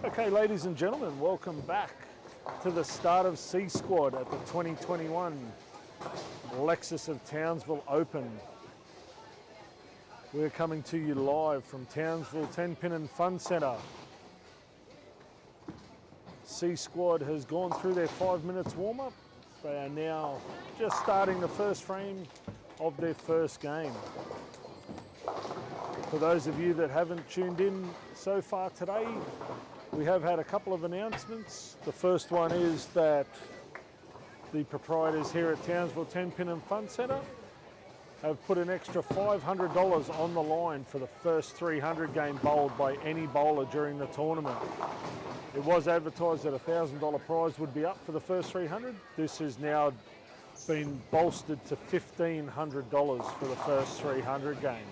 Okay, ladies and gentlemen, welcome back to the start of C Squad at the 2021 Lexus of Townsville Open. We're coming to you live from Townsville 10-Pin and Fun Centre. C Squad has gone through their 5 minutes warm-up. They are now just starting the first frame of their first game. For those of you that haven't tuned in so far today, we have had a couple of announcements. The first one is that the proprietors here at Townsville 10-Pin and Fun Centre have put an extra $500 on the line for the first 300 game bowled by any bowler during the tournament. It was advertised that a $1,000 prize would be up for the first 300. This has now been bolstered to $1,500 for the first 300 game.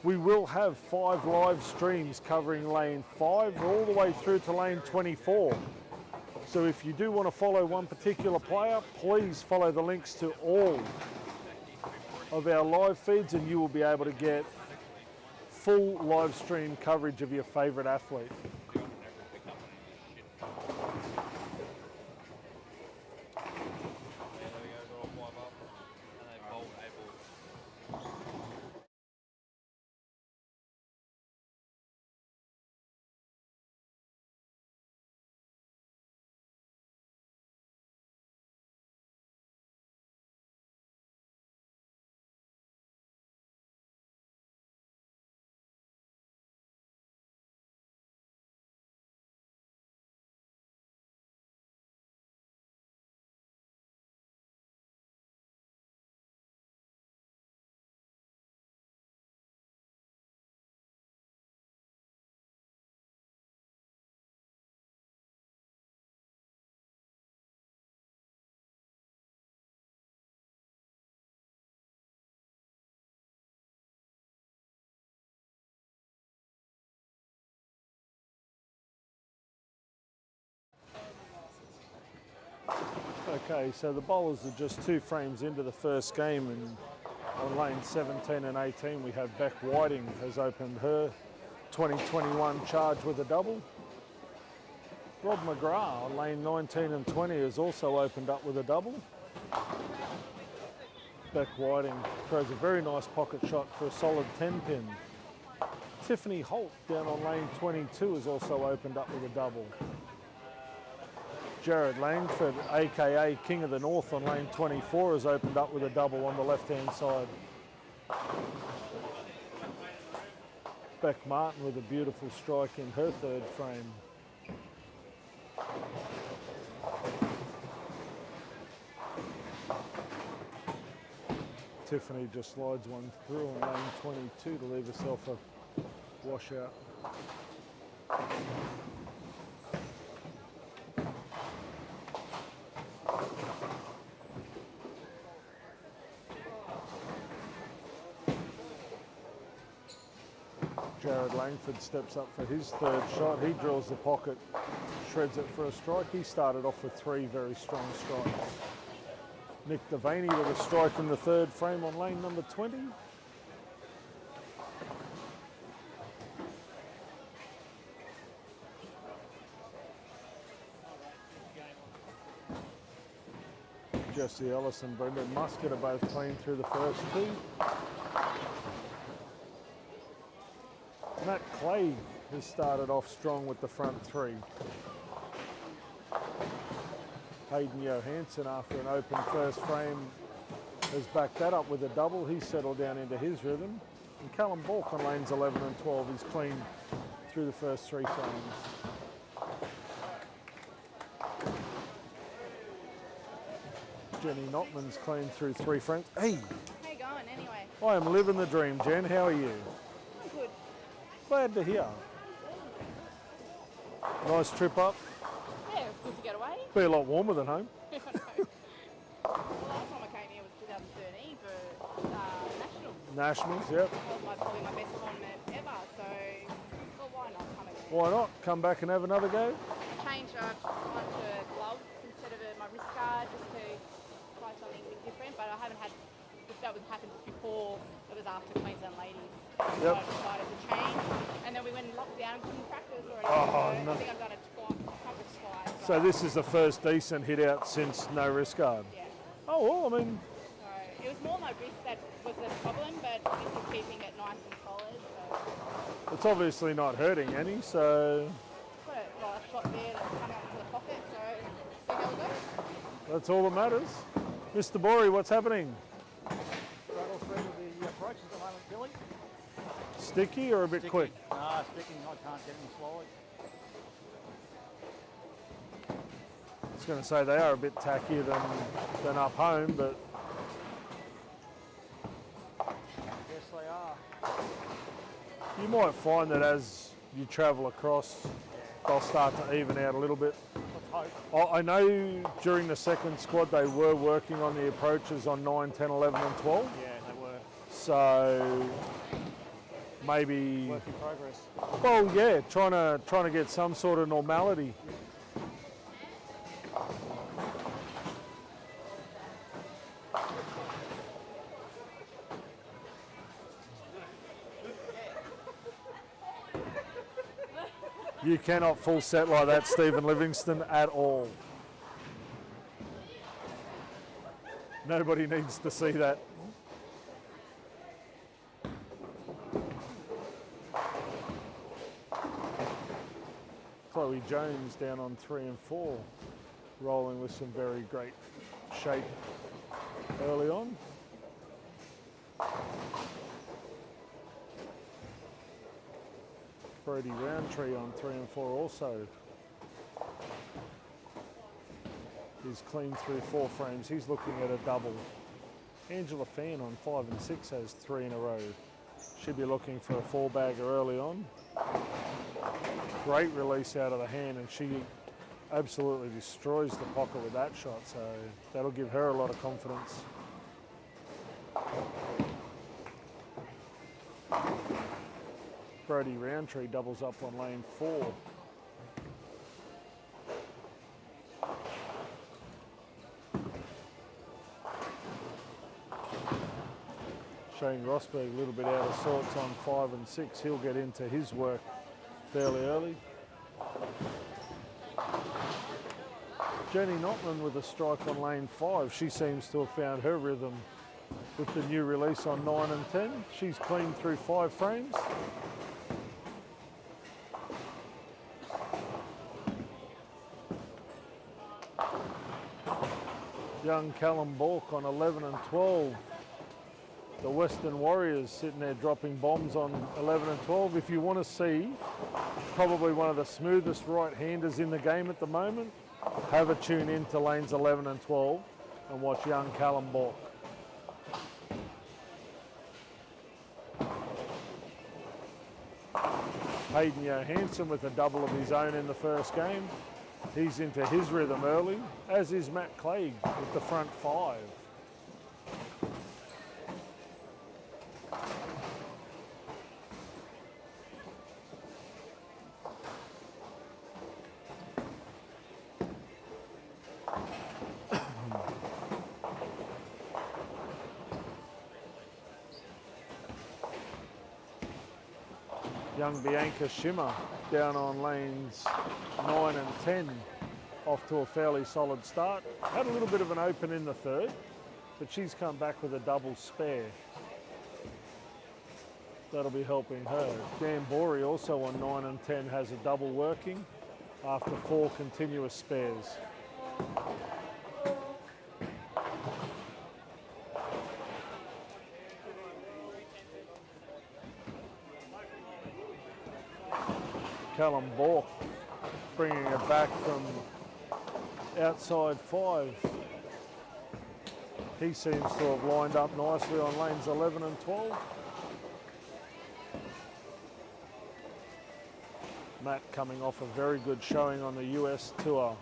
We will have 5 live streams covering lane 5 all the way through to lane 24. So if you do want to follow one particular player, please follow the links to all of our live feeds and you will be able to get full live stream coverage of your favourite athlete. Okay, so the bowlers are just 2 frames into the first game, and on lane 17 and 18 we have Beck Whiting has opened her 2021 charge with a double. Rob McGrath on lane 19 and 20 has also opened up with a double. Beck Whiting throws a very nice pocket shot for a solid 10 pin. Tiffany Holt down on lane 22 has also opened up with a double. Jared Langford, aka King of the North on lane 24, has opened up with a double on the left-hand side. Beck Martin with a beautiful strike in her 3rd frame. Tiffany just slides one through on lane 22 to leave herself a washout. Jared Langford steps up for his 3rd shot. He drills the pocket, shreds it for a strike. He started off with 3 very strong strikes. Nick Devaney with a strike in the 3rd frame on lane number 20. Jesse Ellis and Brendan Muscat are both clean through the first 2. Matt Clay has started off strong with the front 3. Hayden Johansson, after an open first frame, has backed that up with a double. He's settled down into his rhythm. And Callum Bork on lanes 11 and 12 is clean through the first 3 frames. Jenny Notman's clean through 3 frames. Hey! How you going anyway? I am living the dream, Jen. How are you? I'm good. Glad to hear. Nice trip up. Yeah, it was good to get away. Be a lot warmer than home. I know. The last time I came here was 2013 for Nationals. Nationals, yep. That was probably my best tournament ever, so well, why not come again? Why not? Come back and have another go? Change I've gone to gloves instead of my wrist guard just to try something a bit different, but I haven't had the that was happened just before, it was after Queensland Ladies. Yep. So I decided to change. And then we went in lockdown and couldn't practice or anything. Oh, so no. I think I've done it twice. So this is the first decent hit out since no wrist guard. Yeah. Oh, well, I mean, So it was more my wrist that was the problem, but this is keeping it nice and solid. So it's obviously not hurting any, so got a shot there that's come out into the pocket. So see how it goes. that's all that matters. Mr. Borey, what's happening? Struggle through with the approach at the moment, Billy. Sticky or a bit quick? Nah, sticking. I can't get any slide. I was going to say they are a bit tackier than up home, but Yes, they are. you might find that as you travel across, they'll start to even out a little bit. Let's hope. I know during the second squad they were working on the approaches on 9, 10, 11 and 12. Yeah, they were. So maybe, Work in progress. well, yeah, trying to get some sort of normality. You cannot full set like that, Stephen Livingston, at all. Nobody needs to see that. Chloe Jones down on 3 and 4, rolling with some very great shape early on. Brody Roundtree on 3 and 4 also. He's clean through 4 frames. He's looking at a double. Angela Fan on 5 and 6 has 3 in a row. She'll be looking for a 4-bagger early on. Great release out of the hand, and she absolutely destroys the pocket with that shot, so that'll give her a lot of confidence. Brody Roundtree doubles up on lane 4. Shane Rosberg a little bit out of sorts on 5 and 6. He'll get into his work fairly early. Jenny Notman with a strike on lane 5. She seems to have found her rhythm with the new release on 9 and 10. She's clean through 5 frames. Young Callum Bork on 11 and 12. The Western Warriors sitting there dropping bombs on 11 and 12. If you want to see probably one of the smoothest right-handers in the game at the moment, have a tune in to lanes 11 and 12 and watch young Callum Bork. Hayden Johansson with a double of his own in the first game. He's into his rhythm early, as is Matt Clegg with the front 5. Young Bianca Schimmer down on lanes 9 and 10, off to a fairly solid start. Had a little bit of an open in the third, but she's come back with a double spare. That'll be helping her. Dan Borey also on 9 and 10 has a double working after 4 continuous spares. Callum Bork bringing it back from outside 5. He seems to have lined up nicely on lanes 11 and 12. Matt coming off a very good showing on the US tour,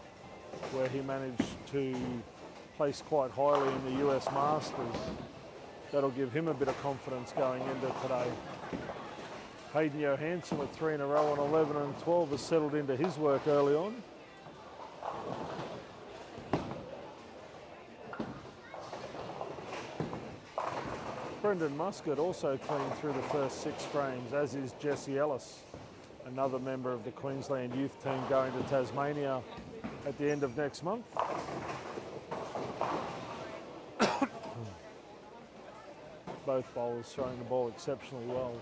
where he managed to place quite highly in the US Masters. That'll give him a bit of confidence going into today. Hayden Johansson with 3 in a row on 11 and 12 has settled into his work early on. Brendan Muscat also clean through the first 6 frames, as is Jesse Ellis, another member of the Queensland youth team going to Tasmania at the end of next month. Both bowlers throwing the ball exceptionally well.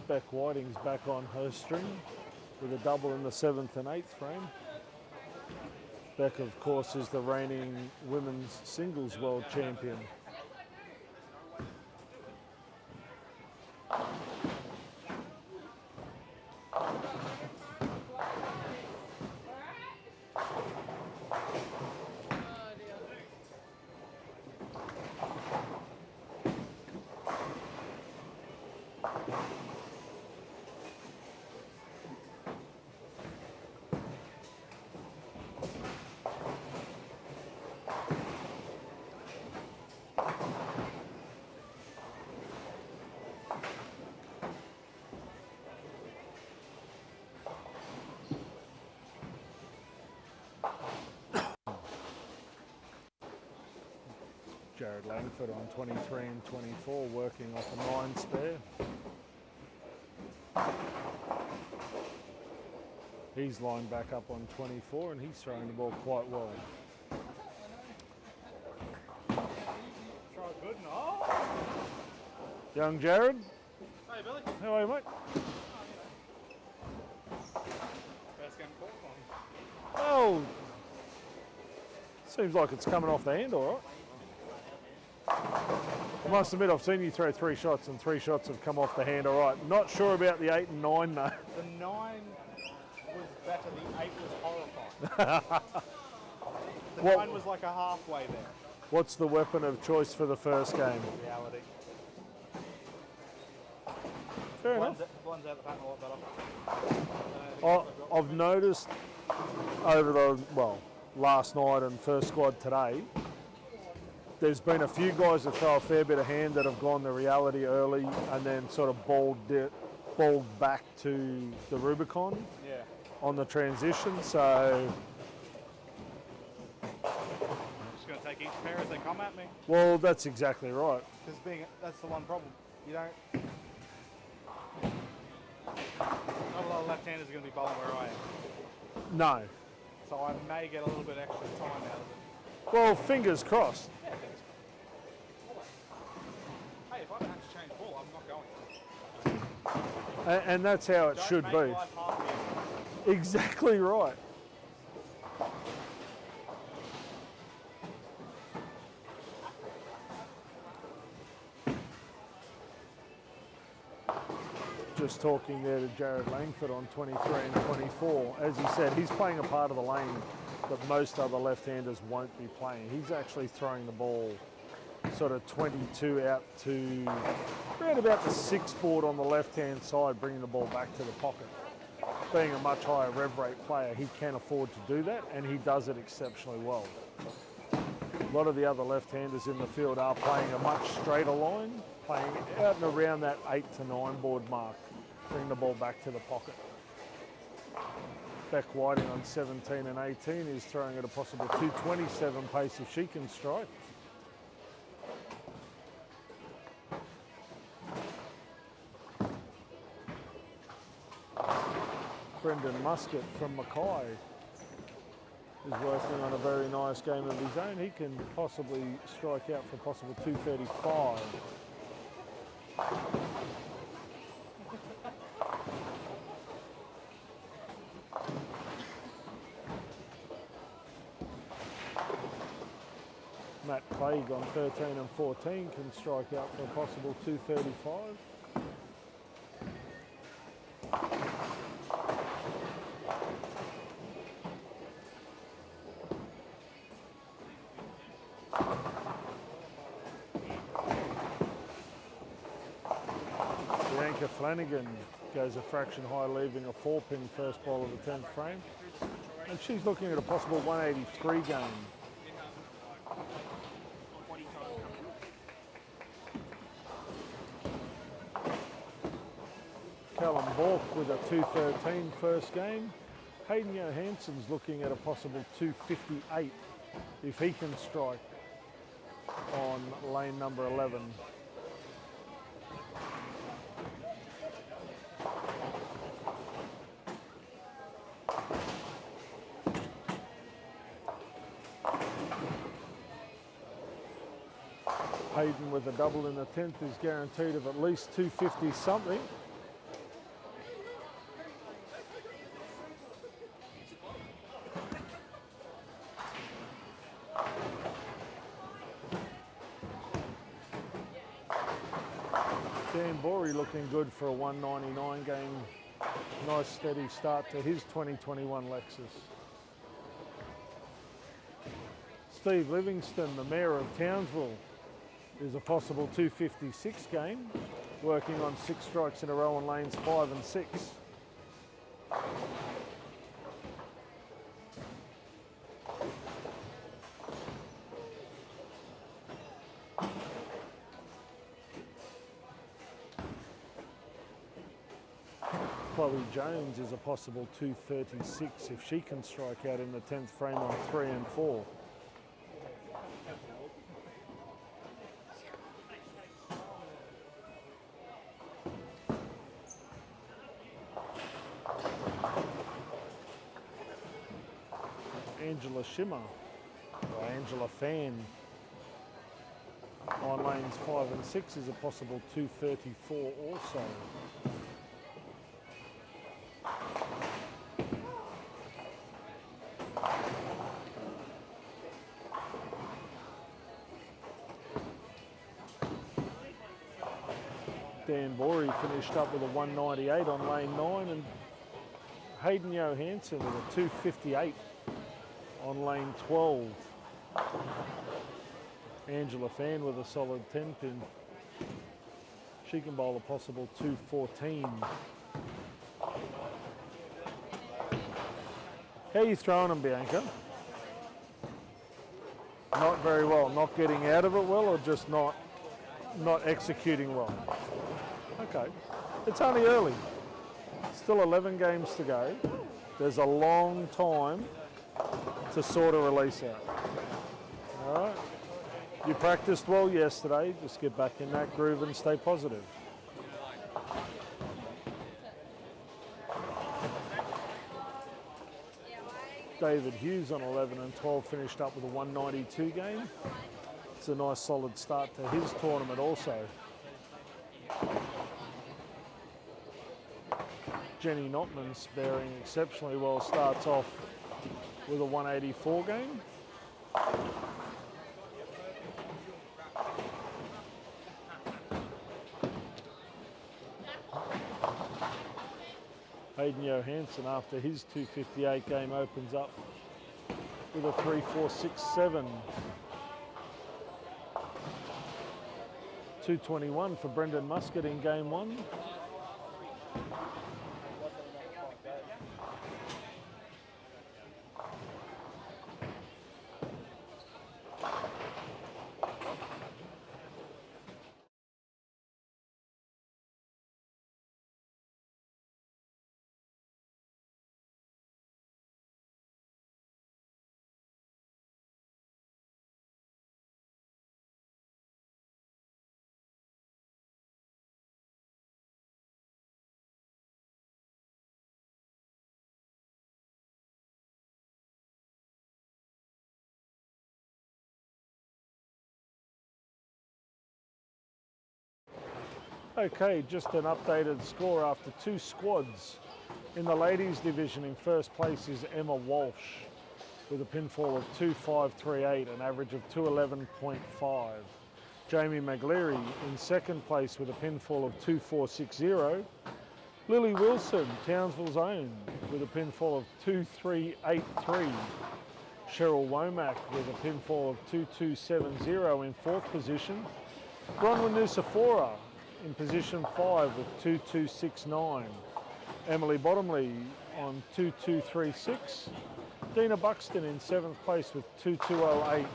Beck Whiting's back on her string with a double in the 7th and 8th frame. Beck, of course, is the reigning women's singles world champion. Jared Langford on 23 and 24, working off a 9 spare. He's lined back up on 24 and he's throwing the ball quite well. Try good and oh! Young Jared, Hey Billy. how are you, mate? First game call from. Oh, seems like it's coming off the hand all right. I must admit, I've seen you throw 3 shots and 3 shots have come off the hand all right. Not sure about the 8 and 9 though. The 9 was better, the 8 was horrifying. The 9 was like a halfway there. What's the weapon of choice for the first game? Reality. Fair enough. Blends out the pattern a lot better. I've noticed over the, last night and first squad today, there's been a few guys that throw a fair bit of hand that have gone the reality early and then sort of balled back to the Rubicon on the transition. So, I'm just going to take each pair as they come at me. well, that's exactly right. Because that's the one problem. You don't. Not a lot of left-handers are going to be bowling where I am. No. So I may get a little bit extra time out of it. Well, fingers crossed. Yeah, hey, if I don't have to change ball, I'm not going. And that's how it should Don't be. make life hard for you. Exactly right. Just talking there to Jared Langford on 23 and 24. As he said, he's playing a part of the lane that most other left-handers won't be playing. He's actually throwing the ball sort of 22 out to around about the 6 board on the left-hand side, bringing the ball back to the pocket. Being a much higher rev rate player, he can afford to do that, and he does it exceptionally well. A lot of the other left-handers in the field are playing a much straighter line, playing out and around that 8 to 9 board mark, bring the ball back to the pocket. Beck Whiting on 17 and 18 is throwing at a possible 227 pace if she can strike. Brendan Muscat from Mackay is working on a very nice game of his own. He can possibly strike out for a possible 235. Matt Clegg on 13 and 14 can strike out for a possible 235. Bianca Flanagan goes a fraction high, leaving a 4-pin first ball of the 10th frame. And she's looking at a possible 183 game. Callum Bork with a 213 first game. Hayden Johansson's looking at a possible 258 if he can strike. on lane number 11. Hayden with a double in the 10th is guaranteed of at least 250 something. Dan Borey looking good for a 199 game. Nice steady start to his 2021 Lexus. Steve Livingston, the Mayor of Townsville, is a possible 256 game, working on 6 strikes in a row on lanes 5 and 6. Chloe Jones is a possible 236 if she can strike out in the 10th frame on 3 and 4. Angela Shimmer, or Angela Fan, on lanes 5 and 6 is a possible 234 also. Dan Borey finished up with a 198 on lane 9, and Hayden Johansson with a 258 on lane 12. Angela Fan with a solid 10 pin. She can bowl a possible 214. How are you throwing them, Bianca? Not very well. Not getting out of it well, or just not executing well? Okay. It's only early. Still 11 games to go. There's a long time to sort of release out. All right. You practiced well yesterday. Just get back in that groove and stay positive. David Hughes on 11 and 12 finished up with a 192 game. It's a nice solid start to his tournament also. Jenny Notman, bearing exceptionally well, starts off with a 184 game. Hayden Johansson, after his 258 game, opens up with a 3-4-6-7. 221 for Brendan Muscat in game 1. Okay, just an updated score after 2 squads. In the ladies division, in first place is Emma Walsh with a pinfall of 2.538, an average of 211.5. Jamie McLeary in second place with a pinfall of 2.460. Lily Wilson, Townsville's own, with a pinfall of 2.383. Cheryl Womack with a pinfall of 2.270 in fourth position. Bronwyn Nusafora in position 5 with 2.269. Emily Bottomley on 2.236. Dina Buxton in 7th place with 2.208.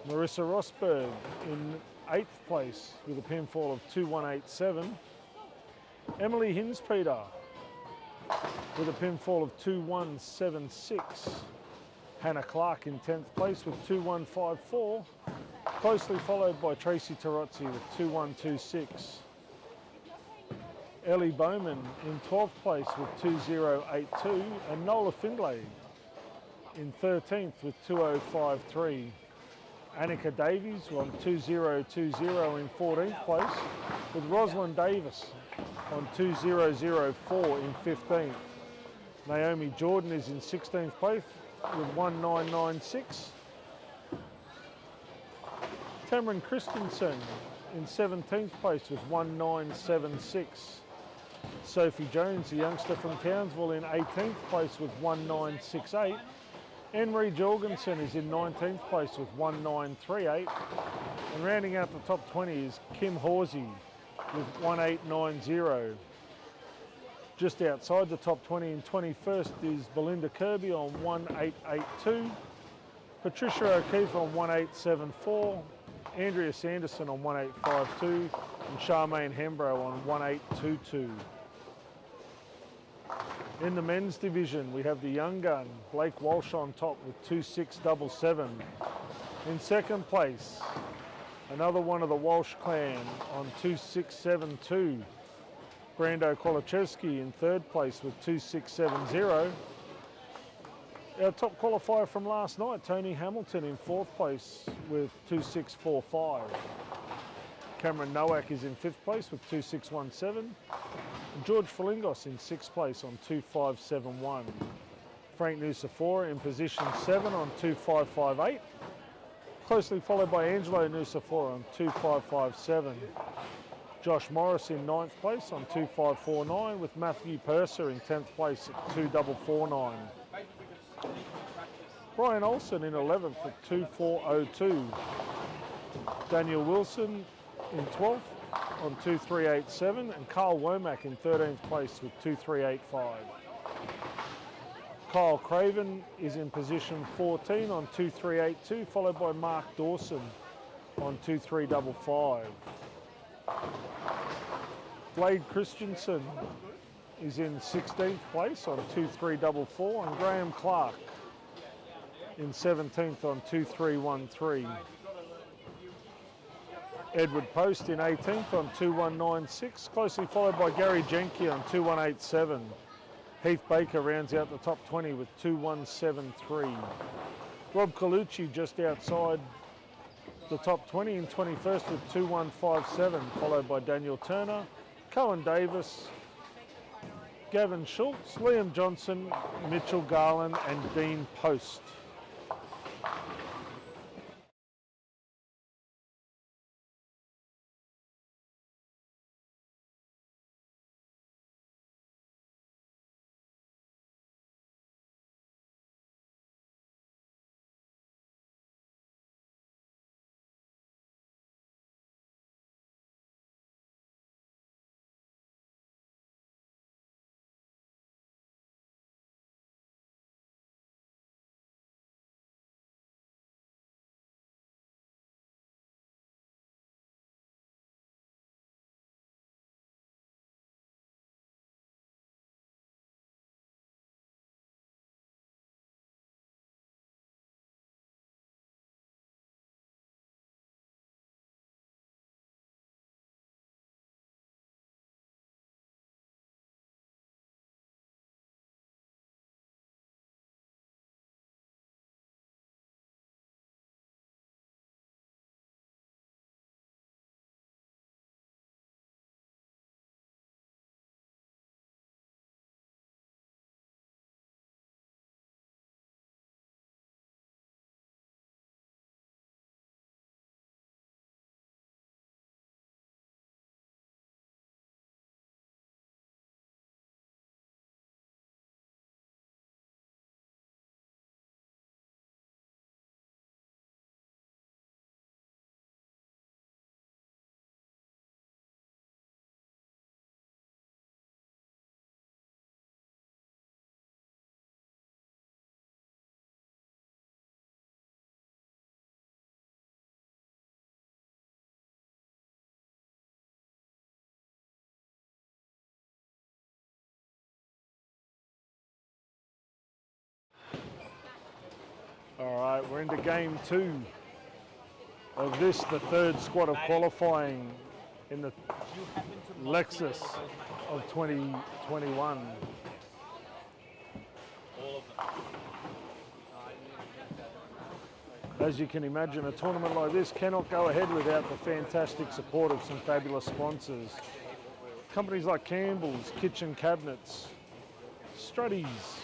Marissa Rosberg in 8th place with a pinfall of 2.187. Emily Hinspeter with a pinfall of 2.176. Hannah Clark in 10th place with 2.154. closely followed by Tracy Tarozzi with 2126. Ellie Bowman in 12th place with 2082, and Nola Findlay in 13th with 2053. Annika Davies on 2020 in 14th place, with Rosalind Davis on 2004 in 15th. Naomi Jordan is in 16th place with 1996. Tamron Christensen in 17th place with 1976. Sophie Jones, the youngster from Townsville, in 18th place with 1968. Anne-Marie Jorgensen is in 19th place with 1938. And rounding out the top 20 is Kim Horsey with 1890. Just outside the top 20 in 21st is Belinda Kirby on 1882. Patricia O'Keefe on 1874. Andrea Sanderson on 1852. And Charmaine Hembrow on 1822. In the men's division, we have the young gun, Blake Walsh, on top with 2677. In second place, another one of the Walsh clan on 2672. Brando Kolachevsky in third place with 2670. Our top qualifier from last night, Tony Hamilton, in fourth place with 2645. Cameron Nowak is in fifth place with 2617. George Felingos in sixth place on 2571. Frank Nusafora in position 7 on 2558. Closely followed by Angelo Nusafora on 2557. Josh Morris in 9th place on 2549, with Matthew Purser in 10th place at 2449. Brian Olsen in 11th at 2402. Daniel Wilson in 12th on 2387, and Carl Womack in 13th place with 2385. Kyle Craven is in position 14 on 2382, followed by Mark Dawson on 2355. Blade Christensen is in 16th place on 2344, and Graham Clark in 17th on 2313. Edward Post in 18th on 2196, closely followed by Gary Jenke on 2187. Heath Baker rounds out the top 20 with 2173. Rob Colucci just outside the top 20 in 21st with 2157, followed by Daniel Turner, Cohen Davis, Gavin Schultz, Liam Johnson, Mitchell Garland, and Dean Post. All right, we're into game 2. of this, the third squad of qualifying in the Lexus of 2021. As you can imagine, a tournament like this cannot go ahead without the fantastic support of some fabulous sponsors. Companies like Campbell's Kitchen Cabinets, Struddy's,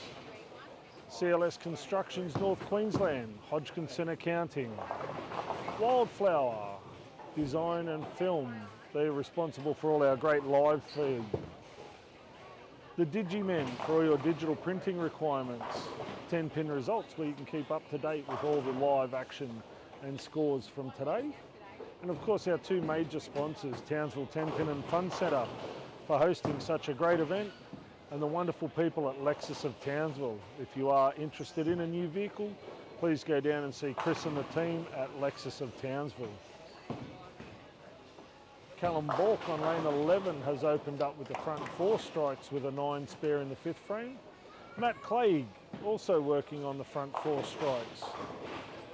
CLS Constructions North Queensland, Hodgkinson Accounting, Wildflower Design and Film. They're responsible for all our great live feed. The Digimen for all your digital printing requirements. 10-pin results where you can keep up to date with all the live action and scores from today. And of course our two major sponsors, Townsville 10-pin and Fun Centre, for hosting such a great event, and the wonderful people at Lexus of Townsville. If you are interested in a new vehicle, please go down and see Chris and the team at Lexus of Townsville. Callum Bork on lane 11 has opened up with the front 4 strikes with a 9 spare in the 5th frame. Matt Clegg also working on the front 4 strikes.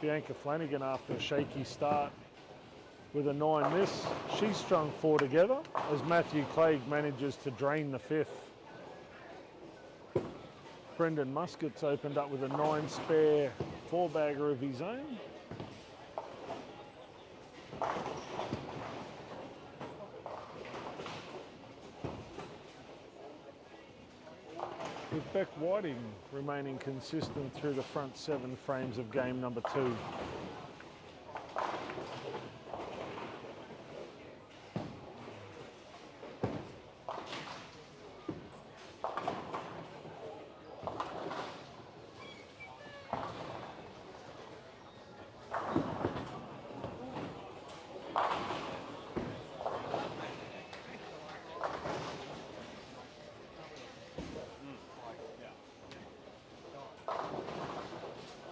Bianca Flanagan, after a shaky start with a 9 miss, she's strung 4 together as Matthew Clegg manages to drain the 5th. Brendan Muscat's opened up with a 9 spare 4-bagger of his own. With Beck Whiting remaining consistent through the front 7 frames of game number 2.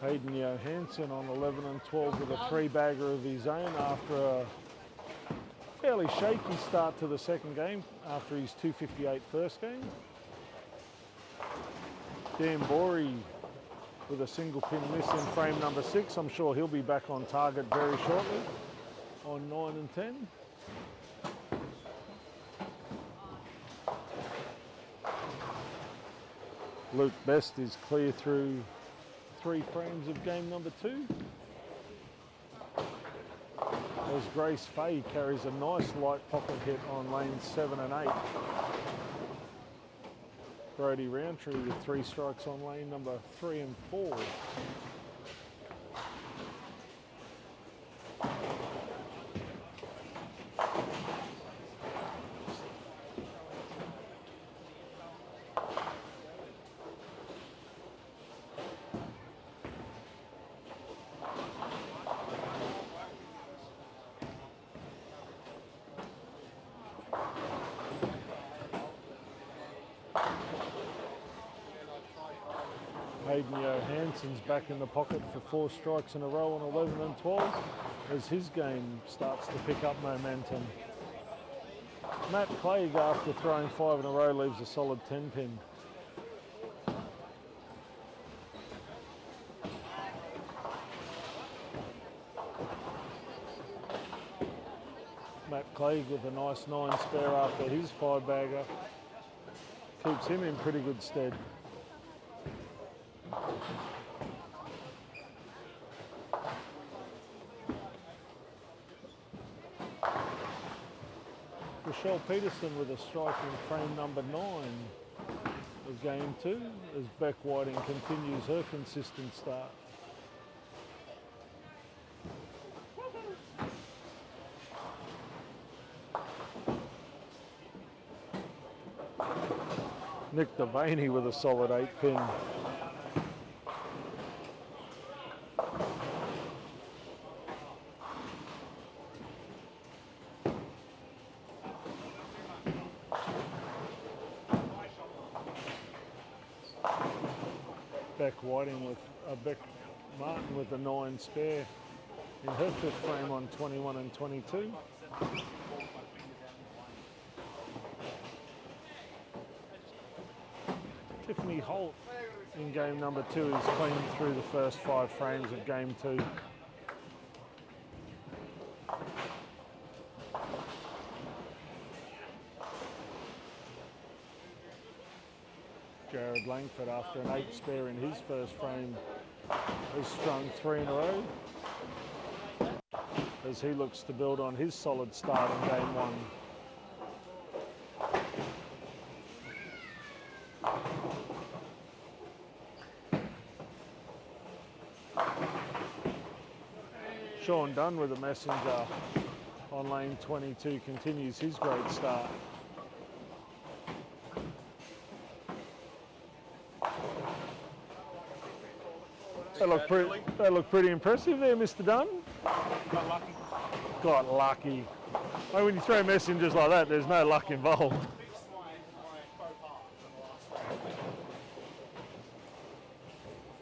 Hayden Johansson on 11 and 12 with a 3-bagger of his own after a fairly shaky start to the second game after his 258 first game. Dan Borey with a single pin miss in frame number 6. I'm sure he'll be back on target very shortly on 9 and 10. Luke Best is clear through 3 frames of game number 2. As Grace Fay carries a nice light pocket hit on lanes 7 and 8. Brody Roundtree with 3 strikes on lane number 3 and 4. Hayden Johansson's back in the pocket for 4 strikes in a row on 11 and 12 as his game starts to pick up momentum. Matt Clegg, after throwing 5 in a row, leaves a solid 10-pin. Matt Clegg with a nice 9 spare after his 5-bagger keeps him in pretty good stead. Rochelle Peterson with a strike in frame number 9 of game 2 as Beck Whiting continues her consistent start. Nick Devaney with a solid 8-pin. Beck Whiting with Beck Martin with a 9 spare in her 5th frame on 21 and 22. Tiffany Holt in game number 2 is clean through the first 5 frames of game 2. Jared Langford, after an 8 spare in his first frame, has strung 3 in a row as he looks to build on his solid start in game 1. Sean Dunn with a messenger on lane 22 continues his great start. They look pretty impressive there, Mr. Dunn. Got lucky. Got lucky. Like when you throw messengers like that, there's no luck involved. Fixed my faux pas in the last round.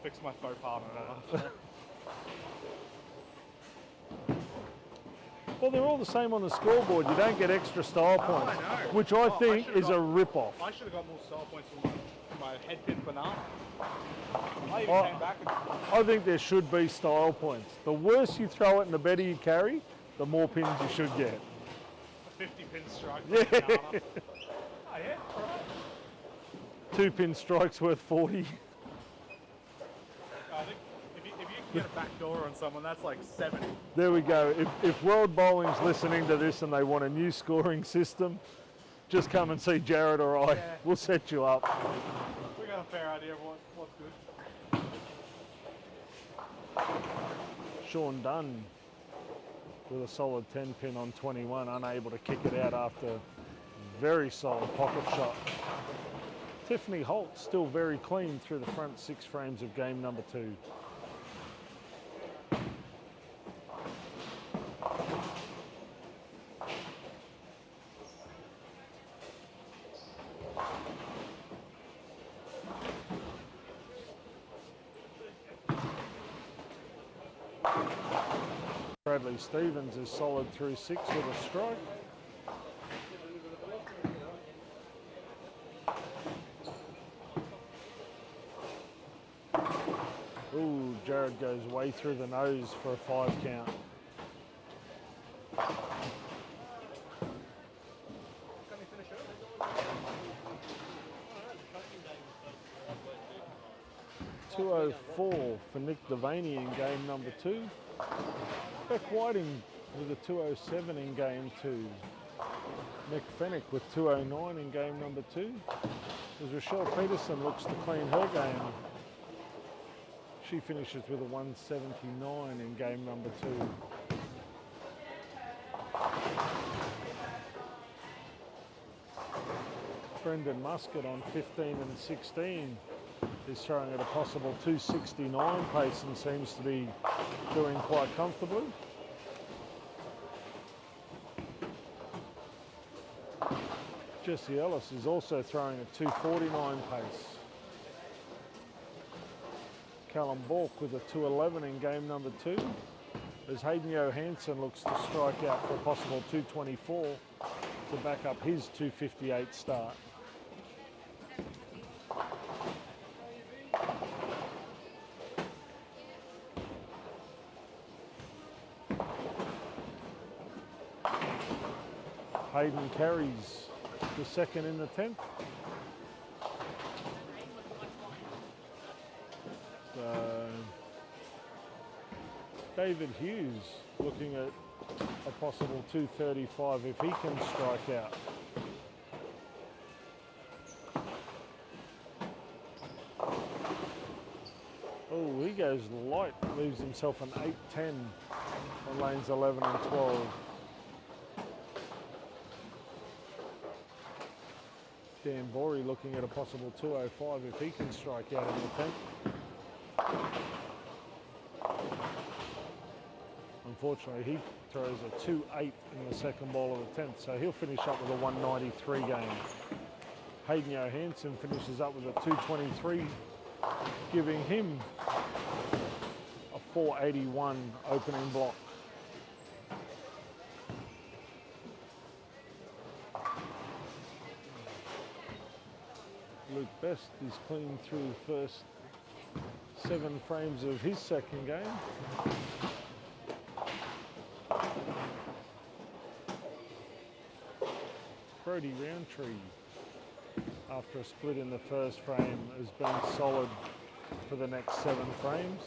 Fixed my faux pas in the last round. Well, they're all the same on the scoreboard. You don't get extra style points, I know. which I think should've is a rip-off. I should have got more style points from my head pin banana. I even came back and I think there should be style points. The worse you throw it and the better you carry, the more pins you should get. a 50 pin strike. Yeah. Banana. Oh yeah, all right. 2 pin strikes worth 40. I think if you can get a back door on someone, that's like 70. There we go. If World Bowling's listening to this and they want a new scoring system, just come and see Jared or I. Yeah. We'll set you up. We got a fair idea of what's good. Sean Dunn with a solid 10 pin on 21, unable to kick it out after very solid pocket shot. Tiffany Holt still very clean through the front 6 frames of game number 2. Bradley Stevens is solid through 6 with a strike. Ooh, Jared goes way through the nose for a 5 count. .204 for Nick Devaney in game number 2. Beck Whiting with a 207 in game 2. Nick Fennick with 209 in game number 2. As Rochelle Peterson looks to clean her game. She finishes with a 179 in game number 2. Brendan Muscat on 15 and 16 is throwing at a possible 269 pace and seems to be doing quite comfortably. Jesse Ellis is also throwing at 249 pace. Callum Bork with a 211 in game number 2, as Hayden Johansson looks to strike out for a possible 224 to back up his 258 start. Hayden carries the second in the 10th. David Hughes looking at a possible 235 if he can strike out. Oh, he goes light, leaves himself an 8-10 on lanes 11 and 12. Dan Borey looking at a possible 205 if he can strike out in the 10th. Unfortunately, he throws a 2-8 in the second ball of the 10th, so he'll finish up with a 193 game. Hayden Johansson finishes up with a 223, giving him a 481 opening block. Luke Best is clean through the first 7 frames of his second game. Brody Roundtree after a split in the first frame has been solid for the next 7 frames.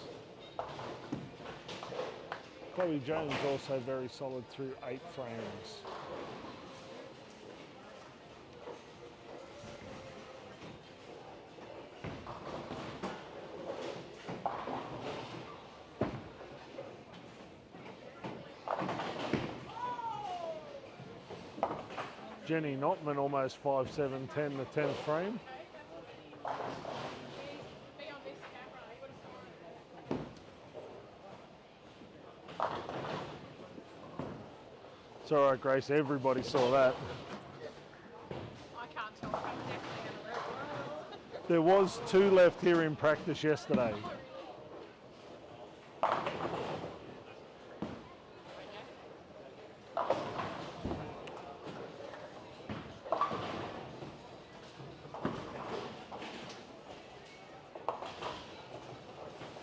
Chloe Jones also very solid through 8 frames. Jenny Notman almost 5-7-10 the 10th frame. It's all right, Grace, everybody saw that. I can't tell if I'm definitely going to work. There was 2 left here in practice yesterday.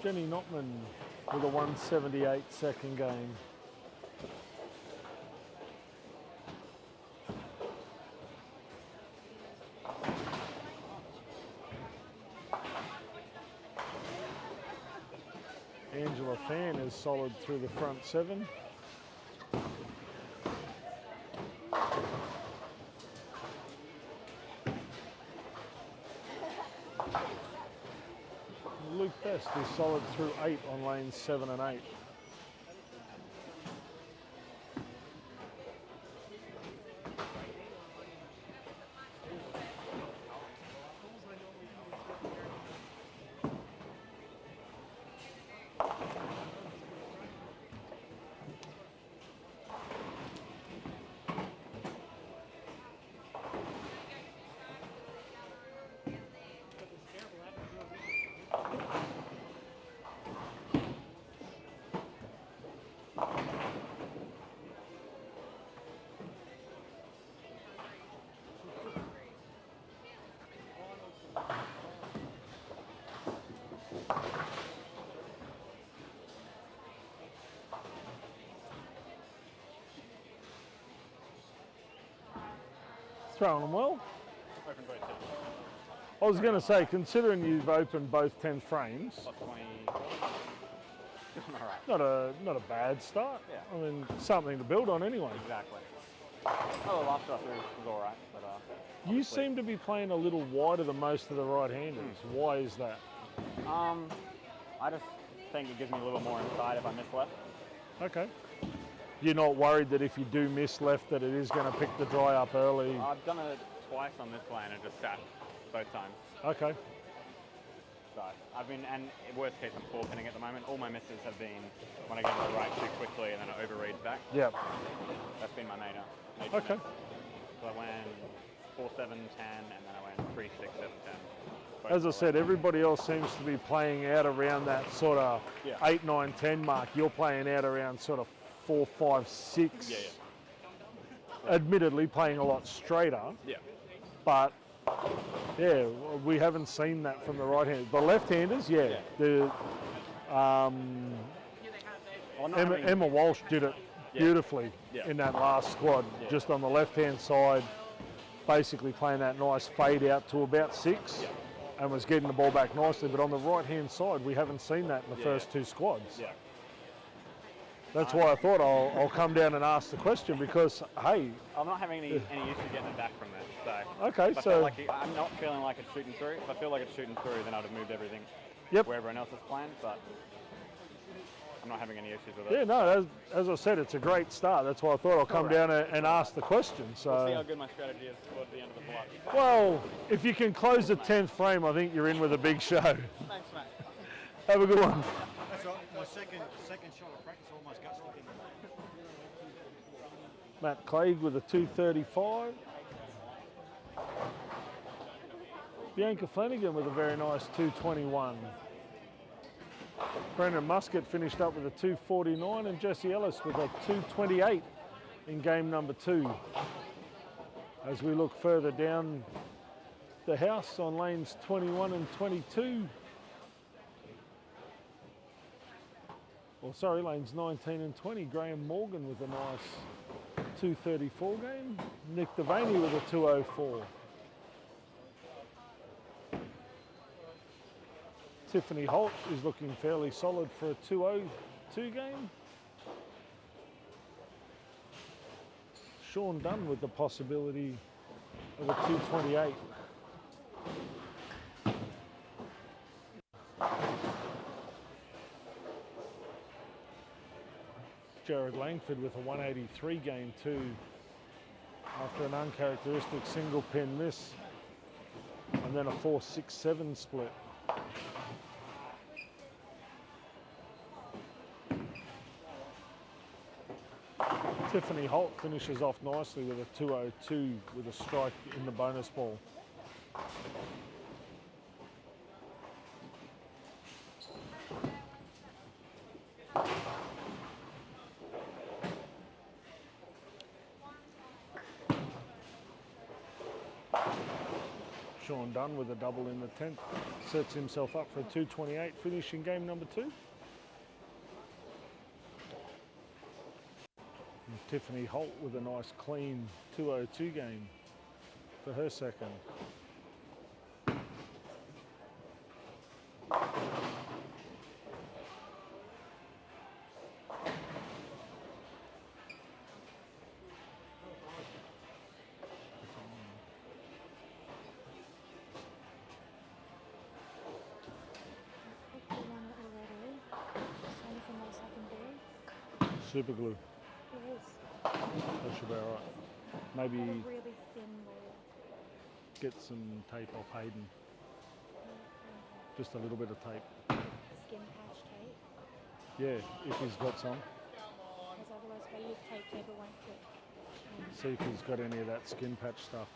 Jenny Notman with a 178 second game. Angela Fan is solid through the front 7. Luke Best is solid through 8 on lanes 7 and 8. Throwing them well. Open both 10. I was going to say, considering you've opened both 10 frames, Plus 20. All right. not a bad start. Yeah. I mean, something to build on anyway. Exactly. Oh, the last shot through was all right, but You obviously- seem to be playing a little wider than most of the right-handers. Why is that? I just think it gives me a little more inside if I miss left. Okay. You're not worried that if you do miss left that it is going to pick the dry up early? I've done it twice on this lane and just sat both times. Okay. So I've been, and worst case, I'm 4-pinning at the moment. All my misses have been when I get to the right too quickly and then it overreads back. Yep. That's been my major Okay. miss. So I went 4-7-10 and then I went 3-6-7-10. As I said, everybody else seems to be playing out around that sort of Yeah. 8, 9, 10 mark. You're playing out around sort of 4, 5, 6. Yeah. Admittedly, playing a lot straighter. Yeah. But yeah, we haven't seen that from the right hand. The left-handers, yeah. Yeah. Well, not having- Emma Walsh did it beautifully Yeah. in that last squad, Yeah. just on the left-hand side, basically playing that nice fade out to about 6 Yeah. and was getting the ball back nicely. But on the right-hand side, we haven't seen that in the Yeah. first 2 squads. Yeah. That's why I thought I'll come down and ask the question because, hey, I'm not having any issue getting it back from it. So okay, if I so feel like I'm not feeling like it's shooting through. If I feel like it's shooting through, then I'd have moved everything yep. where everyone else is playing. But I'm not having any issues with it. Yeah, no, as I said, it's a great start. That's why I thought I'll come down and ask the question. So, We'll see how good my strategy is towards the end of the block. well, if you can close the 10th frame, I think you're in with a big show. Thanks, mate. Have a good one. That's right. My second shot of practice almost got stuck in. Matt Clegg with a 235. Bianca Flanagan with a very nice 221. Brendan Muscat finished up with a 249 and Jesse Ellis with a 228 in game number 2. As we look further down the house on lanes 21 and 22. Well, sorry, lanes 19 and 20. Graham Morgan with a nice 234 game. Nick Devaney with a 204. Tiffany Holt is looking fairly solid for a 202 game. Sean Dunn with the possibility of a 228. Jared Langford with a 183 game too, after an uncharacteristic single pin miss and then a 4-6-7 split. Tiffany Holt finishes off nicely with a 202 with a strike in the bonus ball. Sean Dunn with a double in the 10th sets himself up for a 228 finish in game number 2. And Tiffany Holt with a nice clean 202 game for her second. Super glue. It is. That should be all right. Maybe Got a really thin layer. get some tape off Hayden. Just a little bit of tape. Skin patch tape. Yeah, if he's got some. Because otherwise if I use tape it won't fit. See if he's got any of that skin patch stuff.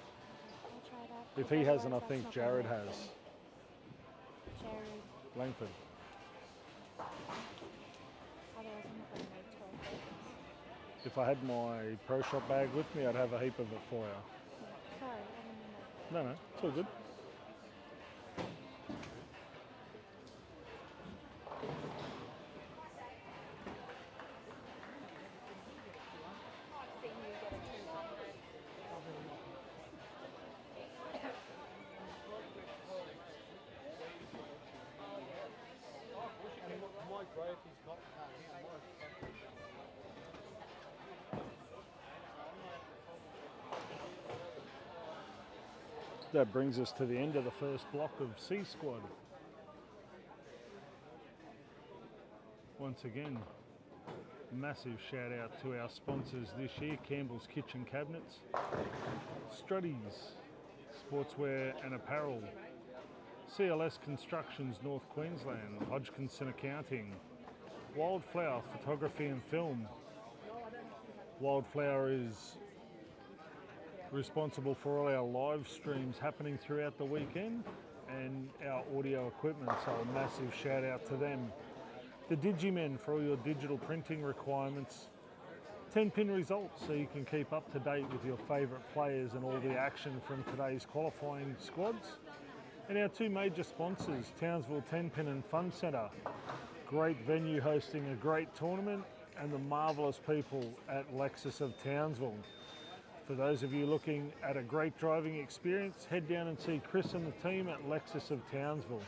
I'll try that. If because he hasn't, I otherwise think that's not Jared gonna make has. sense. Jared. Langford. Otherwise I'm not going to make 12 pages. If I had my Pro Shop bag with me, I'd have a heap of it for you. Yeah. Sorry, I didn't know. No, it's all good. That brings us to the end of the first block of C Squad. Once again, massive shout out to our sponsors this year, Campbell's Kitchen Cabinets, Struddy's Sportswear and Apparel, CLS Constructions North Queensland, Hodgkinson Accounting, Wildflower Photography and Film. Wildflower is responsible for all our live streams happening throughout the weekend and our audio equipment, so a massive shout out to them. The Digimen for all your digital printing requirements. 10-pin results so you can keep up to date with your favourite players and all the action from today's qualifying squads. And our two major sponsors, Townsville 10-pin and Fun Centre. Great venue hosting a great tournament, and the marvellous people at Lexus of Townsville. For those of you looking at a great driving experience, head down and see Chris and the team at Lexus of Townsville.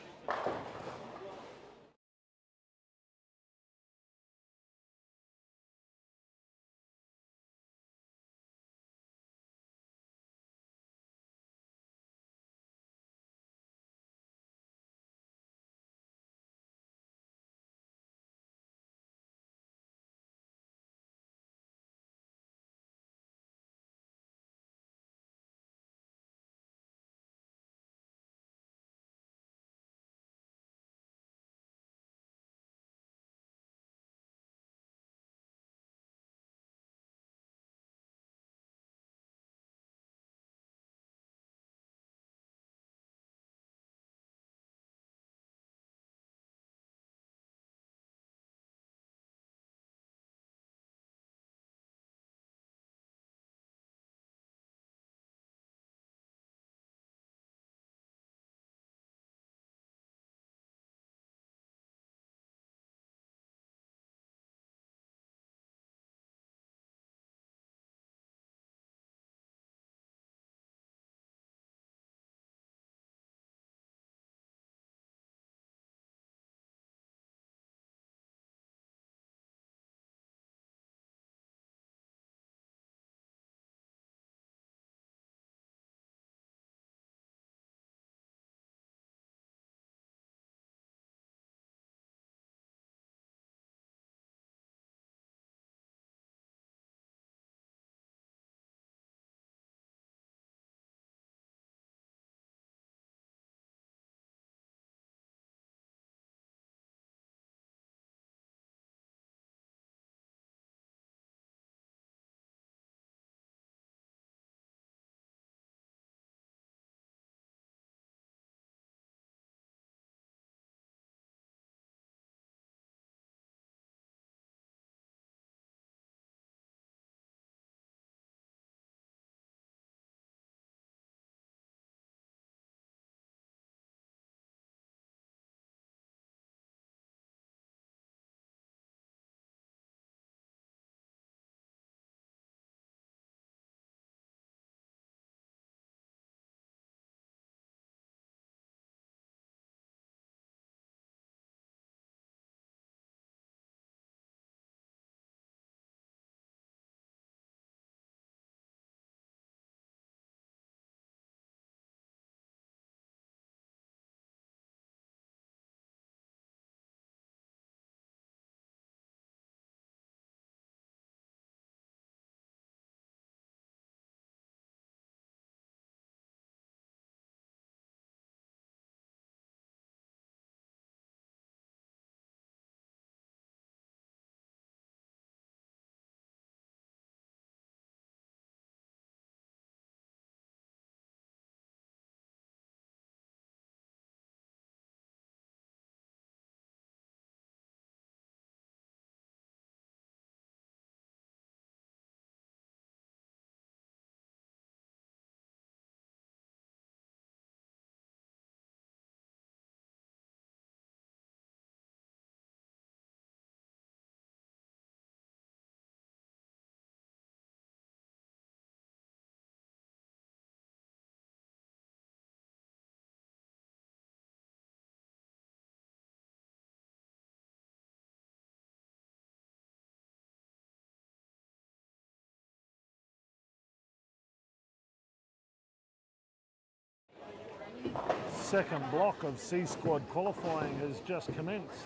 second block of C Squad qualifying has just commenced.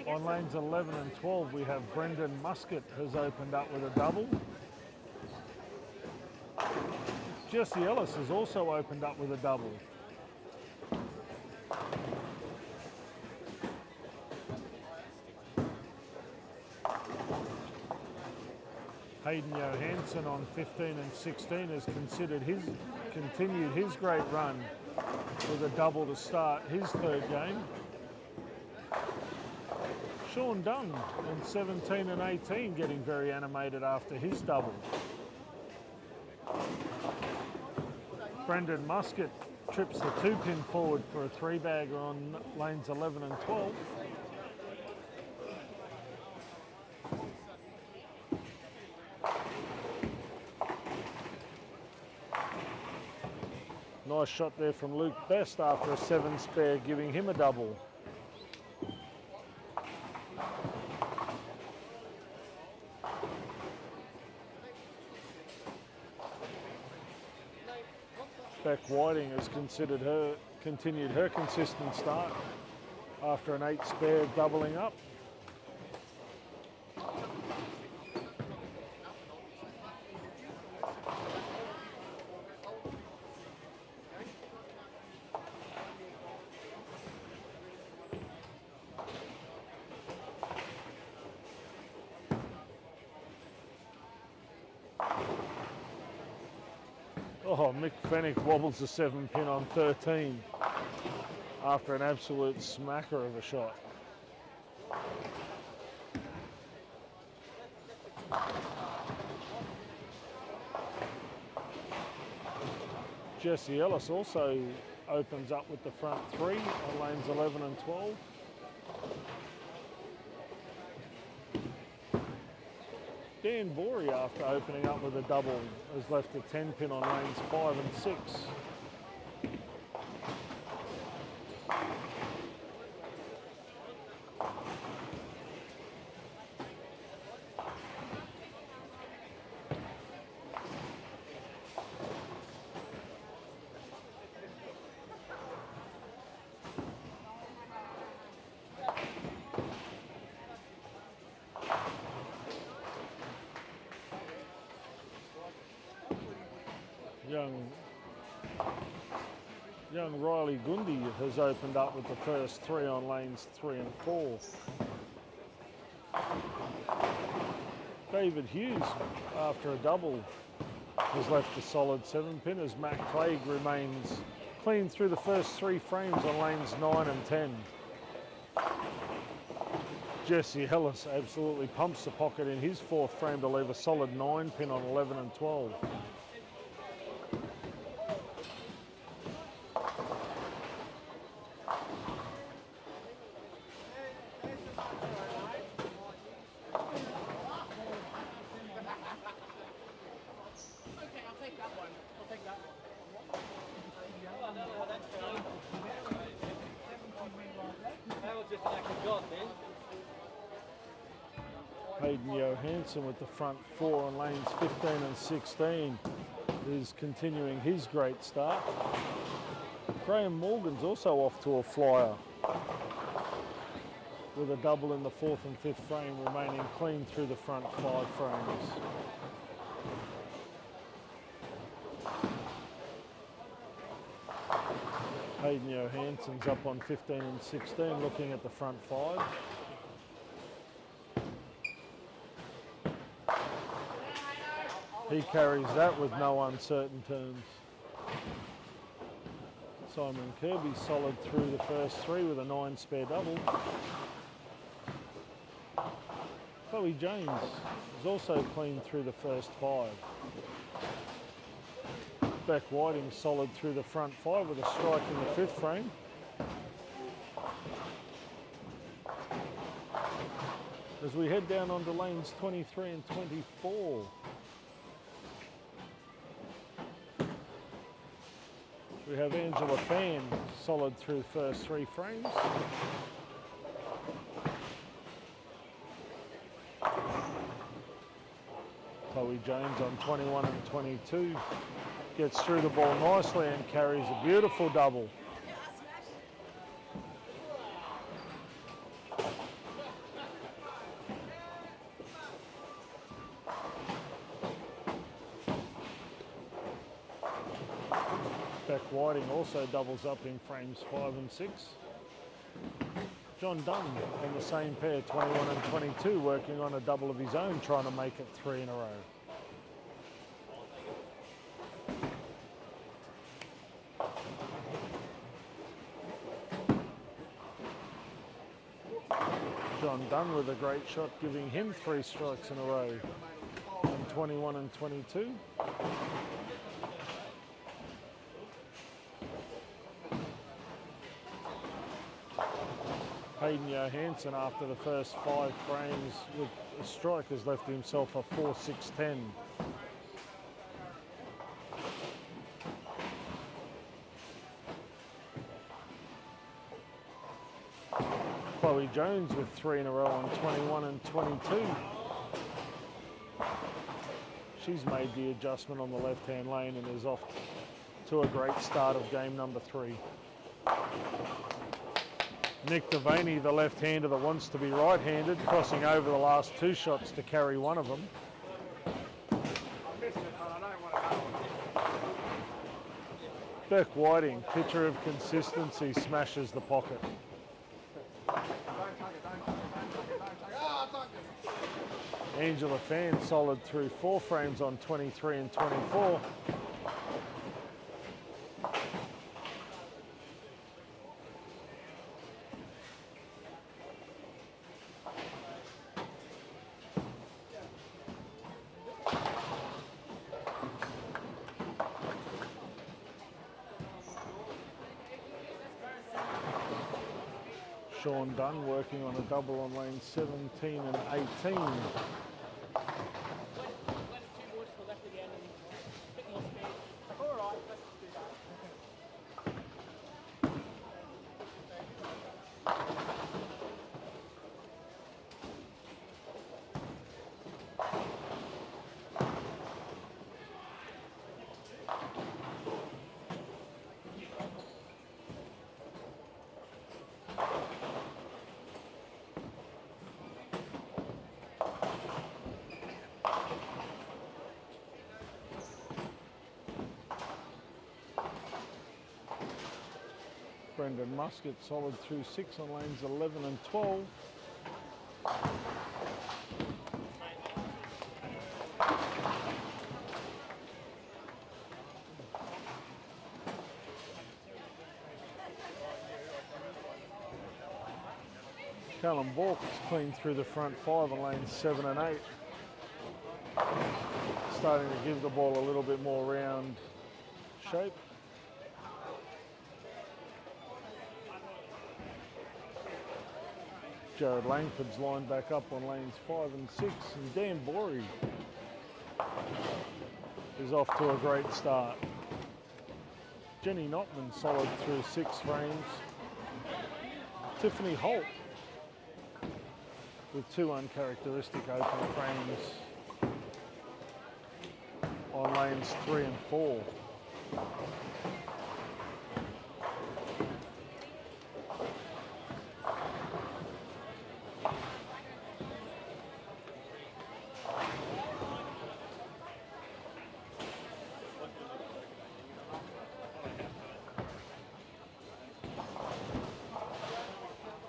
On lanes 11 and 12, we have Brendan Muscat has opened up with a double. Jesse Ellis has also opened up with a double. Hayden Johansson on 15 and 16 has continued his great run with a double to start his third game. Sean Dunn on 17 and 18 getting very animated after his double. Brendan Muscat trips the 2-pin forward for a 3-bagger on lanes 11 and 12. Nice shot there from Luke Best after a 7 spare, giving him a double. Beck Whiting has continued her consistent start after an 8 spare doubling up. Oh, Mick Fennick wobbles the 7-pin on 13 after an absolute smacker of a shot. Jesse Ellis also opens up with the front 3 on lanes 11 and 12. Dan Borey, after opening up with a double, has left a 10-pin on lanes 5 and 6. Young Riley Gundy has opened up with the first 3 on lanes 3 and 4. David Hughes, after a double, has left a solid 7-pin as Matt Clegg remains clean through the first 3 frames on lanes 9 and 10. Jesse Ellis absolutely pumps the pocket in his 4th frame to leave a solid 9-pin on 11 and 12. Hayden Johansson with the front 4 on lanes 15 and 16 is continuing his great start. Graham Morgan's also off to a flyer with a double in the 4th and 5th frame, remaining clean through the front 5 frames. Hayden Johansson's up on 15 and 16, looking at the front 5. He carries that with no uncertain turns. Simon Kirby solid through the first 3 with a 9 spare double. Chloe James is also clean through the first 5. Beck Whiting solid through the front 5 with a strike in the 5th frame. As we head down onto lanes 23 and 24. We have Angela Fan solid through the first 3 frames. Chloe Jones on 21 and 22 gets through the ball nicely and carries a beautiful double. Beck Whiting also doubles up in frames 5 and 6. John Dunn on the same pair, 21 and 22, working on a double of his own, trying to make it 3 in a row. John Dunn with a great shot, giving him 3 strikes in a row on 21 and 22. Hayden Johansson, after the first 5 frames with a strike, has left himself a 4-6-10. Chloe Jones with 3 in a row on 21 and 22. She's made the adjustment on the left-hand lane and is off to a great start of game number 3. Nick Devaney, the left-hander that wants to be right-handed, crossing over the last 2 shots to carry one of them. Beck Whiting, pitcher of consistency, smashes the pocket. Angela Fan solid through 4 frames on 23 and 24. Sean Dunn working on a double on lane 17 and 18. Brendan Muscat solid through 6 on lanes 11 and 12. Callum Bork is clean through the front 5 on lanes 7 and 8. Starting to give the ball a little bit more round shape. Jared Langford's lined back up on lanes 5 and 6, and Dan Borey is off to a great start. Jenny Notman solid through 6 frames. Tiffany Holt with 2 uncharacteristic open frames on lanes 3 and 4.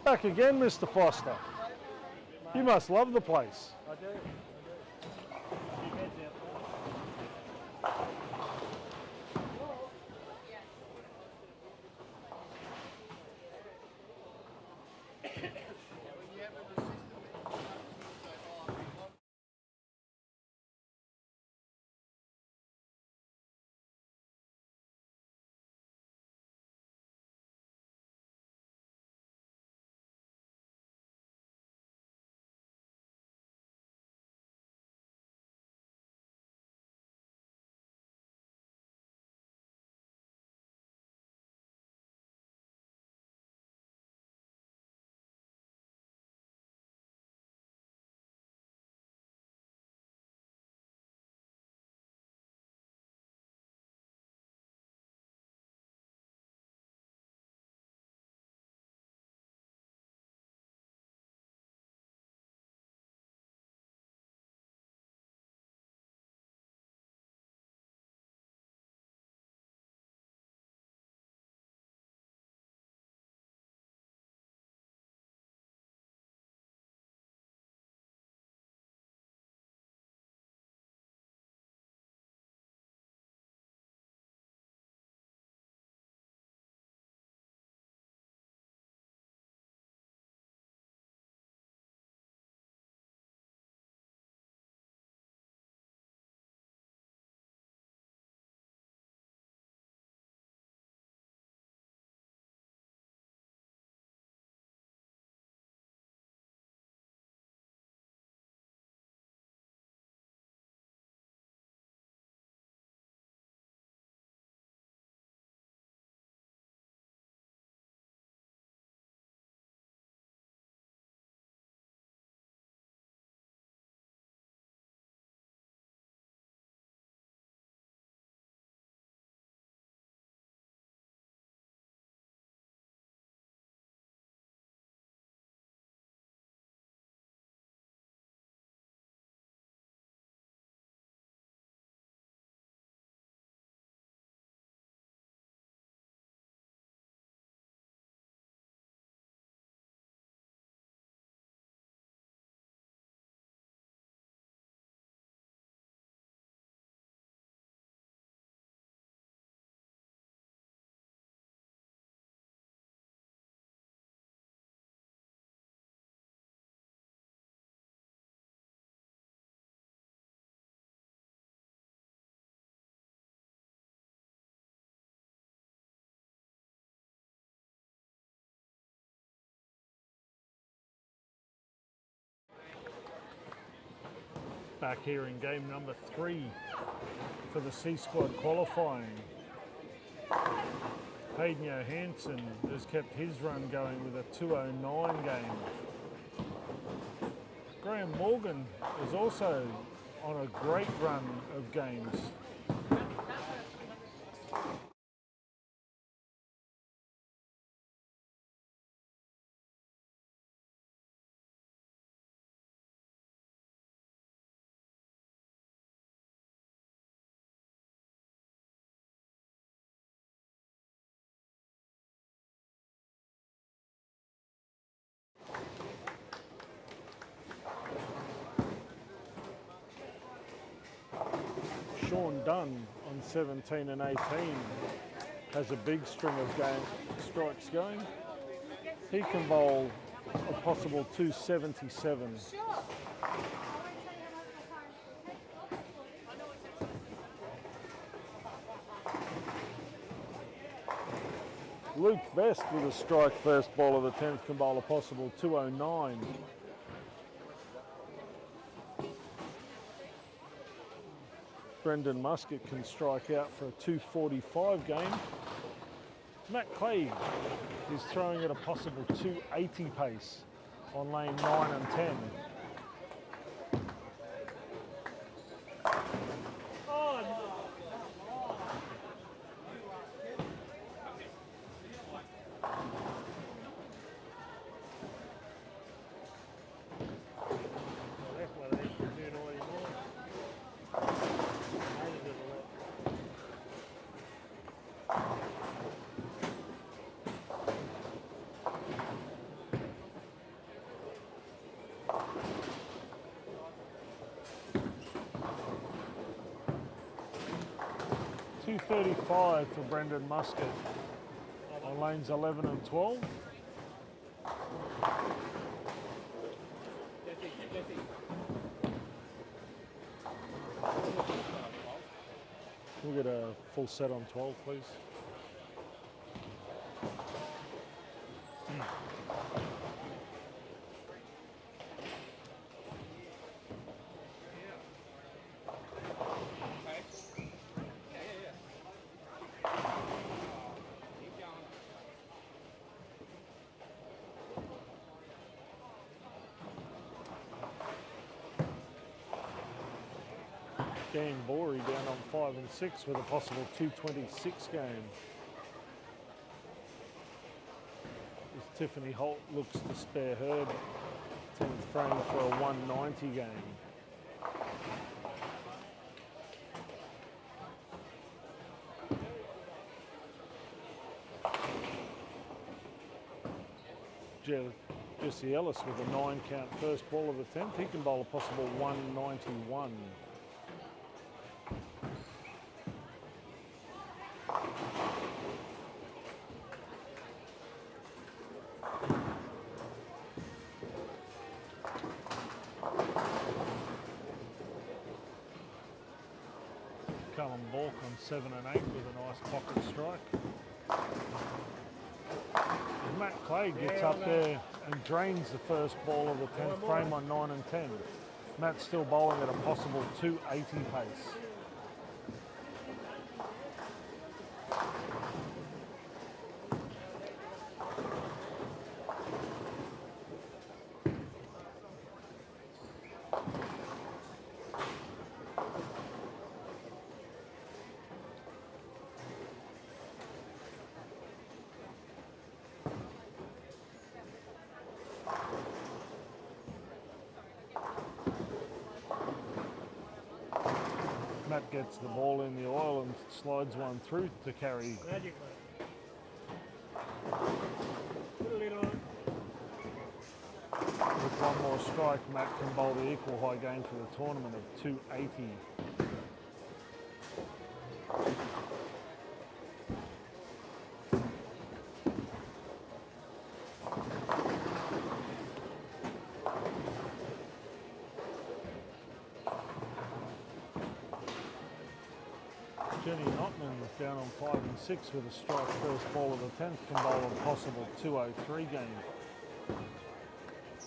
Back again, Mr. Foster. You must love the place. I do. back here in game number 3 for the C squad qualifying. Hayden Johansson has kept his run going with a 2:09 game. Graham Morgan is also on a great run of games. Sean Dunn on 17 and 18 has a big string of strikes going. He can bowl a possible 277. Luke Best with a strike first ball of the 10th can bowl a possible 209. Brendan Muscat can strike out for a 245 game. Matt Clay is throwing at a possible 280 pace on lane 9 and 10. .235 for Brendan Muscat on lanes 11 and 12. We'll get a full set on 12, please. Dan Borey down on 5 and 6 with a possible 226 game. As Tiffany Holt looks to spare her 10th frame for a 190 game. Jesse Ellis with a 9 count first ball of the 10th. He can bowl a possible 191. Callum Bork on 7 and 8 with a nice pocket strike. And Matt Clay gets up there and drains the first ball of the 10th frame on 9 and 10. Matt's still bowling at a possible 280 pace. Matt gets the ball in the oil and slides one through to carry. Magic, mate. Put a lid on it. With one more strike, Matt can bowl the equal high game for the tournament of 280. Jenny Notman down on 5 and 6 with a strike first ball of the 10th can bowl a possible 203 game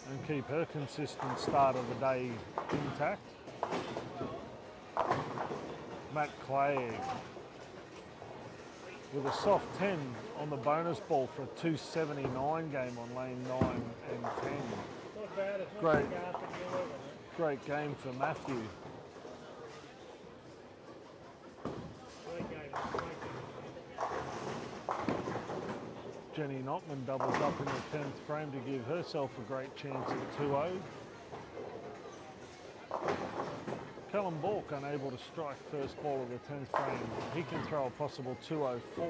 and keep her consistent start of the day intact. Matt Clay with a soft 10 on the bonus ball for a 279 game on lane 9 and 10. Not bad. It's not Great. big after the 11, eh? Great game for Matthew. Great game. Great game. Jenny Notman doubles up in the 10th frame to give herself a great chance at 2-0. Callum Bork unable to strike first ball of the 10th frame. He can throw a possible 204.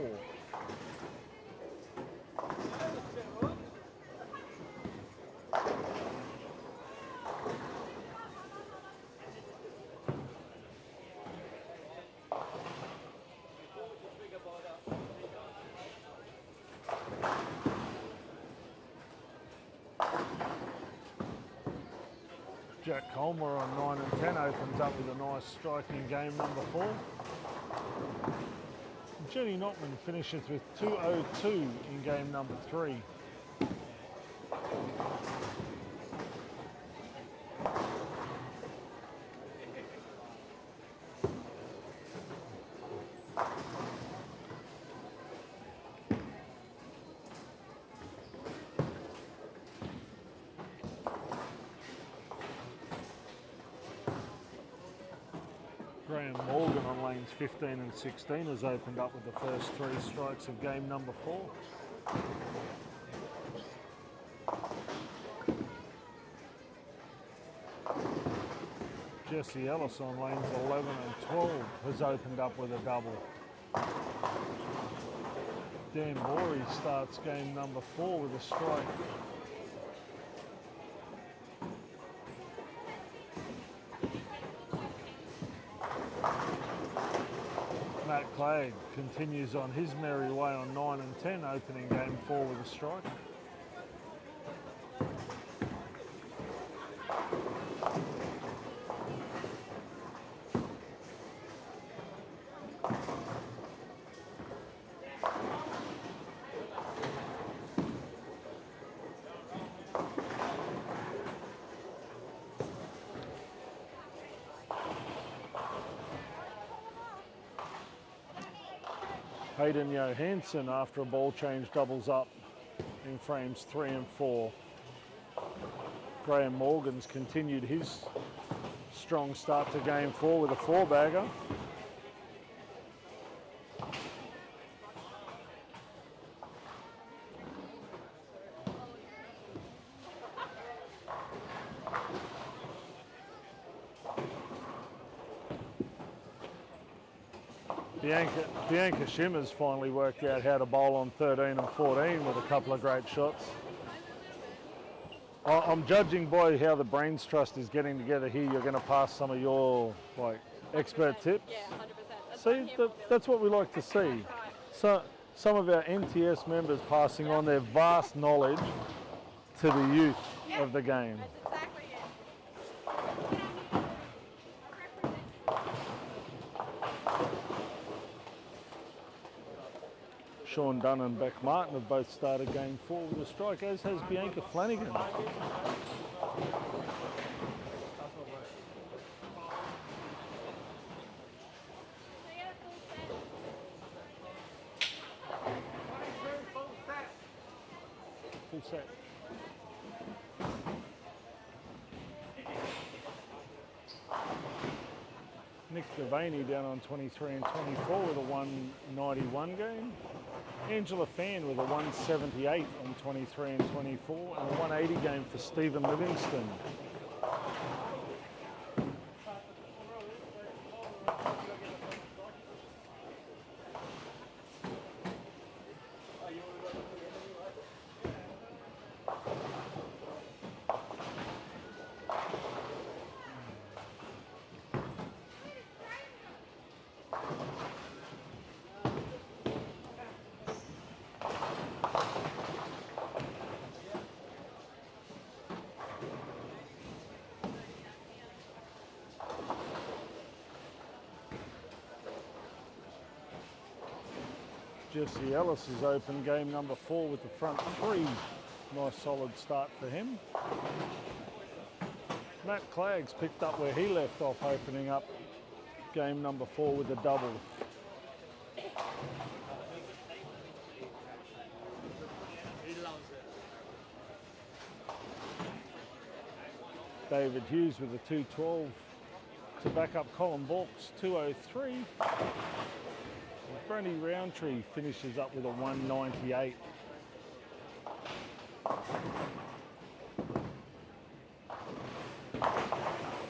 Jack Colmer on 9 and 10 opens up with a nice strike in game number 4. Jenny Notman finishes with 202 in game number 3. Graham Morgan on lanes 15 and 16 has opened up with the first 3 strikes of game number 4. Jesse Ellis on lanes 11 and 12 has opened up with a double. Dan Borey starts game number 4 with a strike. Matt Clegg continues on his merry way on 9 and 10, opening game 4 with a strike. Hayden Johansson, after a ball change, doubles up in frames 3 and 4. Graham Morgan's continued his strong start to game 4 with a 4-bagger. Bianca Shimmer's finally worked out how to bowl on 13 and 14 with a couple of great shots. I'm judging by how the Brains Trust is getting together here. You're going to pass some of your expert tips. Yeah, 100%. See, that's what we like to see. So some of our NTS members passing on their vast knowledge to the youth of the game. That's exactly it. Sean Dunn and Beck Martin have both started game 4 with a strike, as has Bianca Flanagan. Full set. Nick Devaney down on 23 and 24 with a 191 game. Angela Fan with a 178 on 23 and 24, and a 180 game for Stephen Livingston. Jesse Ellis has opened game number 4 with the front 3. Nice solid start for him. Matt Clagg's picked up where he left off, opening up game number 4 with a double. David Hughes with a 212 to back up Colin Bork's 203. Brenny Roundtree finishes up with a 198.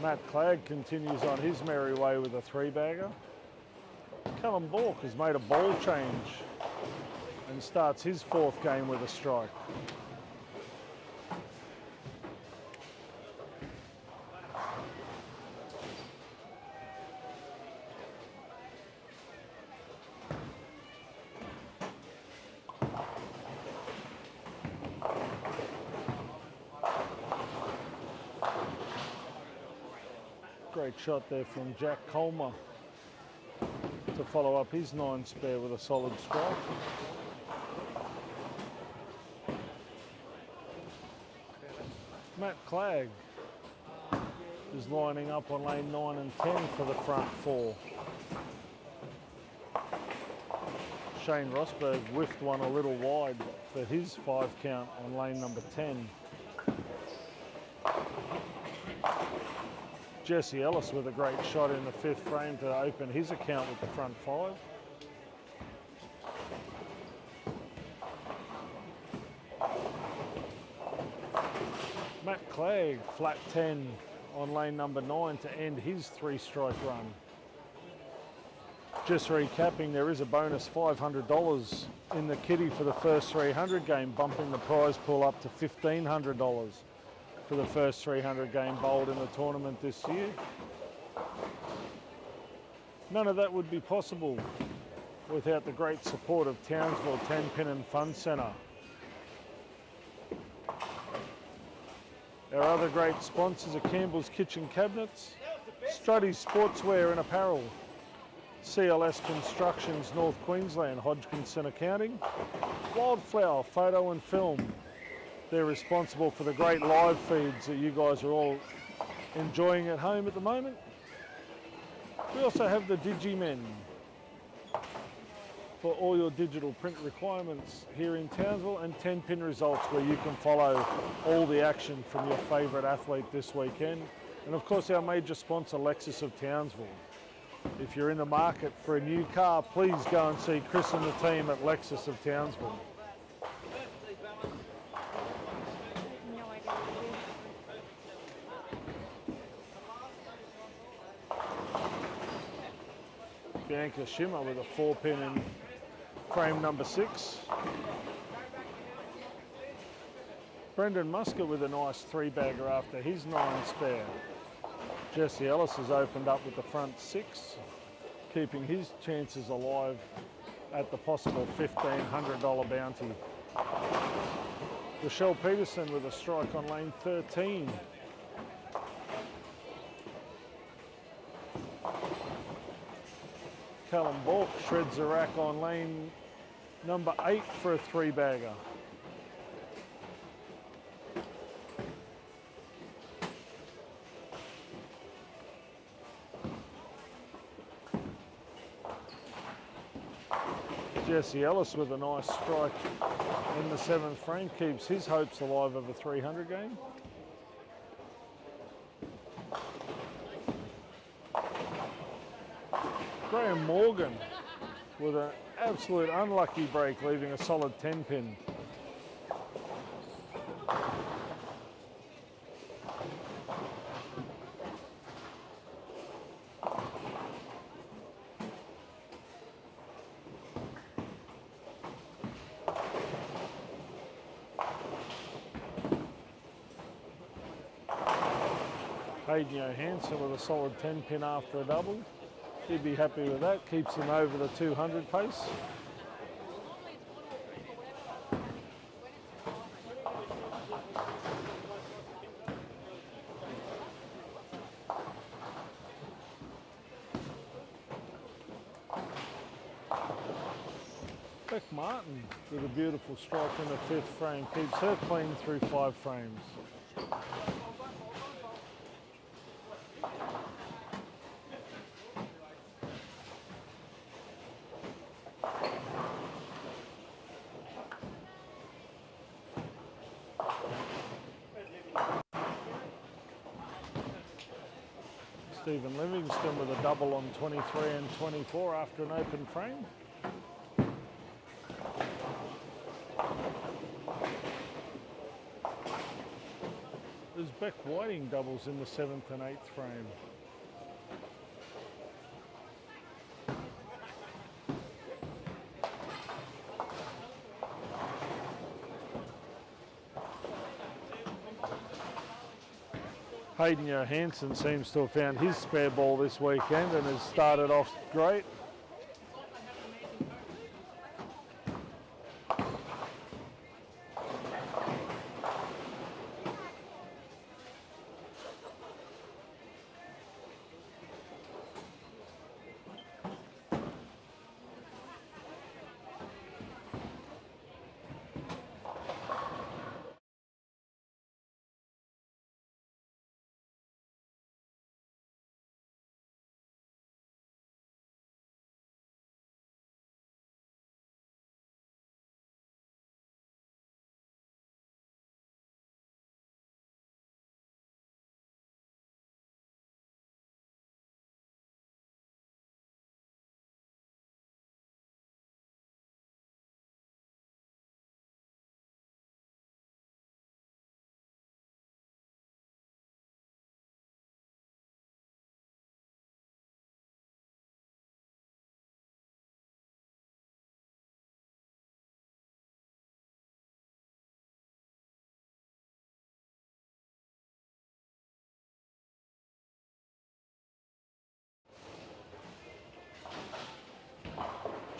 Matt Clegg continues on his merry way with a 3-bagger. Callum Bork has made a ball change and starts his 4th game with a strike. Great shot there from Jack Colmer to follow up his 9 spare with a solid strike. Matt Clegg is lining up on lane 9 and 10 for the front 4. Shane Rosberg whiffed one a little wide for his 5 count on lane number 10. Jesse Ellis with a great shot in the 5th frame to open his account with the front 5. Matt Clegg, flat 10 on lane number 9 to end his 3-strike run. Just recapping, there is a bonus $500 in the kitty for the first 300 game, bumping the prize pool up to $1,500. For the first 300 game bowled in the tournament this year. None of that would be possible without the great support of Townsville 10-Pin and Fun Centre. Our other great sponsors are Campbell's Kitchen Cabinets, Struddy's Sportswear and Apparel, CLS Constructions North Queensland, Hodgkinson Accounting, Wildflower Photo and Film. They're responsible for the great live feeds that you guys are all enjoying at home at the moment. We also have the Digimen for all your digital print requirements here in Townsville, and 10-Pin Results, where you can follow all the action from your favourite athlete this weekend. And of course our major sponsor, Lexus of Townsville. If you're in the market for a new car, please go and see Chris and the team at Lexus of Townsville. No idea. Bianca Schimmer with a 4-pin in frame number 6. Brendan Musker with a nice 3-bagger after his 9 spare. Jesse Ellis has opened up with the front 6, keeping his chances alive at the possible $1,500 bounty. Rochelle Peterson with a strike on lane 13. Callum Bork shreds a rack on lane number 8 for a 3-bagger. Jesse Ellis with a nice strike in the 7th frame keeps his hopes alive of a 300 game. Graham Morgan with an absolute unlucky break, leaving a solid 10-pin. Hayden Johansson with a solid 10-pin after a double. He'd be happy with that, keeps him over the 200 pace. Beck Martin with a beautiful strike in the 5th frame, keeps her clean through 5 frames. Stephen Livingston with a double on 23 and 24 after an open frame. There's Beck Whiting doubles in the 7th and 8th frame. Hayden Johansson seems to have found his spare ball this weekend and has started off great.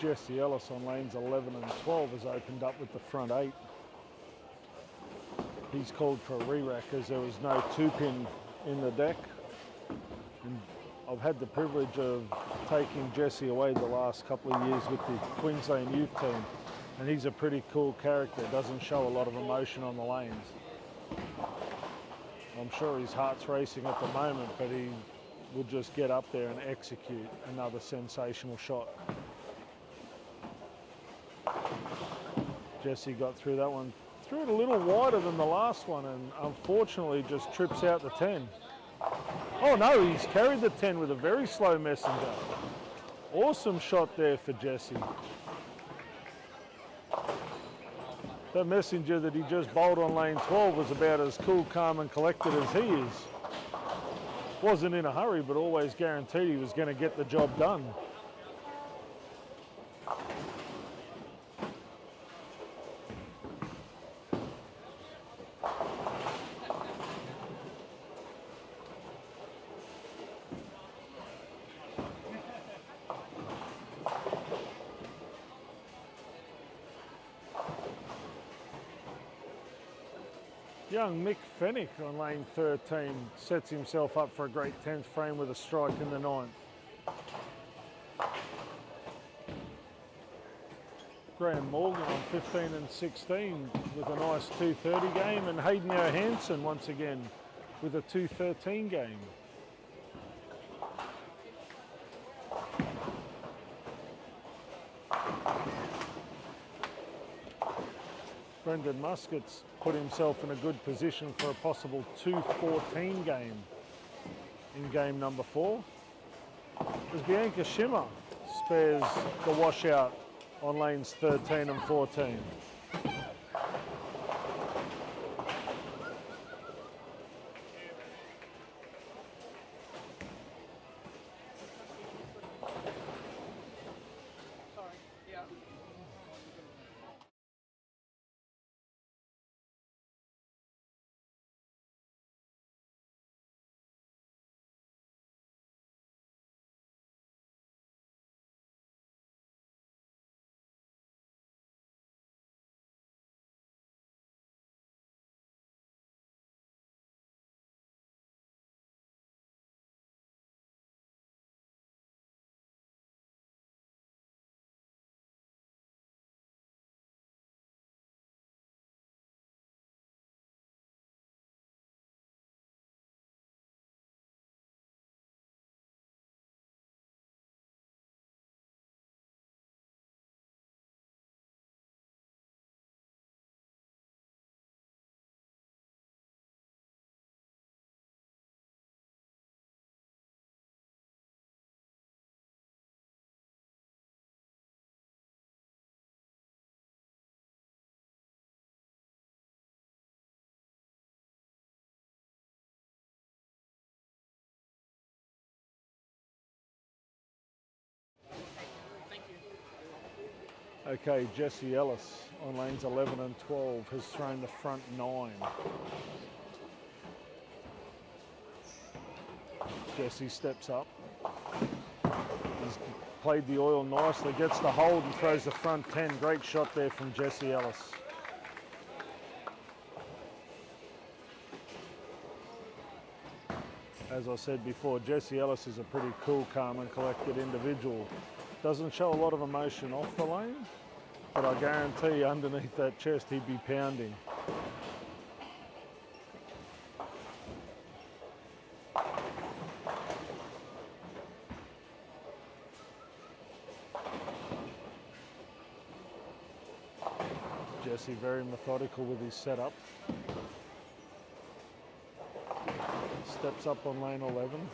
Jesse Ellis on lanes 11 and 12 has opened up with the front 8. He's called for a re-rack as there was no 2-pin in the deck. And I've had the privilege of taking Jesse away the last couple of years with the Queensland youth team, and he's a pretty cool character, doesn't show a lot of emotion on the lanes. I'm sure his heart's racing at the moment, but he will just get up there and execute another sensational shot. Jesse got through that one, threw it a little wider than the last one, and unfortunately just trips out the 10. Oh no, he's carried the 10 with a very slow messenger. Awesome shot there for Jesse. That messenger that he just bowled on lane 12 was about as cool, calm and collected as he is. Wasn't in a hurry, but always guaranteed he was going to get the job done. Young Mick Fennick on lane 13 sets himself up for a great 10th frame with a strike in the 9th. Graham Morgan on 15 and 16 with a nice 230 game, and Hayden Johansson once again with a 213 game. Brendan Muscat's put himself in a good position for a possible 214 game in game number 4. As Bianca Schimmer spares the washout on lanes 13 and 14. Okay, Jesse Ellis on lanes 11 and 12 has thrown the front 9. Jesse steps up. He's played the oil nicely, gets the hold and throws the front 10. Great shot there from Jesse Ellis. As I said before, Jesse Ellis is a pretty cool, calm and collected individual. Doesn't show a lot of emotion off the lane, but I guarantee you underneath that chest he'd be pounding. Jesse very methodical with his setup. Steps up on lane 11.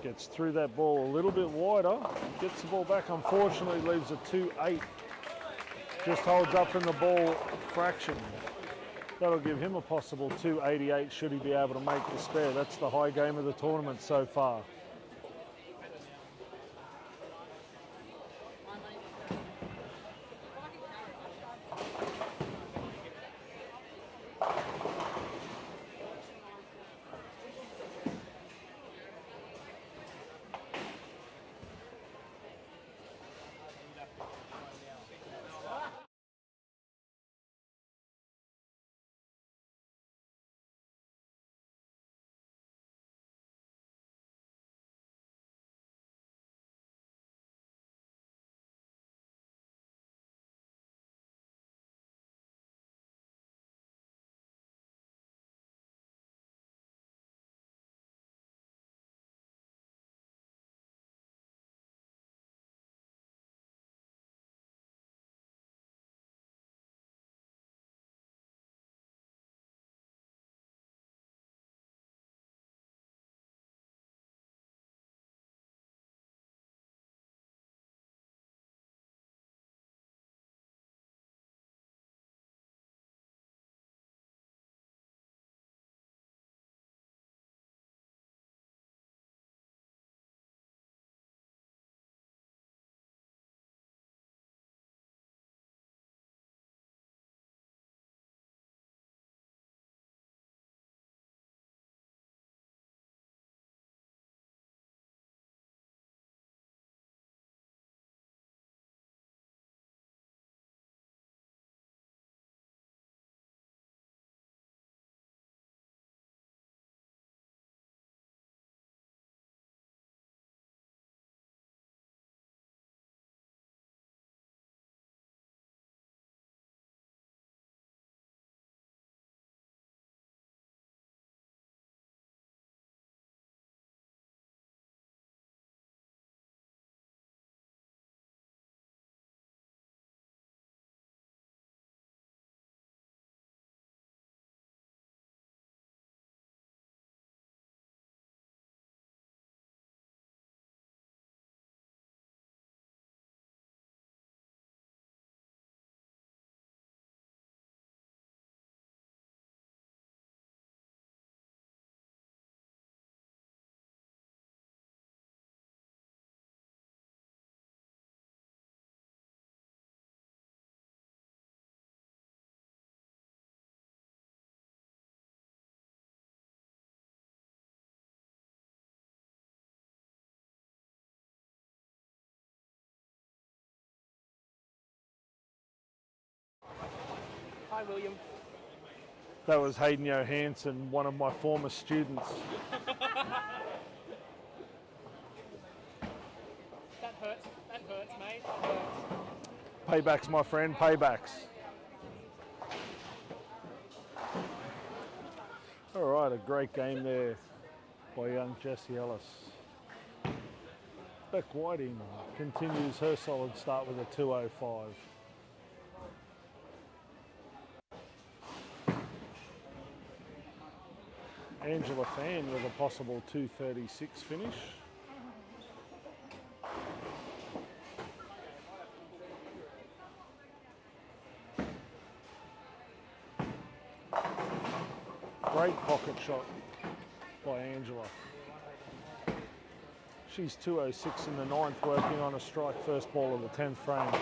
Gets through that ball a little bit wider. Gets the ball back, unfortunately leaves a 2-8. Just holds up in the ball fraction. That'll give him a possible 288 should he be able to make the spare. That's the high game of the tournament so far. Hi, William. That was Hayden Johansson, one of my former students. That hurts, mate. That hurts. Paybacks, my friend, paybacks. All right, a great game there by young Jesse Ellis. Beck Whiting continues her solid start with a 205. Angela Fan with a possible 236 finish. Great pocket shot by Angela. She's 206 in the 9th, working on a strike first ball of the 10th frame. 47,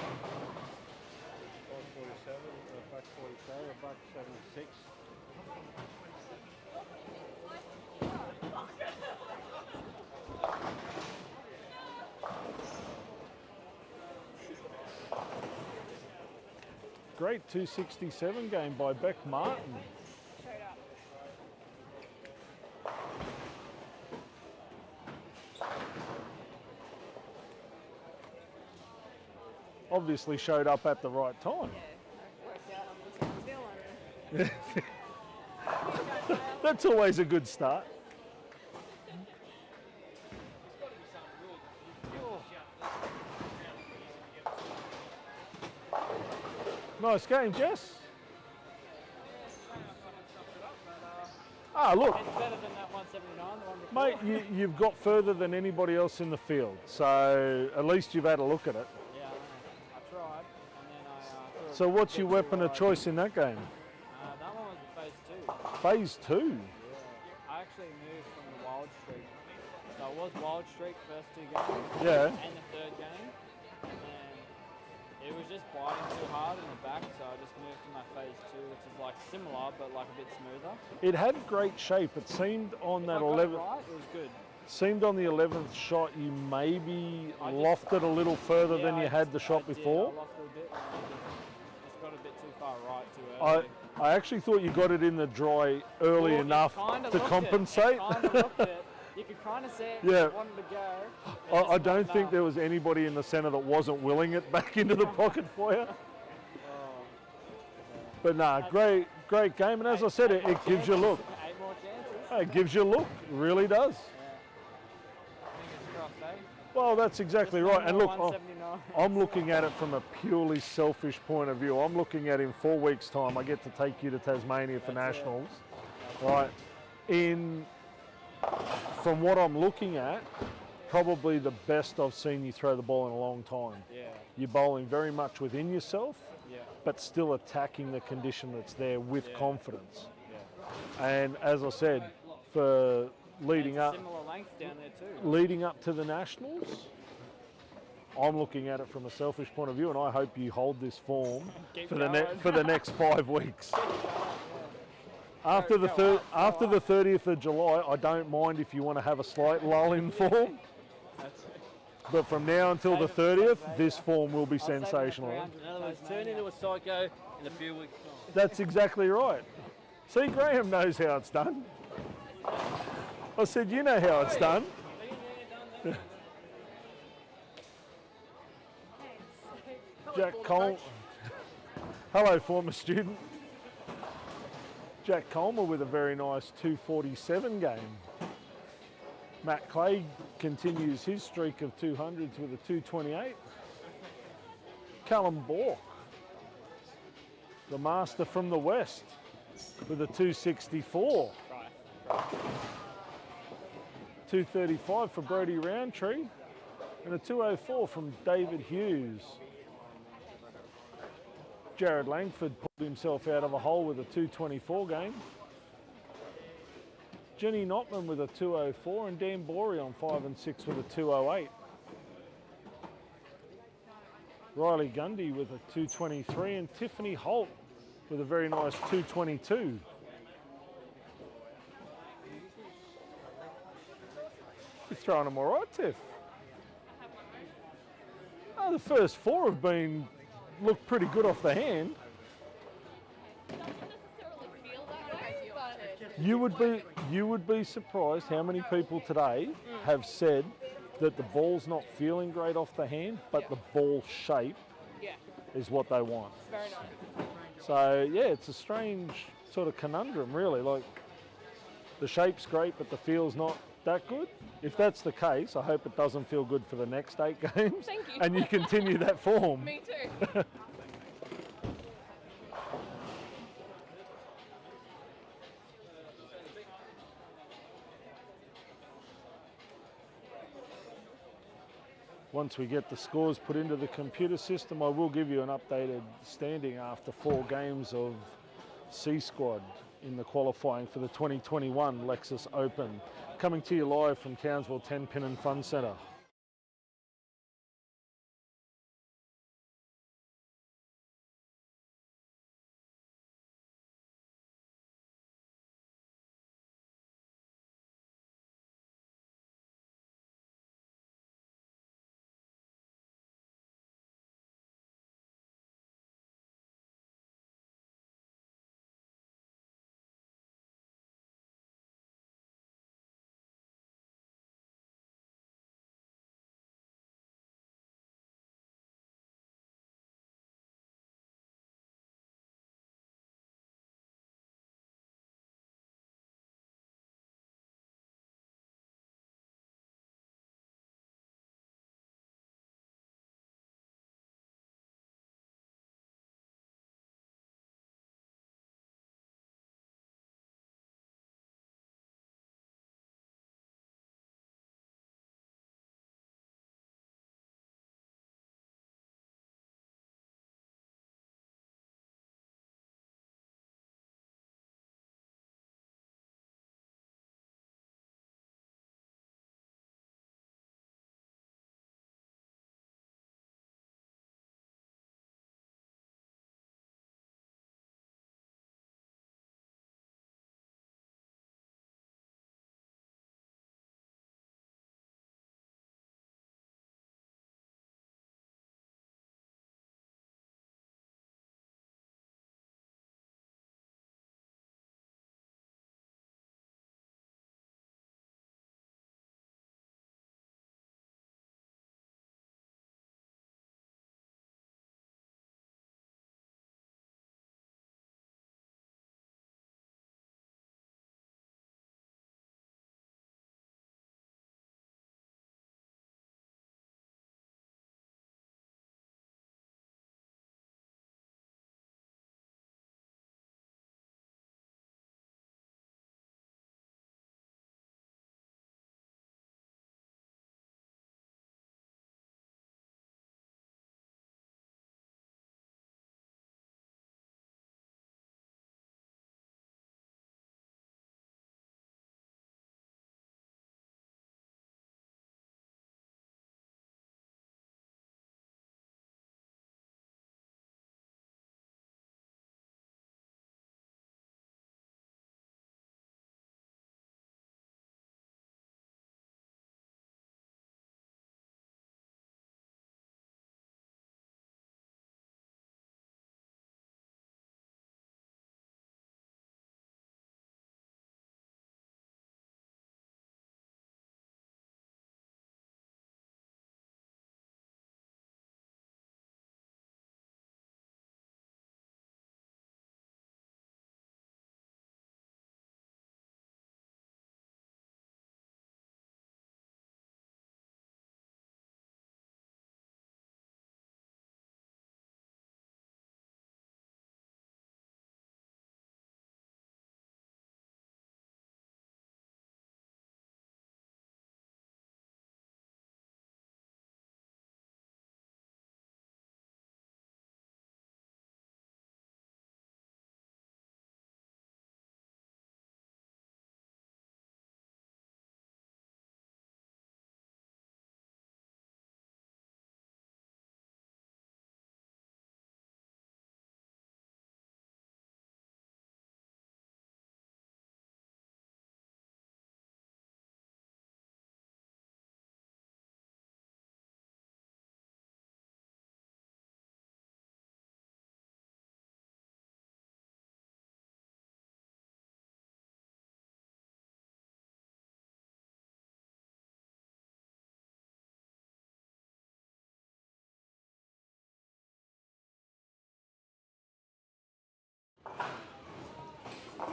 back 47, back 76. Great 267 game by Beck Martin. Straight up. Obviously showed up at the right time. Yeah, worked out on the Townsville and That's always a good start. Nice game, Jess. Ah, look, It's better than that 179, the one before. mate, you've got further than anybody else in the field, so at least you've had a look at it. Yeah, I know. I tried, and then I threw So what's your weapon of choice in that game? That one was the phase 2. Phase 2. I actually moved from the wild streak. So it was wild streak first 2 games. Yeah. And the 3rd game. And then it was just biting too hard in the back, so I just moved to my phase 2, which is like similar, but like a bit smoother. It had great shape. It seemed on If that I got it 11th. right, it was good. Seemed on the 11th shot you maybe I just- lofted a little further Yeah, than you had the shot I did. before. I lost a bit, and I just got a bit too far right too early. I actually thought you got it in the dry early Well, it enough kinda to looked compensate. It kind of looked it. You could kind of see it. Yeah. It wanted to go. I don't think there was anybody in the centre that wasn't willing it back into the pocket for you. But nah, great game. And as I said, it gives you a look. 8 more chances. It gives you a look. It really does. Fingers crossed, eh? Well, that's exactly Just right. one And more look, 179. I'm looking at it from a purely selfish point of view. I'm looking at in 4 weeks' time, I get to take you to Tasmania for That's it. nationals. Right. From what I'm looking at, probably the best I've seen you throw the ball in a long time. Yeah, You're bowling very much within yourself, yeah, but still attacking the condition that's there with confidence. yeah. And as I said, for leading It's a up, similar length down there too. leading up to the nationals, I'm looking at it from a selfish point of view, and I hope you hold this form Keep for going. the next 5 weeks. Yeah. After the Go up, after go the up. 30th of July, I don't mind if you want to have a slight lull in form. That's it. But from now until the Save it for 30th, later. this form will be I'll save it for sensational. 300 In other words, turn Tasmania. into a psycho in a few weeks' time. That's exactly right. See, Graham knows how it's done. I said, you know how it's done. Jack Cole. Hello, former student. Jack Colmer with a very nice 247 game. Matt Clay continues his streak of 200s with a 228. Callum Bork, the master from the west, with a 264. 235 for Brodie Roundtree and a 204 from David Hughes. Jared Langford pulled himself out of a hole with a 224 game. Jenny Notman with a 204 and Dan Borey on 5 and 6 with a 208. Riley Gundy with a 223 and Tiffany Holt with a very nice 222. You're throwing them all right, Tiff. Oh, the first 4 have been looked pretty good off the hand. doesn't necessarily feel that way, but You would be surprised how many people today have said that the ball's not feeling great off the hand, but the ball shape yeah, is what they want. it's very nice. So yeah, it's a strange sort of conundrum, really. Like the shape's great, but the feel's not that good. If that's the case, I hope it doesn't feel good for the next 8 games, Thank you. and you continue that form. Me too. Once we get the scores put into the computer system, I will give you an updated standing after 4 games of C Squad in the qualifying for the 2021 Lexus Open. coming to you live from Townsville 10 Pin and Fun Centre.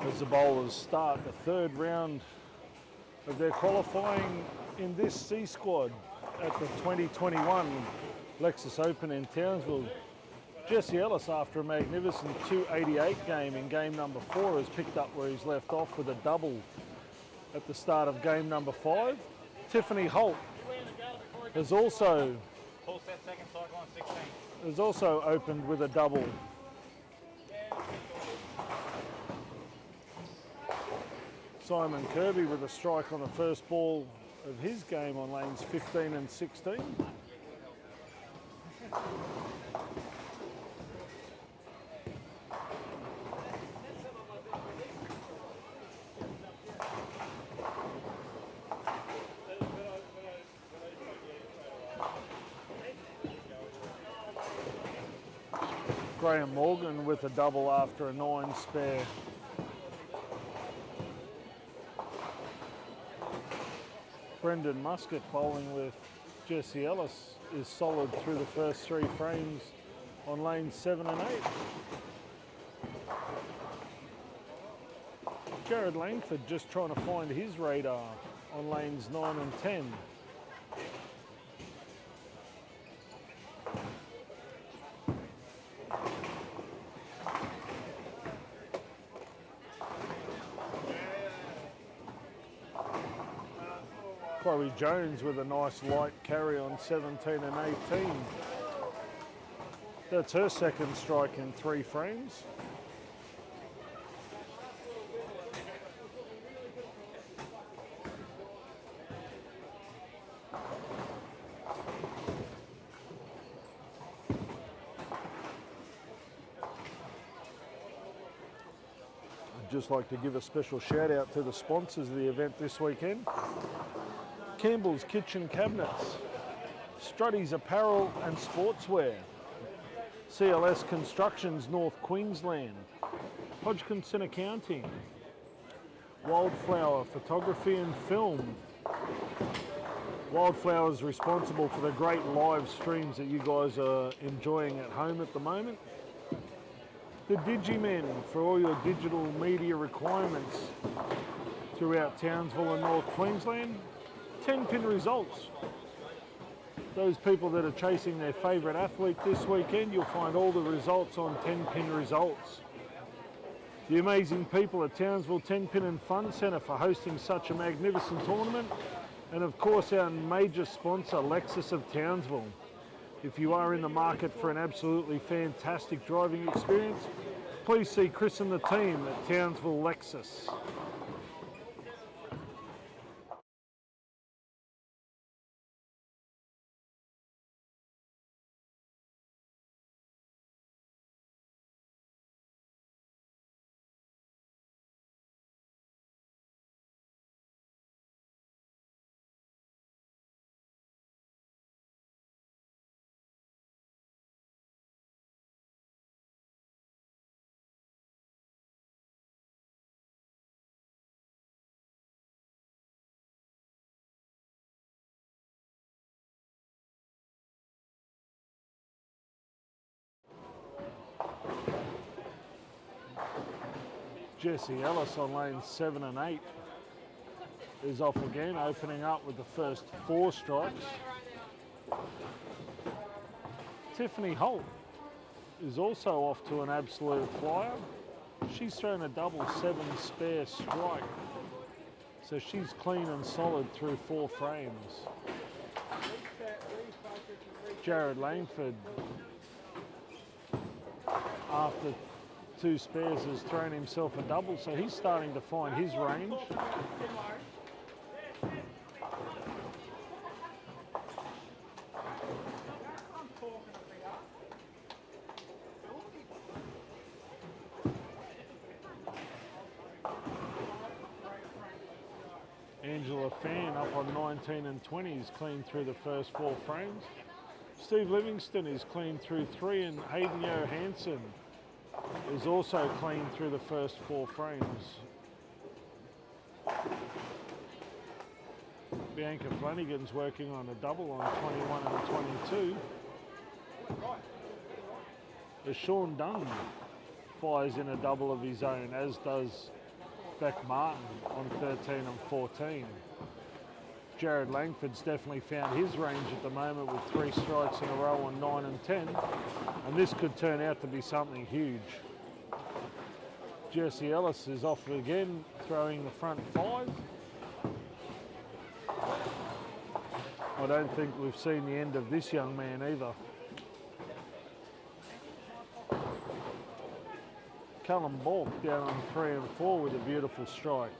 As the bowlers start the third round of their qualifying in this C squad at the 2021 Lexus Open in Townsville. Jesse Ellis, after a magnificent 288 game in game number 4, has picked up where he's left off with a double at the start of game number 5. Tiffany Holt has also opened with a double. Simon Kirby with a strike on the first ball of his game on lanes 15 and 16. Graham Morgan with a double after a 9 spare. Brendan Muscat bowling with Jesse Ellis is solid through the first 3 frames on lanes 7 and 8. Jared Langford just trying to find his radar on lanes 9 and 10. Chloe Jones with a nice light carry on 17 and 18. That's her second strike in 3 frames. I'd just like to give a special shout out to the sponsors of the event this weekend. Campbell's Kitchen Cabinets, Struddy's Apparel and Sportswear, CLS Constructions North Queensland, Hodgkinson Accounting, Wildflower Photography and Film. Wildflower is responsible for the great live streams that you guys are enjoying at home at the moment. The Digimen for all your digital media requirements throughout Townsville and North Queensland. 10-pin results. Those people that are chasing their favourite athlete this weekend, you'll find all the results on 10-pin results. The amazing people at Townsville 10-pin and Fun Centre for hosting such a magnificent tournament. And of course our major sponsor, Lexus of Townsville. If you are in the market for an absolutely fantastic driving experience, please see Chris and the team at Townsville Lexus. Jesse Ellis on lanes 7 and 8 is off again, opening up with the first 4 strikes. Tiffany Holt is also off to an absolute flyer. She's thrown a double 7 spare strike, so she's clean and solid through 4 frames. Jared Langford, after 2 spares, has thrown himself a double, so he's starting to find his range. Angela Fan up on 19 and 20 is clean through the first 4 frames. Steve Livingston is clean through 3, and Hayden Johansson is also clean through the first 4 frames. Bianca Flanagan's working on a double on 21 and 22. As Sean Dunn fires in a double of his own, as does Beck Martin on 13 and 14. Jared Langford's definitely found his range at the moment with 3 strikes in a row on 9 and 10, and this could turn out to be something huge. Jesse Ellis is off again, throwing the front 5. I don't think we've seen the end of this young man either. Callum Balk down on 3 and 4 with a beautiful strike.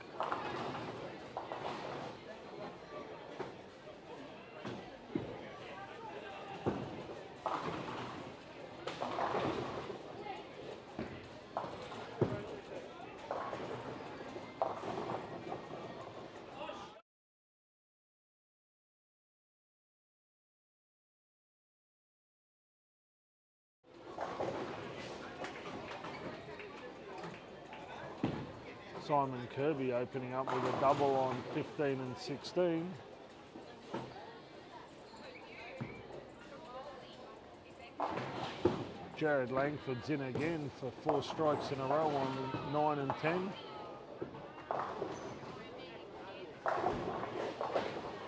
Simon Kirby opening up with a double on 15 and 16. Jared Langford's in again for 4 strikes in a row on 9 and 10.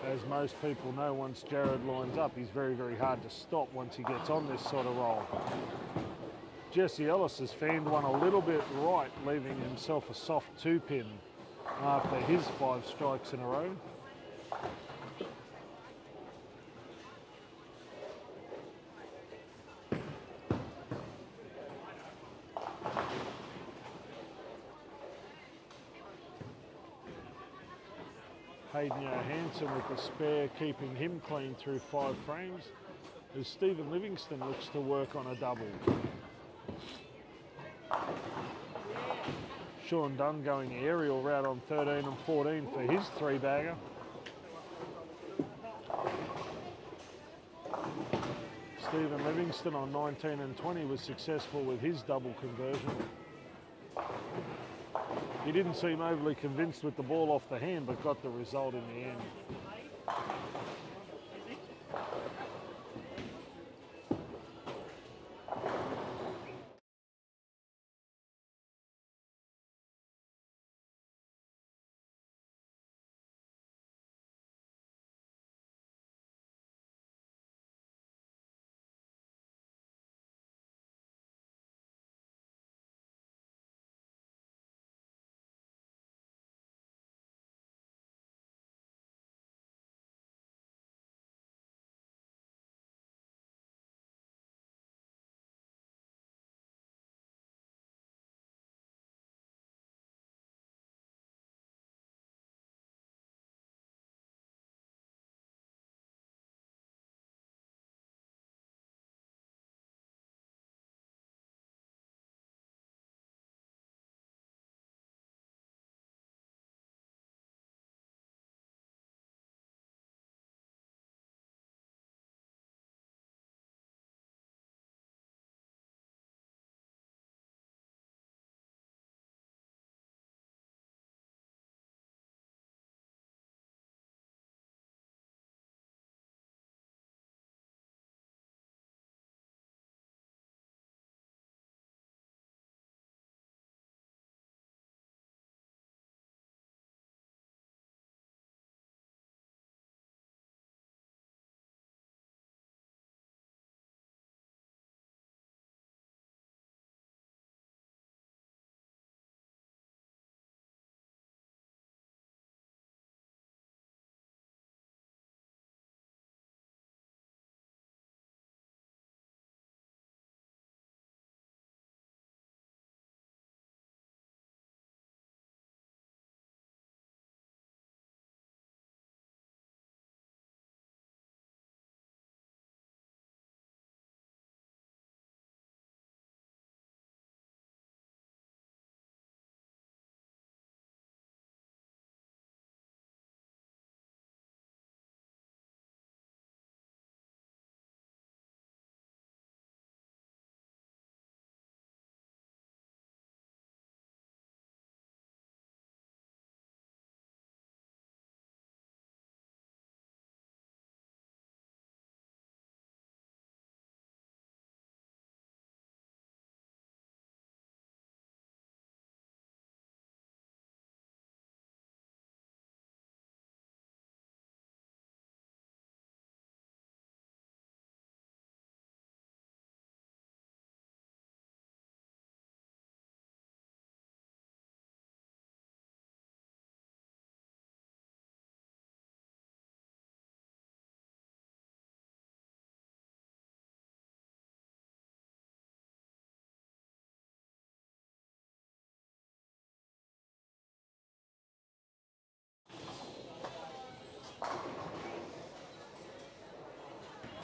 As most people know, once Jared lines up, he's very, very hard to stop once he gets on this sort of roll. Jesse Ellis has fanned one a little bit right, leaving himself a soft 2-pin after his 5 strikes in a row. Hayden Johansson with the spare, keeping him clean through 5 frames, as Stephen Livingston looks to work on a double. Sean Dunn going aerial route on 13 and 14 for his 3-bagger. Stephen Livingston on 19 and 20 was successful with his double conversion. He didn't seem overly convinced with the ball off the hand, but got the result in the end.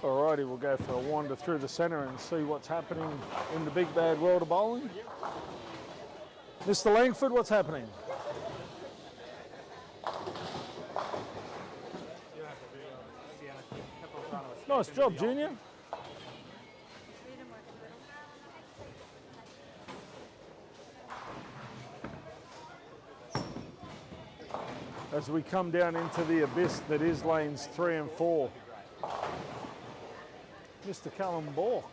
Alrighty, we'll go for a wander through the centre and see what's happening in the big bad world of bowling. Mr. Langford, what's happening? Nice job, Junior. As we come down into the abyss that is lanes 3 and 4. Mr. Callum Bork.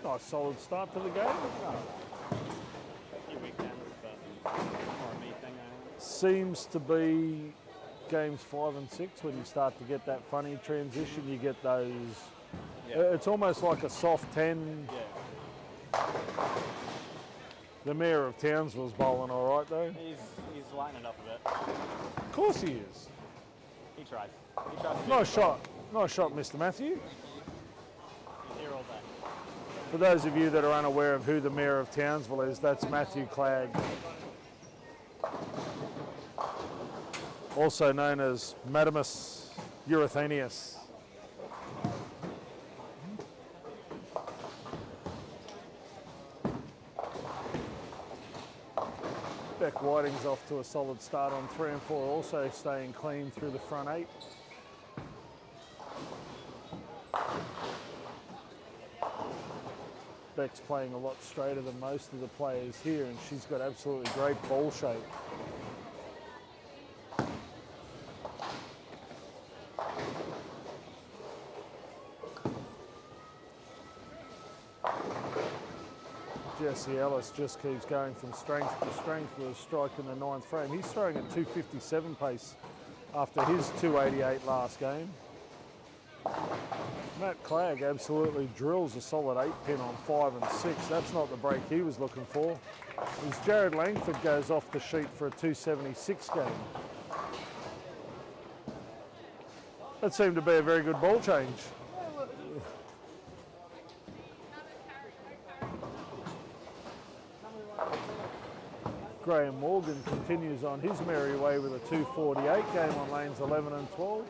Nice solid start to the game. Seems to be games 5 and 6 when you start to get that funny transition. You get those. It's almost like a soft 10. The mayor of Townsville's bowling all right though. He's lighting it up a bit. Of course he is. He tries. He tries. Nice shot. Nice shot, Mr. Matthew. He's here all day. For those of you that are unaware of who the mayor of Townsville is, that's Matthew Clagg. Also known as Madamus Eurythanius. Beck Whiting's off to a solid start on 3 and 4, also staying clean through the front 8. Beck's playing a lot straighter than most of the players here, and she's got absolutely great ball shape. Jesse Ellis just keeps going from strength to strength with a strike in the 9th frame. He's throwing at 257 pace after his 288 last game. Matt Clagg absolutely drills a solid 8 pin on 5 and 6. That's not the break he was looking for. As Jared Langford goes off the sheet for a 276 game. That seemed to be a very good ball change. Graham Morgan continues on his merry way with a 248 game on lanes 11 and 12.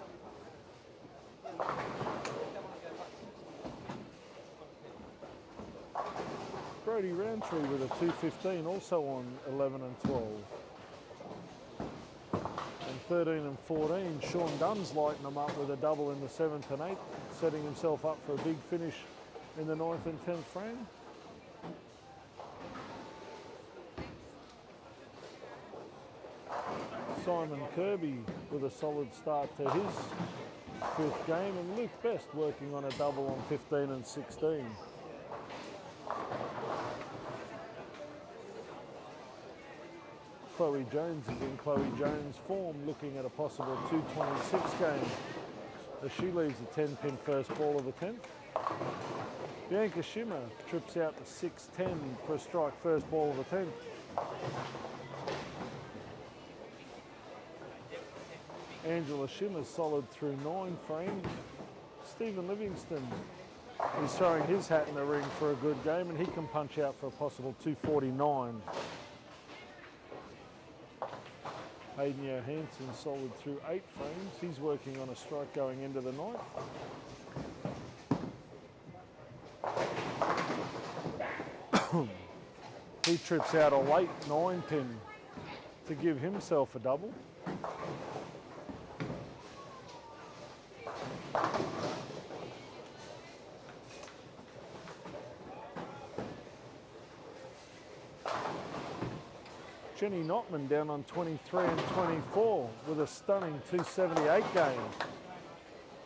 Brody Roundtree with a 215 also on 11 and 12. And 13 and 14, Sean Dunn's lighting them up with a double in the 7th and 8th, setting himself up for a big finish in the 9th and 10th frame. Simon Kirby with a solid start to his 5th game, and Luke Best working on a double on 15 and 16. Chloe Jones is in Chloe Jones form, looking at a possible 226 game as she leaves a 10-pin first ball of the 10th. Bianca Schimmer trips out to 6-10 for a strike first ball of the 10th. Angela Schimmer's solid through 9 frames. Stephen Livingston is throwing his hat in the ring for a good game, and he can punch out for a possible 249. Hayden Johansson solid through 8 frames. He's working on a strike going into the 9th. He trips out a late 9-pin to give himself a double. Jenny Notman down on 23 and 24 with a stunning 278 game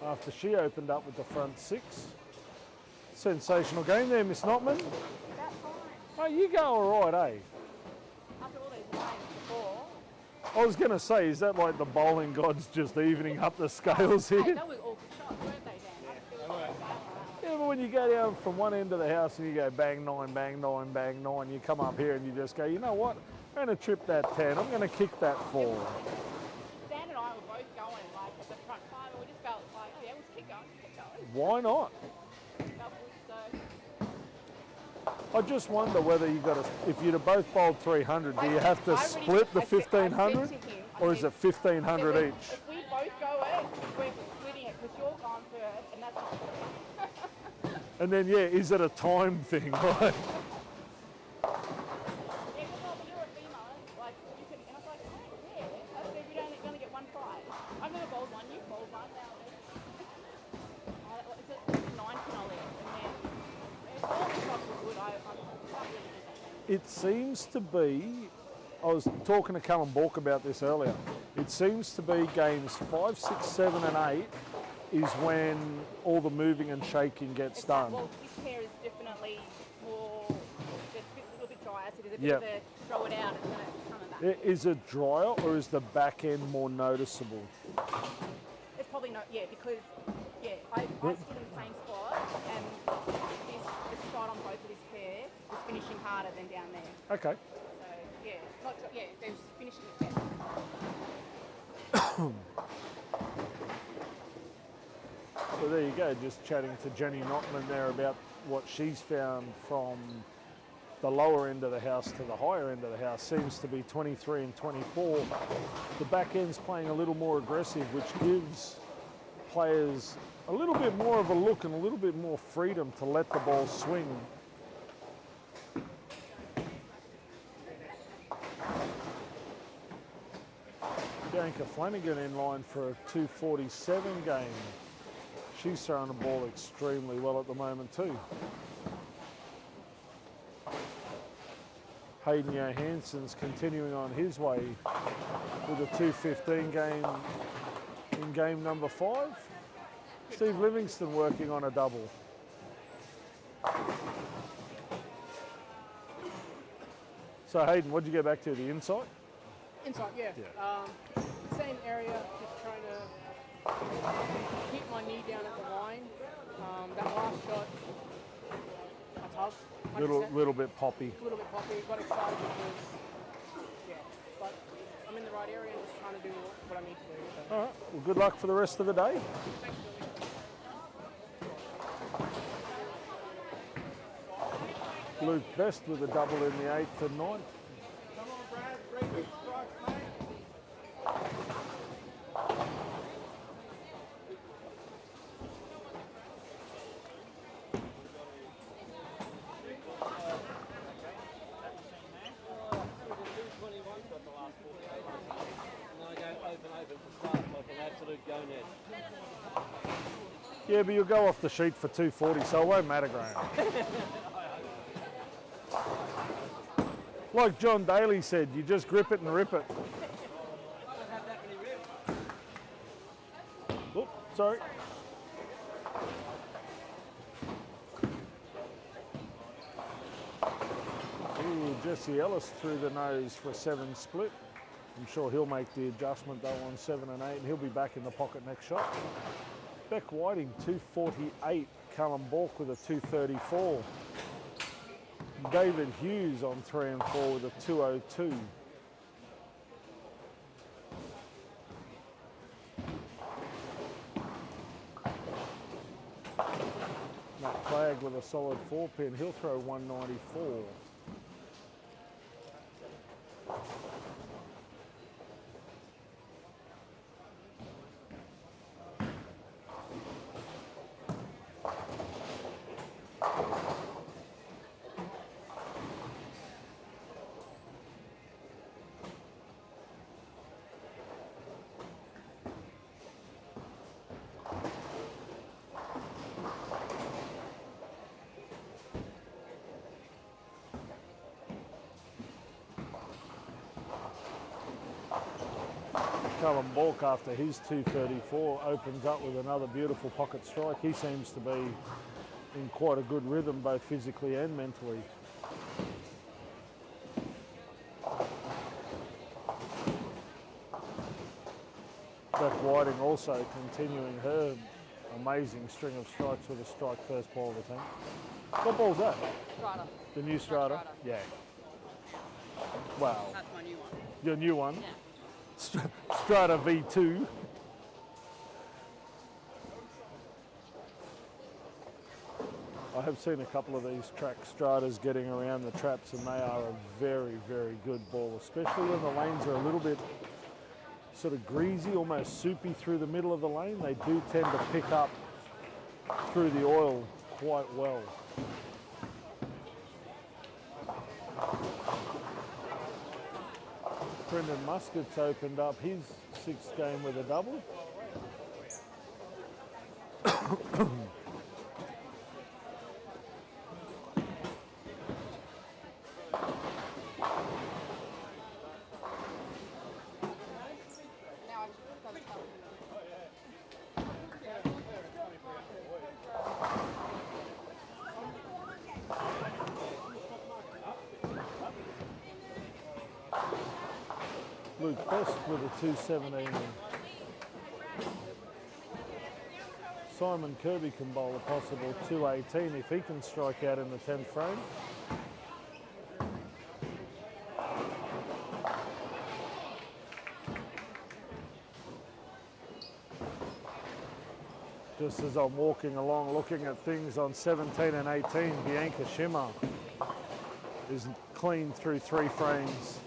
after she opened up with the front 6. Sensational game there, Miss Notman. That's fine. Oh, you go all right, eh? After all these games before. I was going to say, is that like the bowling gods just evening up the scales Hey, here? that was awful shots, weren't they, Dan? Yeah, but when you go down from one end of the house and you go bang 9, bang 9, bang 9, you come up here and you just go, you know what? I'm going to trip that 10. I'm going to kick that 4. Dan and I were both going like at the front 5, and we just felt like, oh yeah, let's keep going, Why not? So I just wonder whether you got to, if you'd have both bowled 300, do you have to split the 1500, or is it 1500 each? If we And then, yeah, is it a time thing, right? Yeah, because you're a female, like you can, and I was like, oh yeah, I said we only get one prize. I've never bowled one, you've bowled one now. It's a 9 pin I'll leave, and then all the shots were good. I can't really do that. It seems to be, I was talking to Callum Bork about this earlier, it seems to be games 5, 6, 7 and 8 is when all the moving and shaking gets done. Well, this pair is definitely more, it's a little bit drier, so there's a bit Yep. of a throw it out, it's going to come back. Is it drier or is the back end more noticeable? It's probably not, yeah, because, yeah, I stood in the same spot, and the shot on both of this pair was finishing harder than down there. Okay. So, yeah, they're just finishing it better. So there you go, just chatting to Jenny Notman there about what she's found from the lower end of the house to the higher end of the house. Seems to be 23 and 24. The back end's playing a little more aggressive, which gives players a little bit more of a look and a little bit more freedom to let the ball swing. Bianca Flanagan in line for a 247 game. She's throwing the ball extremely well at the moment too. Hayden Johansson's continuing on his way with a 215 game in game number 5. Steve Livingston working on a double. So Hayden, what did you go back to, the inside? Inside, yeah. Same area, just trying to keep my knee down at the line. That last shot, I tugged. 100%. Little bit poppy. A little bit poppy, got excited because, yeah, but I'm in the right area and just trying to do what I need to do. So. All right, well good luck for the rest of the day. Thanks, Billy. Luke Best with a double in the 8th and 9th. Come on, Brad. 3 big strikes, mate. Yeah, but you'll go off the sheet for 240, so it won't matter, Graham. Like John Daly said, you just grip it and rip it. Oop, sorry. Ooh, Jesse Ellis through the nose for a 7 split. I'm sure he'll make the adjustment though on 7 and 8, and he'll be back in the pocket next shot. Beck Whiting, 248. Callum Bork with a 234. David Hughes on 3 and 4 with a 202. Matt Flagg with a solid 4 pin. He'll throw 194. Callum Bork, after his 234, opens up with another beautiful pocket strike. He seems to be in quite a good rhythm, both physically and mentally. Beck Whiting also continuing her amazing string of strikes with a strike first ball of the team. What ball's that? Strata. The new Strata? Strata. Yeah. Wow. That's my new one. Your new one? Yeah. Strata V2. I have seen a couple of these track Stratas getting around the traps, and they are a very, very good ball, especially when the lanes are a little bit sort of greasy, almost soupy through the middle of the lane. They do tend to pick up through the oil quite well. Brendan Muscat's opened up his 6th game with a double. Luke Best with a 217. Simon Kirby can bowl a possible 218 if he can strike out in the 10th frame. Just as I'm walking along looking at things on 17 and 18, Bianca Schimmer is clean through 3 frames.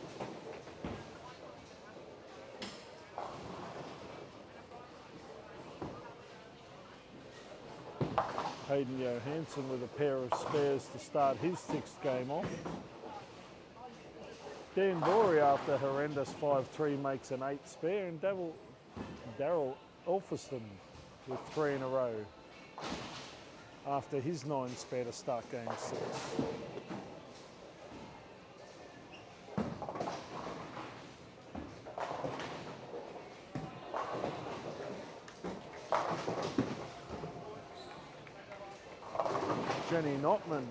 Hayden Johansson with a pair of spares to start his 6th game off. Dan Bory after horrendous 5-3 makes an 8 spare, and Daryl Elphiston with 3 in a row after his 9 spare to start game 6. Jenny Notman,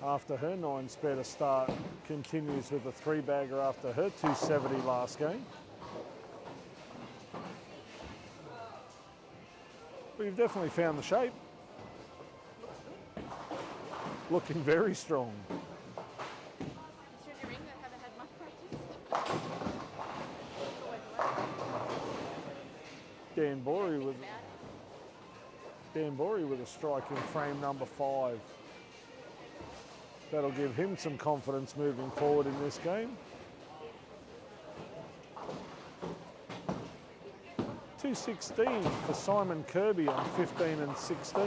after her 9 spare to start, continues with a 3-bagger after her 270 last game. But you've definitely found the shape. Looking very strong. Should you ring that haven't had much practice? Dan Bory with a strike in frame number 5. That'll give him some confidence moving forward in this game. 216 for Simon Kirby on 15 and 16.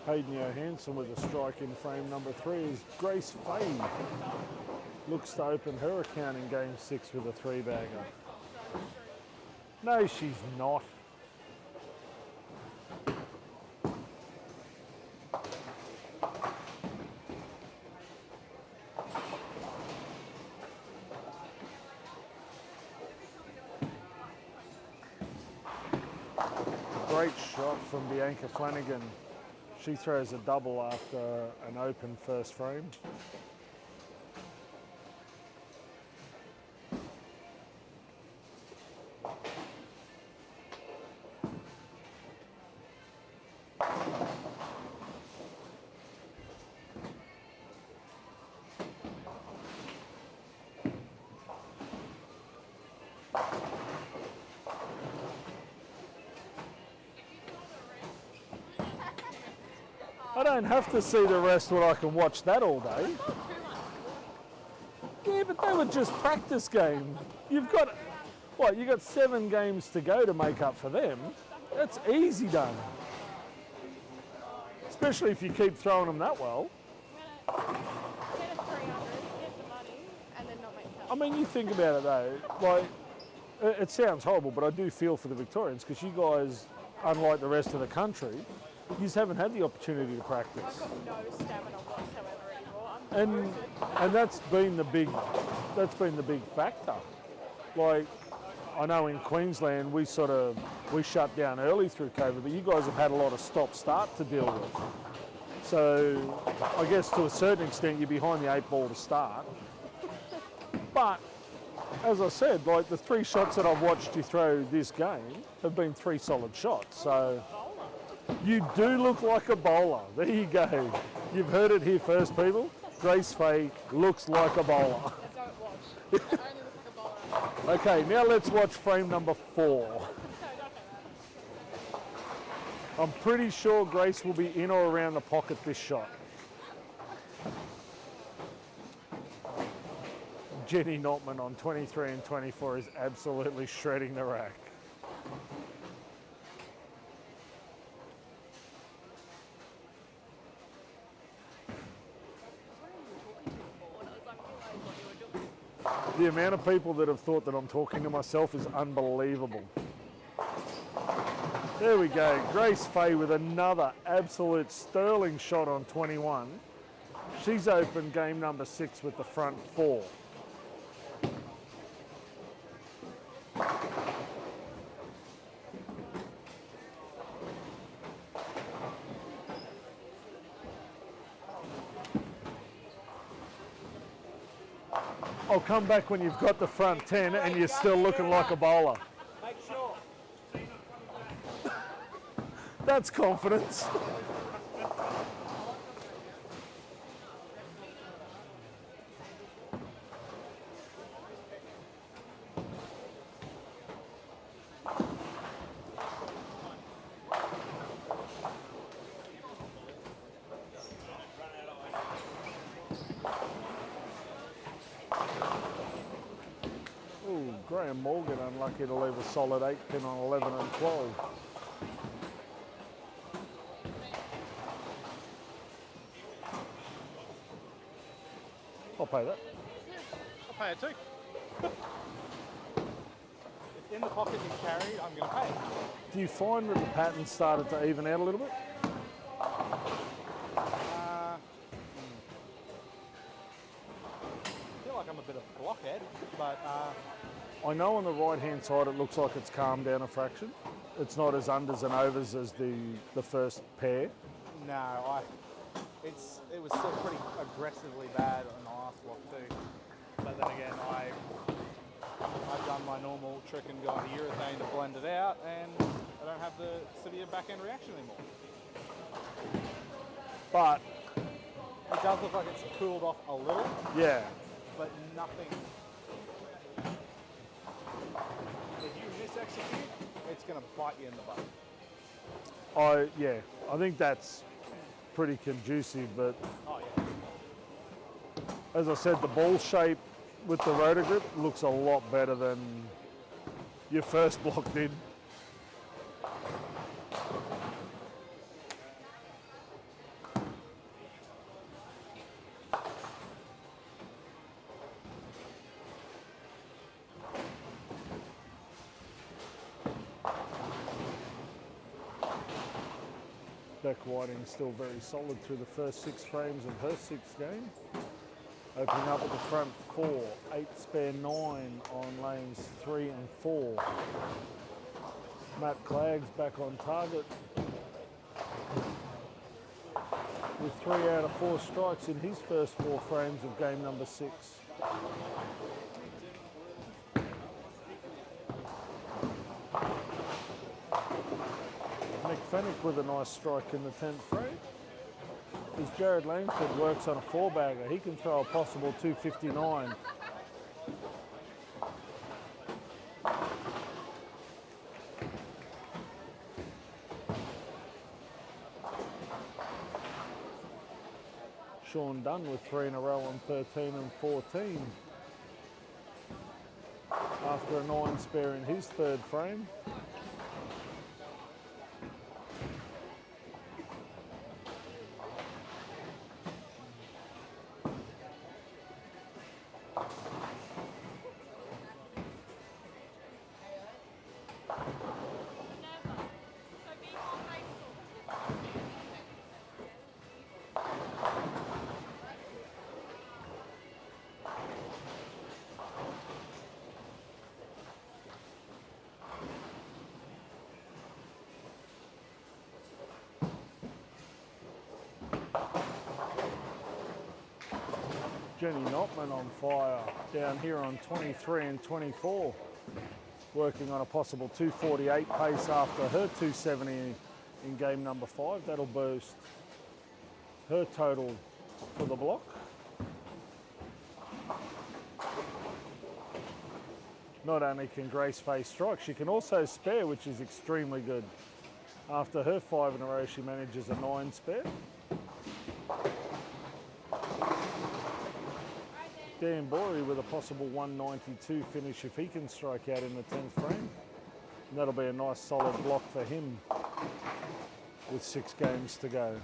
Hayden Johansson with a strike in frame number 3 as Grace Fay looks to open her account in game 6 with a 3-bagger. No, she's not. Great shot from Bianca Flanagan. She throws a double after an open first frame. I don't have to see the rest when I can watch that all day. Yeah, but they were just practice games. You've got, what, you've got 7 games to go to make up for them. That's easy done. Especially if you keep throwing them that well. Get a 300, get the money, and then not make help. I mean, you think about it though, like, it sounds horrible, but I do feel for the Victorians because you guys, unlike the rest of the country, you just haven't had the opportunity to practice. I've got no stamina whatsoever anymore. And that's been the big factor. Like, I know in Queensland we shut down early through COVID, but you guys have had a lot of stop-start to deal with. So I guess to a certain extent you're behind the 8 ball to start. But as I said, like the 3 shots that I've watched you throw this game have been 3 solid shots. So you do look like a bowler. There you go. You've heard it here first, people. Grace Fay looks like a bowler. I don't watch. I only look like a bowler. Okay, now let's watch frame number 4. I'm pretty sure Grace will be in or around the pocket this shot. Jenny Notman on 23 and 24 is absolutely shredding the rack. The amount of people that have thought that I'm talking to myself is unbelievable. There we go, Grace Fay with another absolute sterling shot on 21. She's opened game number 6 with the front 4. I'll come back when you've got the front 10 and you're still looking like a bowler. Make sure. That's confidence. Ooh, Graham Morgan unlucky to leave a solid 8 pin on 11 and 12. I'll pay that. I'll pay it too. It's in the pocket you carried, I'm going to pay it. Do you find that the pattern started to even out a little bit? I feel like I'm a bit of a blockhead, but I know on the right hand side it looks like it's calmed down a fraction. It's not as unders and overs as the first pair. no, it was still pretty aggressively bad on the last block too. But then again, I've done my normal trick and gone to urethane to blend it out, and I don't have the severe back end reaction anymore. But It does look like it's cooled off a little, yeah, but nothing. If you mis-execute, it's going to bite you in the butt. I think that's pretty conducive, but Oh yeah. as I said, the ball shape with the rotor grip looks a lot better than your first block did. Beck Whiting still very solid through the first 6 frames of her 6th game. Opening up at the front 4, 8 spare 9 on lanes 3 and 4. Matt Clagg's back on target with 3 out of 4 strikes in his first 4 frames of game number 6. Nick Fennick with a nice strike in the 10th frame. As Jared Langford works on a 4-bagger, he can throw a possible 259. Sean Dunn with 3 in a row on 13 and 14. After a 9 spare in his 3rd frame. Jenny Notman on fire down here on 23 and 24, working on a possible 248 pace after her 270 in game number 5. That'll boost her total for the block. Not only can Grace Fay strike, she can also spare, which is extremely good. After her 5 in a row, she manages a 9 spare. Dan Bory with a possible 192 finish if he can strike out in the 10th frame. And that'll be a nice solid block for him with 6 games to go.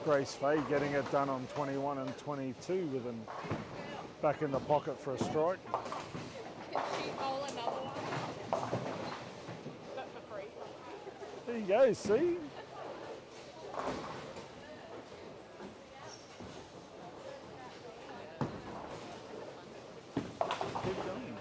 Grace Fay getting it done on 21 and 22 with them back in the pocket for a strike. Can she bowl another one? But for free. There you go, see? Keep going.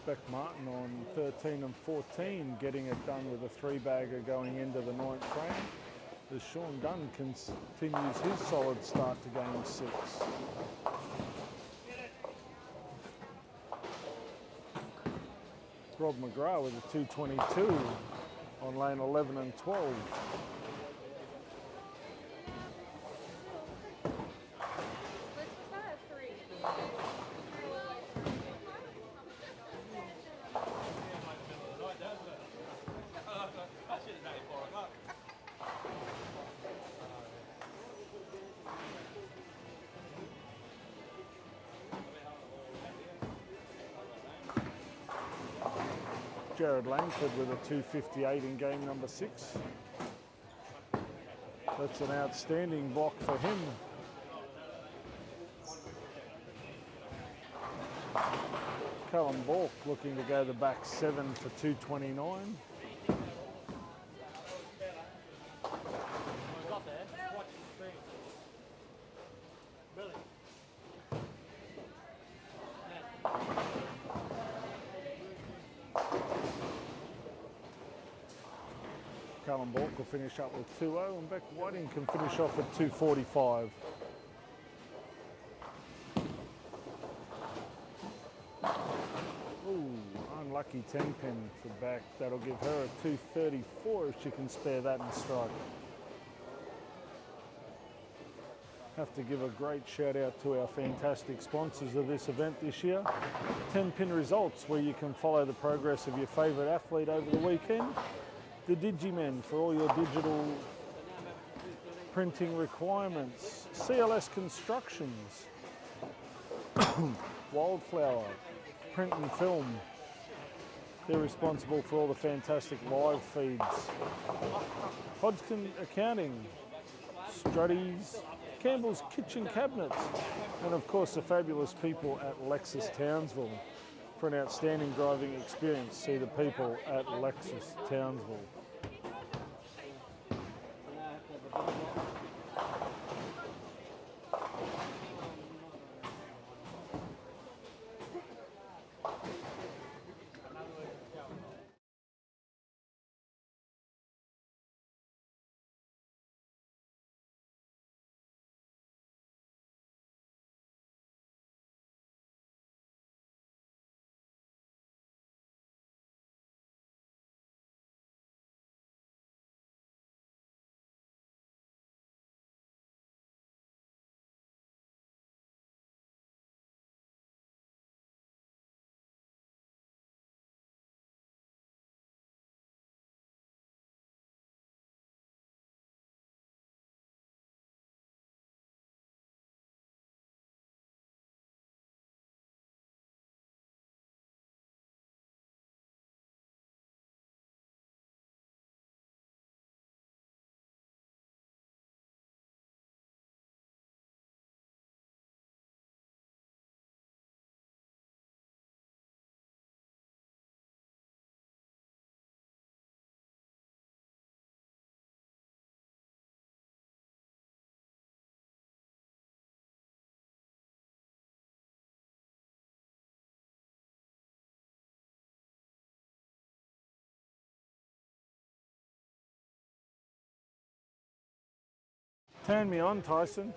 Beck Martin on 13 and 14 getting it done with a 3-bagger going into the 9th frame as Sean Dunn continues his solid start to game 6. Rob McGrath with a 222 on lane 11 and 12. Jared Langford with a 258 in game number 6. That's an outstanding block for him. Callum Bork looking to go the back 7 for 229. Callum Bork will finish up with 2-0 and Beck Whiting can finish off at 245. Ooh, unlucky 10 pin for Beck. That'll give her a 234 if she can spare that and strike. Have to give a great shout out to our fantastic sponsors of this event this year. 10 pin results where you can follow the progress of your favourite athlete over the weekend. The Digimen for all your digital printing requirements. CLS Constructions. Wildflower, print and film. They're responsible for all the fantastic live feeds. Hodgkin Accounting, Struddies, Campbell's Kitchen Cabinets, and of course the fabulous people at Lexus Townsville. For an outstanding driving experience, see the people at Lexus Townsville. Turn me on, Tyson.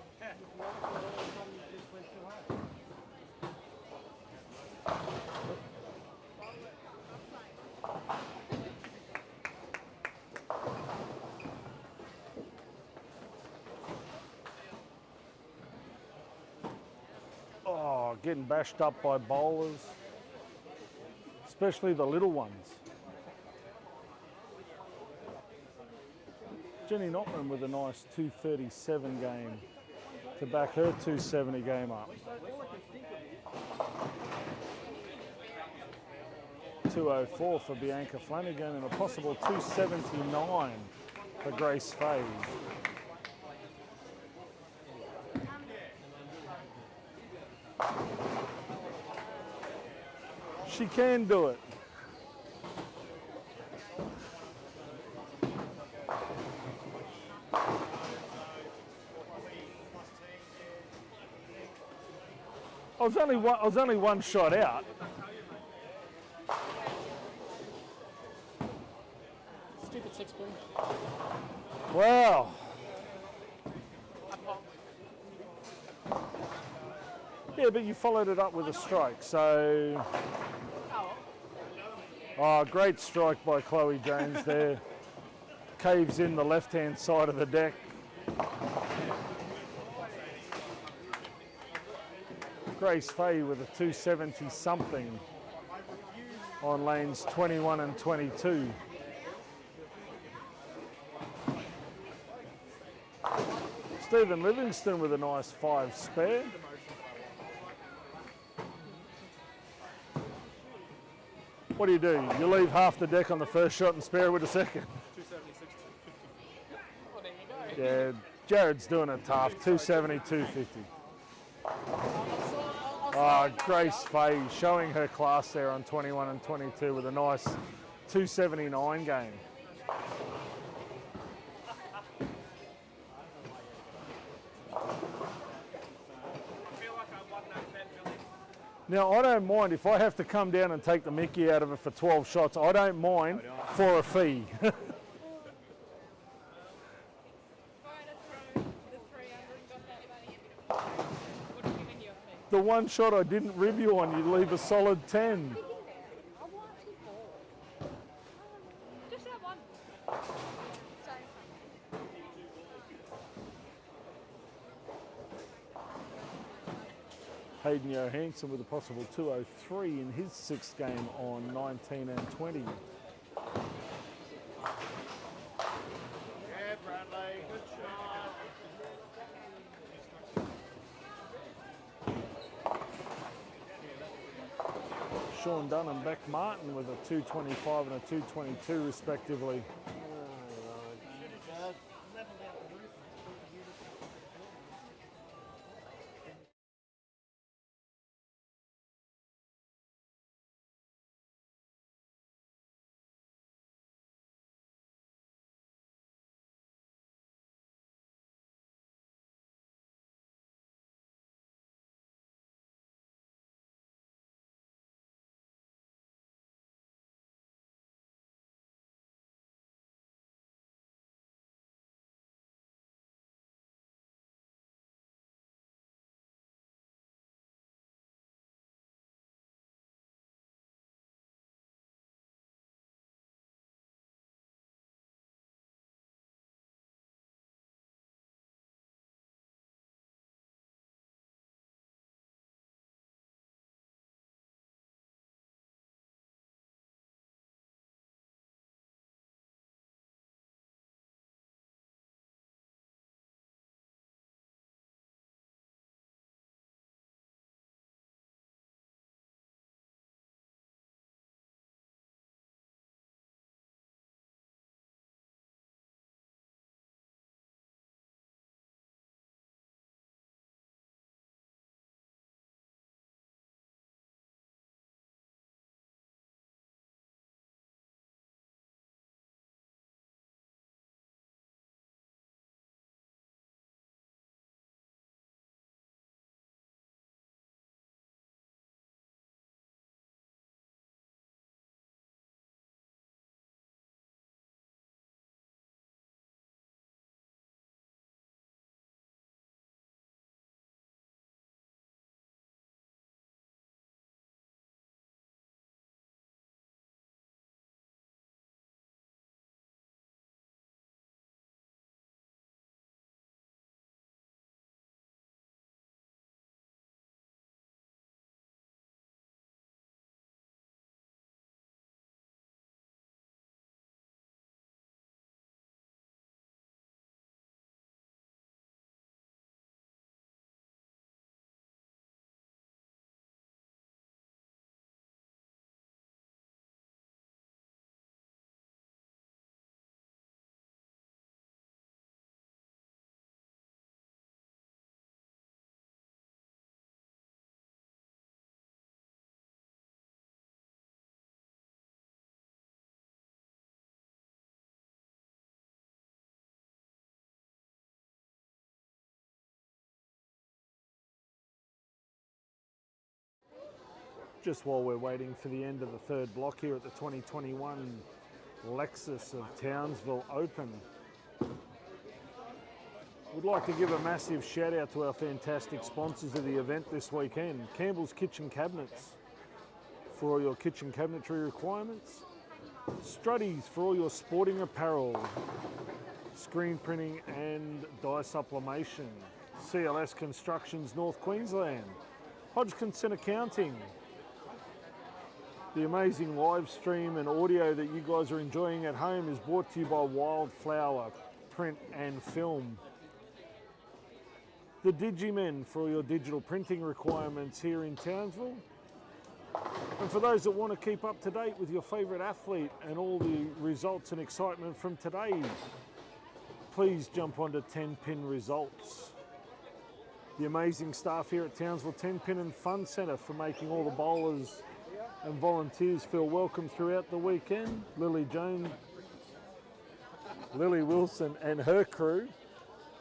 Oh, getting bashed up by bowlers, especially the little ones. Jenny Notman with a nice 237 game to back her 270 game up. 204 for Bianca Flanagan and a possible 279 for Grace Fay. She can do it. I was only one shot out. Stupid 6-pin. Wow. Yeah, but you followed it up with a strike, so... Oh, great strike by Chloe Jones there. Caves in the left-hand side of the deck. Grace Fay with a 270 something on lanes 21 and 22. Stephen Livingston with a nice 5 spare. What do? You leave half the deck on the first shot and spare with a second. 276, 250. Yeah, Jared's doing it tough. 270, 250. Grace Fay showing her class there on 21 and 22 with a nice 279 game. Now, I don't mind if I have to come down and take the mickey out of it for 12 shots. I don't mind for a fee. The one shot I didn't rib you on, you leave a solid 10. Just that one. Sorry. Hayden Johansson with a possible 203 in his 6th game on 19 and 20. Yeah, Bradley, good shot. Sean Dunn and Beck Martin with a 225 and a 222 respectively. just while we're waiting for the end of the third block here at the 2021 Lexus of Townsville Open. We'd like to give a massive shout out to our fantastic sponsors of the event this weekend. Campbell's Kitchen Cabinets for all your kitchen cabinetry requirements. Struddies for all your sporting apparel, screen printing and dye sublimation. CLS Constructions North Queensland. Hodgkinson Accounting. The amazing live stream and audio that you guys are enjoying at home is brought to you by Wildflower Print and Film. The Digimen for all your digital printing requirements here in Townsville. And for those that want to keep up to date with your favourite athlete and all the results and excitement from today, please jump onto 10 Pin Results. The amazing staff here at Townsville 10 Pin and Fun Centre for making all the bowlers and volunteers feel welcome throughout the weekend. Lily Wilson and her crew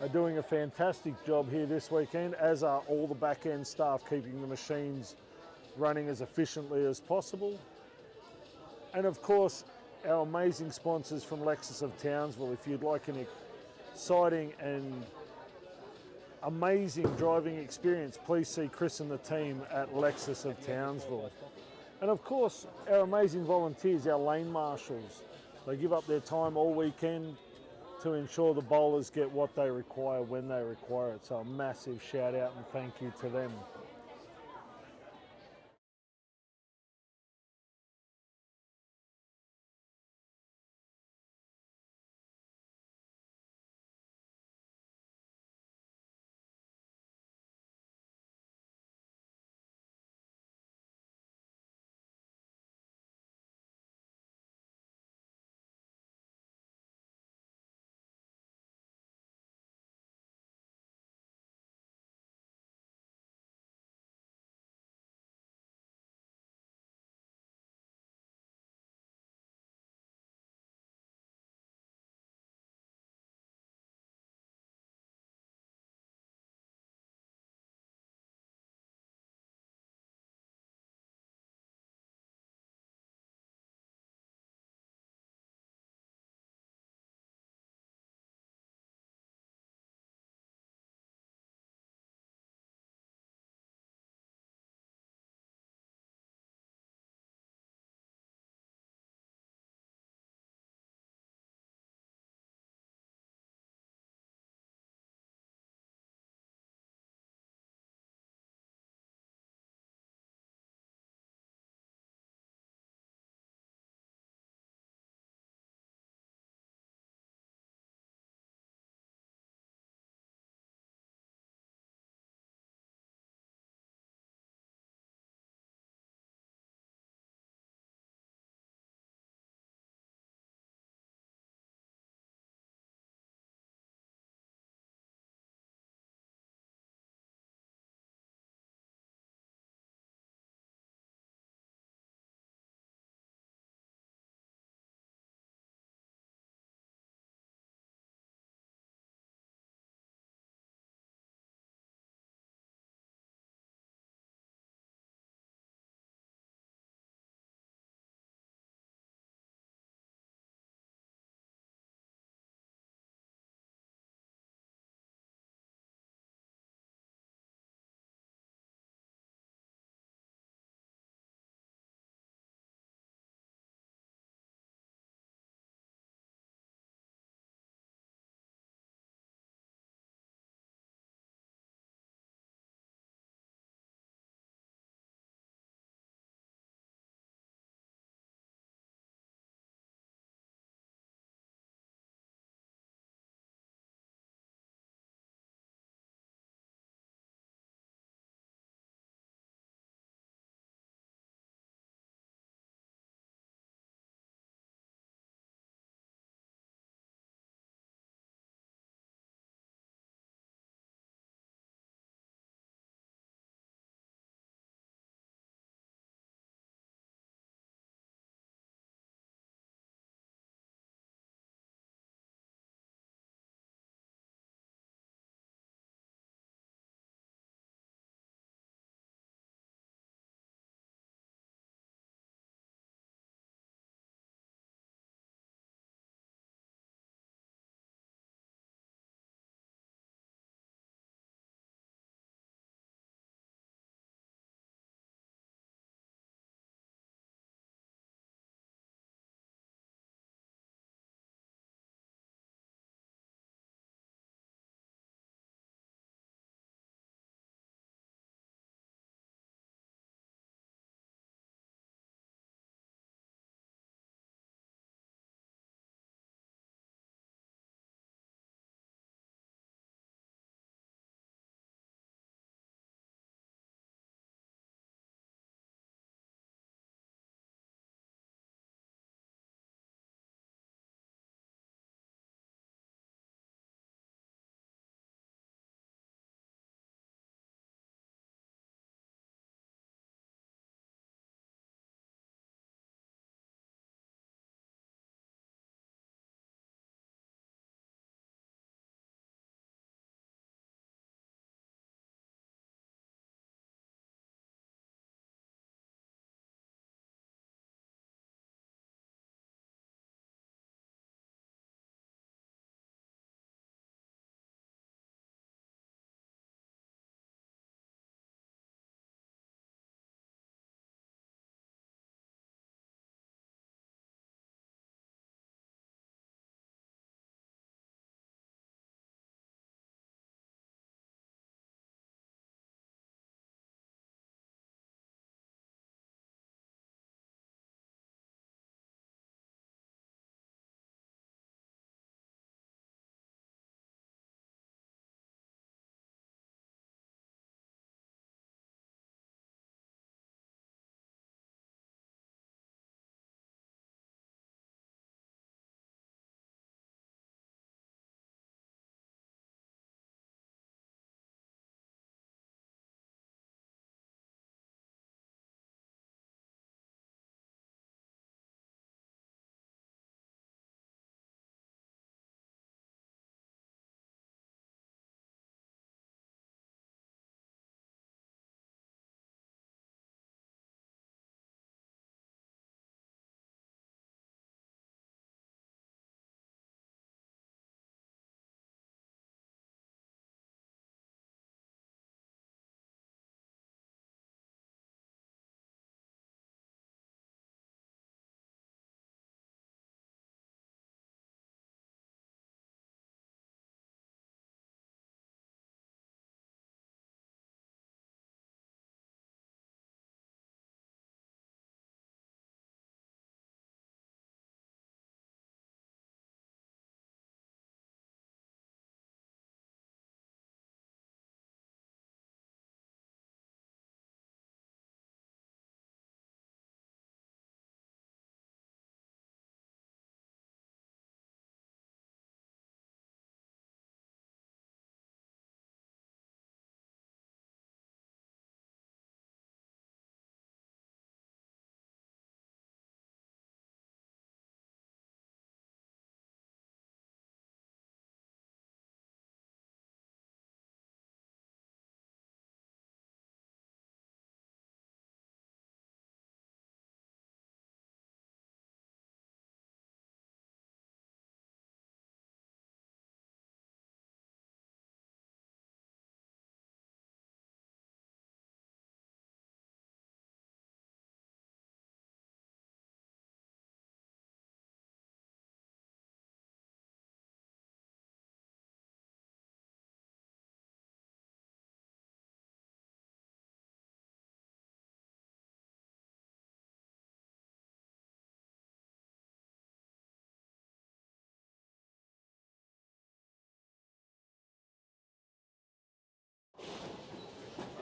are doing a fantastic job here this weekend, as are all the back end staff keeping the machines running as efficiently as possible. And of course, our amazing sponsors from Lexus of Townsville. If you'd like an exciting and amazing driving experience, please see Chris and the team at Lexus of Townsville. And of course, our amazing volunteers, our lane marshals. They give up their time all weekend to ensure the bowlers get what they require when they require it. So a massive shout out and thank you to them.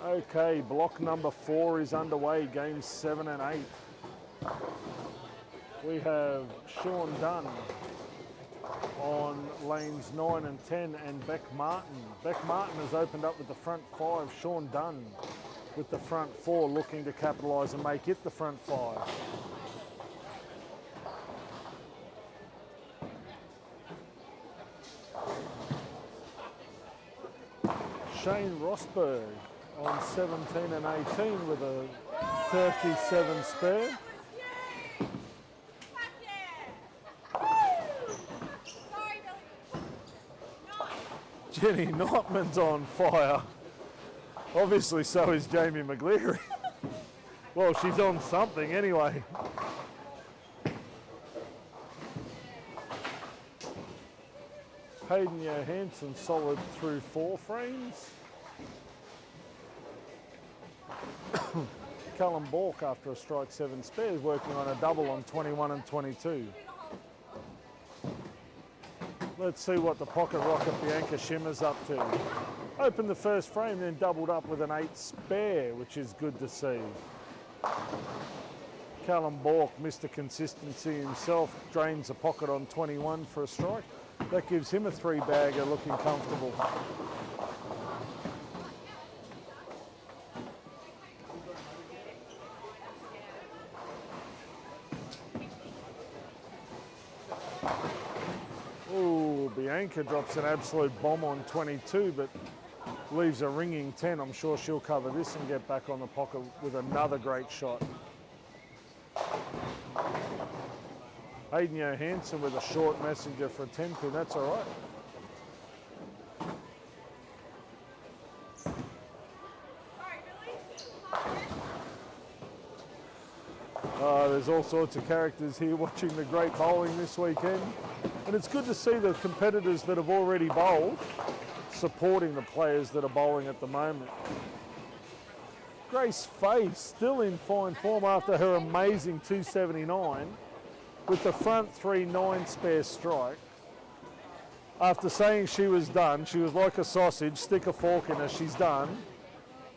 Okay, block number 4 is underway, games 7 and 8. We have Sean Dunn on lanes 9 and 10 and Beck Martin. Beck Martin has opened up with the front 5. Sean Dunn with the front 4 looking to capitalise and make it the front 5. Shane Rosberg on 17 and 18 with a Turkey 7 spare. Jenny Notman's on fire. Obviously so is Jamie McGleary. Well, she's on something anyway. Hayden Johansson solid through 4 frames. Callum Bork after a strike 7 spares working on a double on 21 and 22. Let's see what the pocket rocket Bianca Schimmer's up to. Opened the first frame, then doubled up with an 8 spare, which is good to see. Callum Bork, Mr. Consistency himself, drains the pocket on 21 for a strike. That gives him a 3-bagger looking comfortable. Ooh, Bianca drops an absolute bomb on 22, but leaves a ringing 10. I'm sure she'll cover this and get back on the pocket with another great shot. Hayden Johansson with a short messenger for a 10 pin, that's all right. There's all sorts of characters here watching the great bowling this weekend. And it's good to see the competitors that have already bowled supporting the players that are bowling at the moment. Grace Faye still in fine form after her amazing 279 with the front 3 9 spare strike. After saying she was done, she was like a sausage, stick a fork in her, she's done.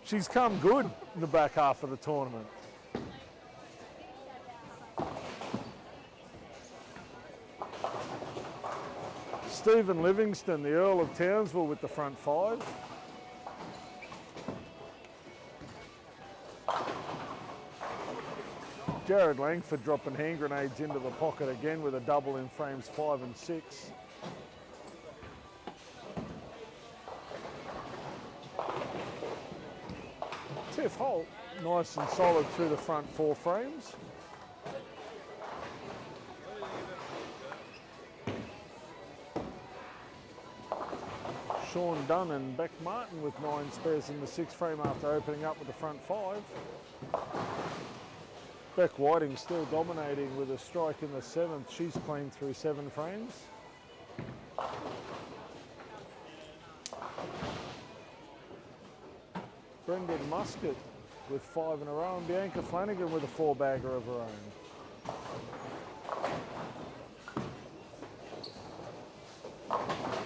She's come good in the back half of the tournament. Stephen Livingston, the Earl of Townsville with the front 5. Jared Langford dropping hand grenades into the pocket again with a double in frames 5 and 6. Tiff Holt, nice and solid through the front 4 frames. Sean Dunn and Beck Martin with 9 spares in the 6th frame after opening up with the front 5. Beck Whiting still dominating with a strike in the 7th. She's clean through 7 frames. Brendan Muscat with 5 in a row, and Bianca Flanagan with a 4-bagger of her own.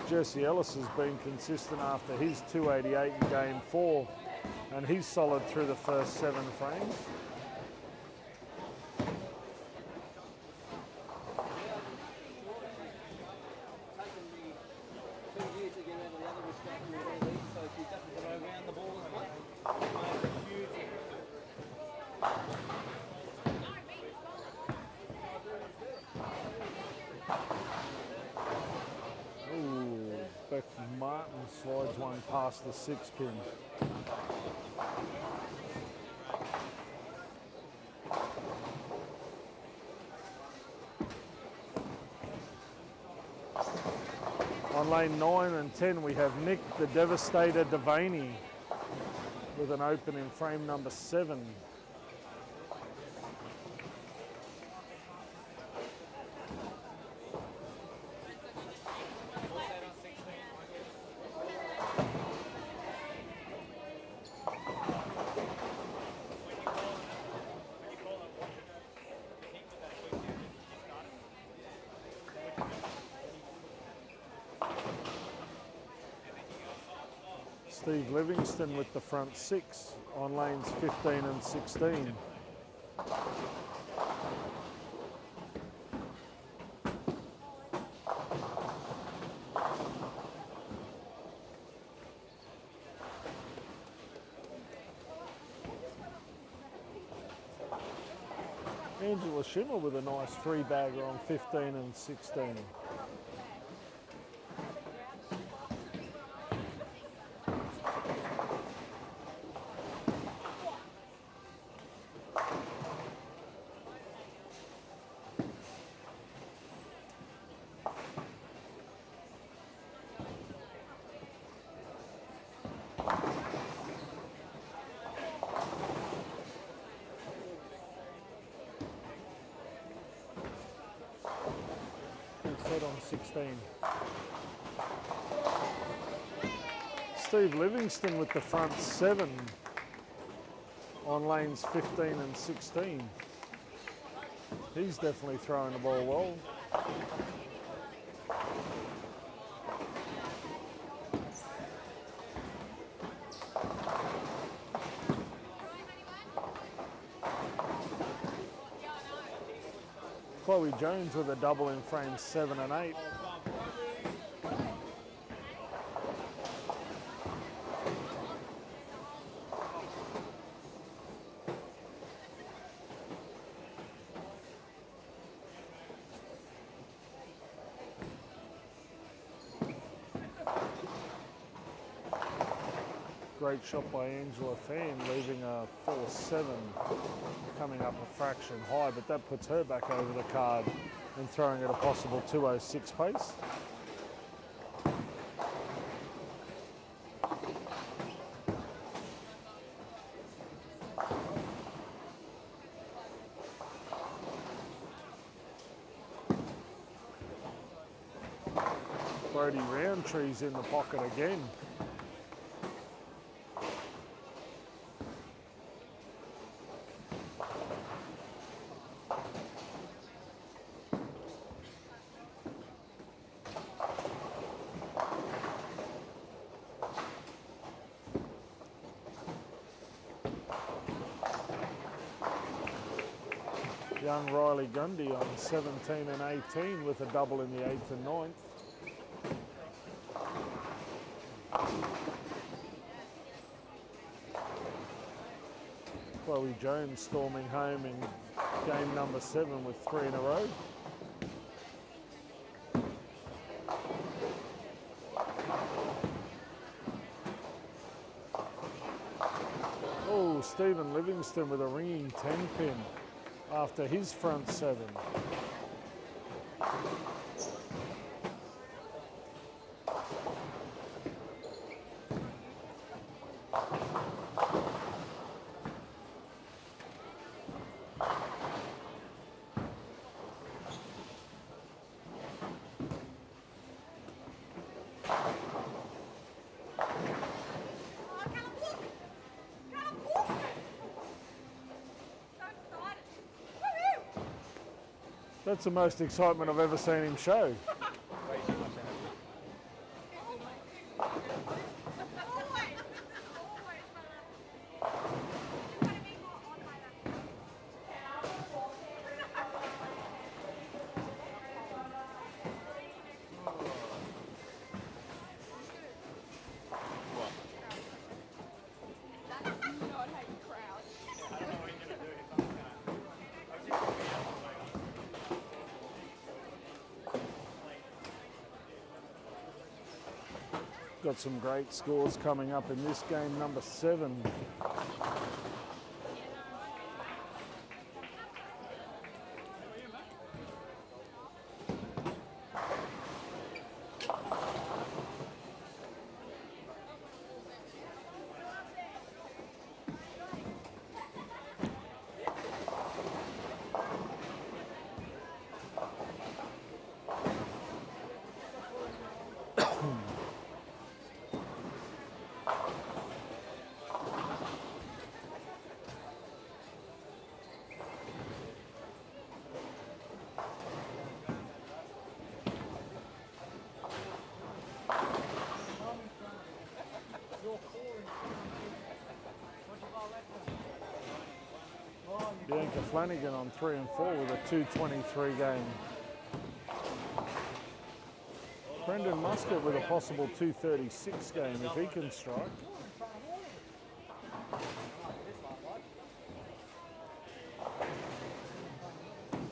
Jesse Ellis has been consistent after his 288 in game 4, and he's solid through the first 7 frames. Martin slides one past the 6 pin. On lane 9 and 10 we have Nick the Devastator Devaney with an open in frame number 7. Steve Livingston with the front 6 on lanes 15 and 16. Angela Schimmer with a nice 3-bagger on 15 and 16. Set on 16. Steve Livingston with the front 7 on lanes 15 and 16. He's definitely throwing the ball well. Chloe Jones with a double in frames 7 and 8. Great shot by Angela Fan, leaving a 4-7, coming up a fraction high, but that puts her back over the card and throwing at a possible 2:06 pace. Brody Roundtree's in the pocket again. Young Riley Gundy on 17 and 18 with a double in the 8th and 9th. Chloe Jones storming home in game number 7 with 3 in a row. Oh, Stephen Livingston with a ringing 10 pin after his front 7. That's the most excitement I've ever seen him show. Got some great scores coming up in this game number 7. Bianca Flanagan on 3 and 4 with a 2:23 game. Brendan Muscat with a possible 2:36 game if he can strike.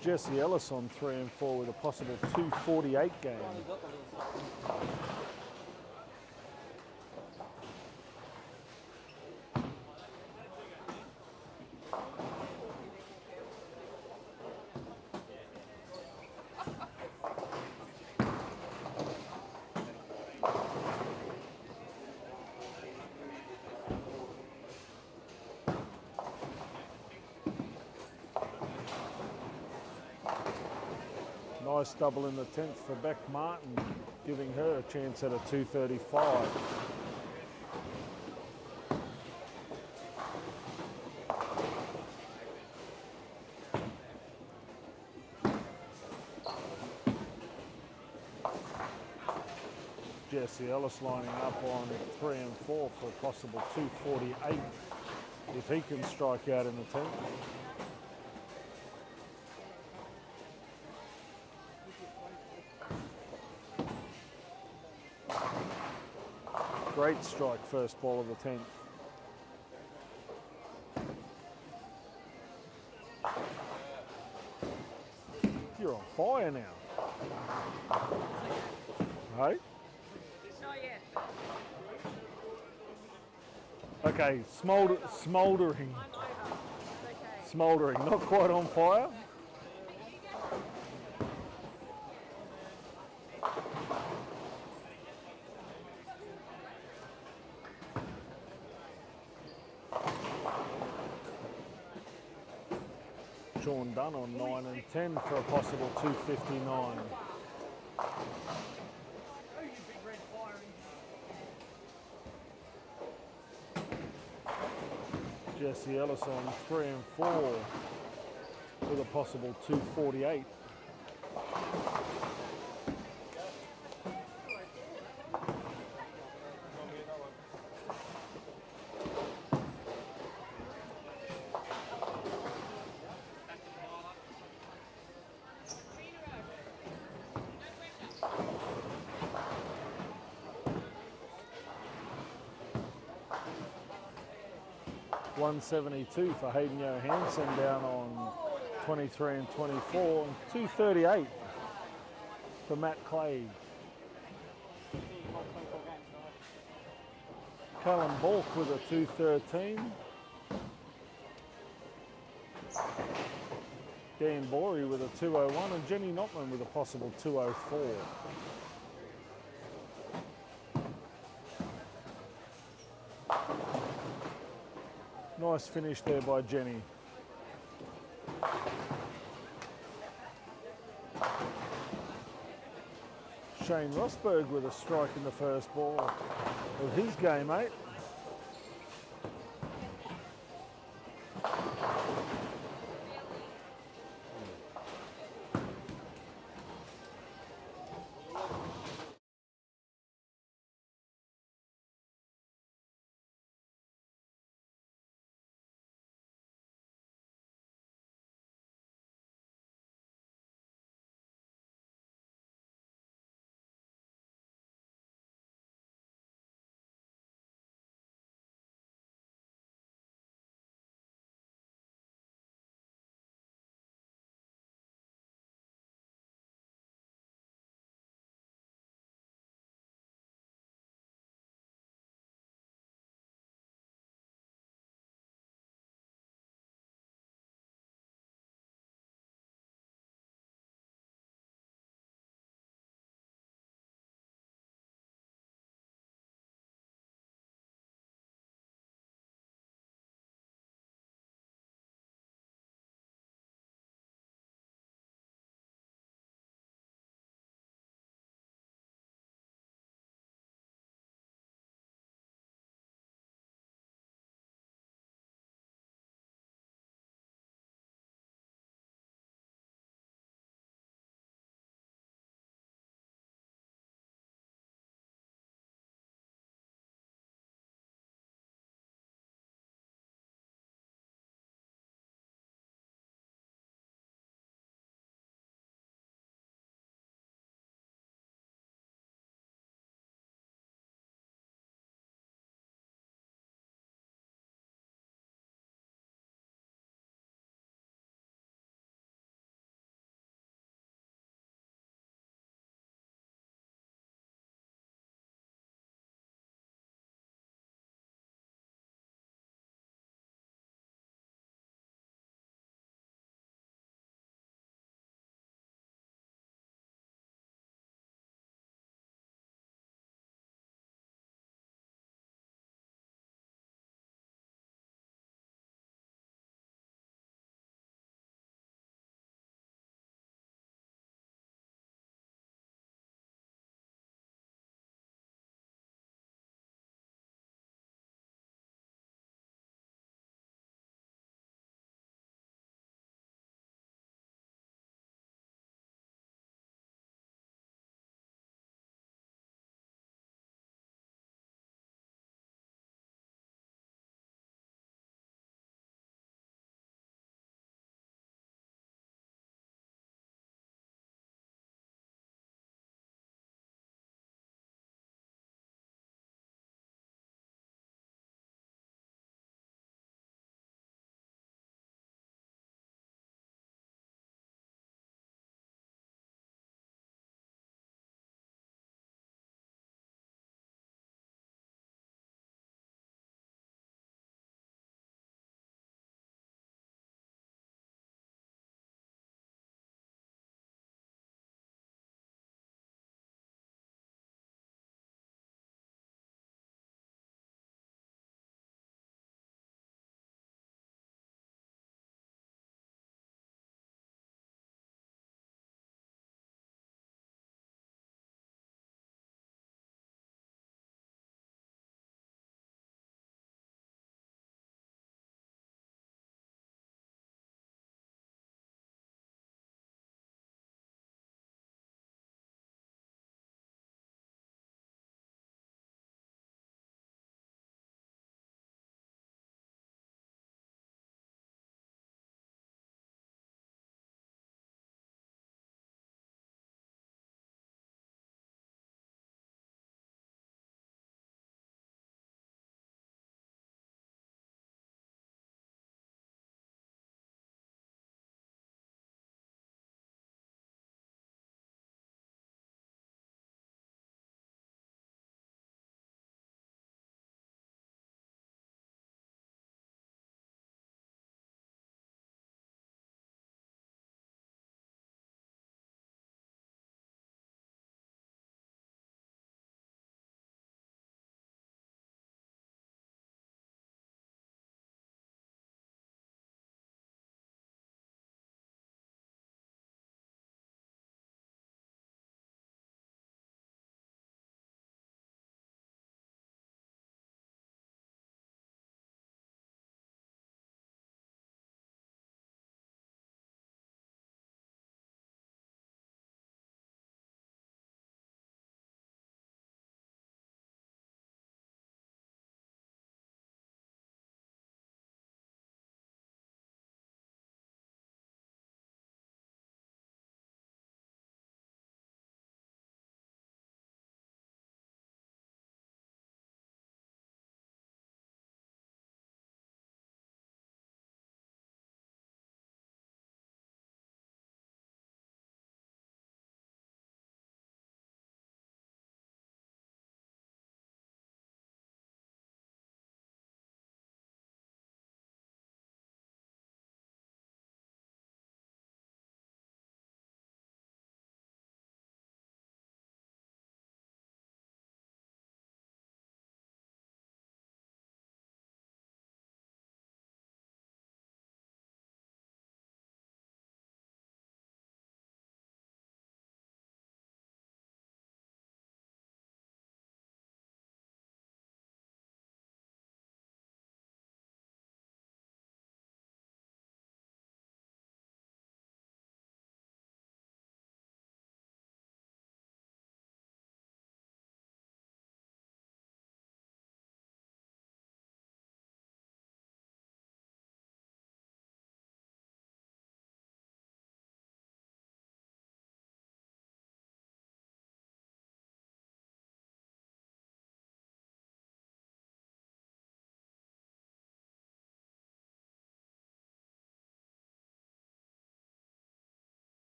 Jesse Ellis on 3 and 4 with a possible 2:48 game. Nice double in the 10th for Beck Martin, giving her a chance at a 2:35. Jesse Ellis lining up on 3 and 4 for a possible 2:48 if he can strike out in the 10th. Great strike, first ball of the 10th. You're on fire now. Hey? Not yet. Okay, smouldering. I'm over. It's okay. Smouldering, not quite on fire. Sean Dunn on 9 and 10 for a possible 2:59. Jesse Ellis on 3 and 4 with a possible 2:48. $172 for Hayden Johansson down on 23 and 24, and 2:38 for Matt Clay. Callum Balk with a 2:13. Dan Borey with a 2:01 and Jenny Notman with a possible 2:04. Nice finish there by Jenny. Shane Rosberg with a strike in the first ball of his game, 8.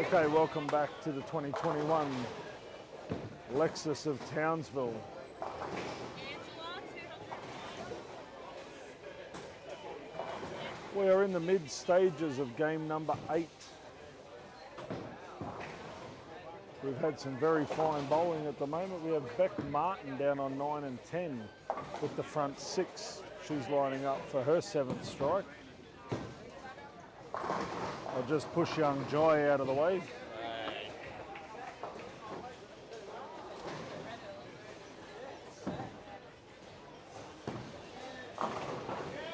Okay, welcome back to the 2021 Lexus of Townsville. We are in the mid stages of game number 8. We've had some very fine bowling at the moment. We have Beck Martin down on 9 and 10 with the front 6. She's lining up for her 7th strike. I'll just push young Joy out of the way.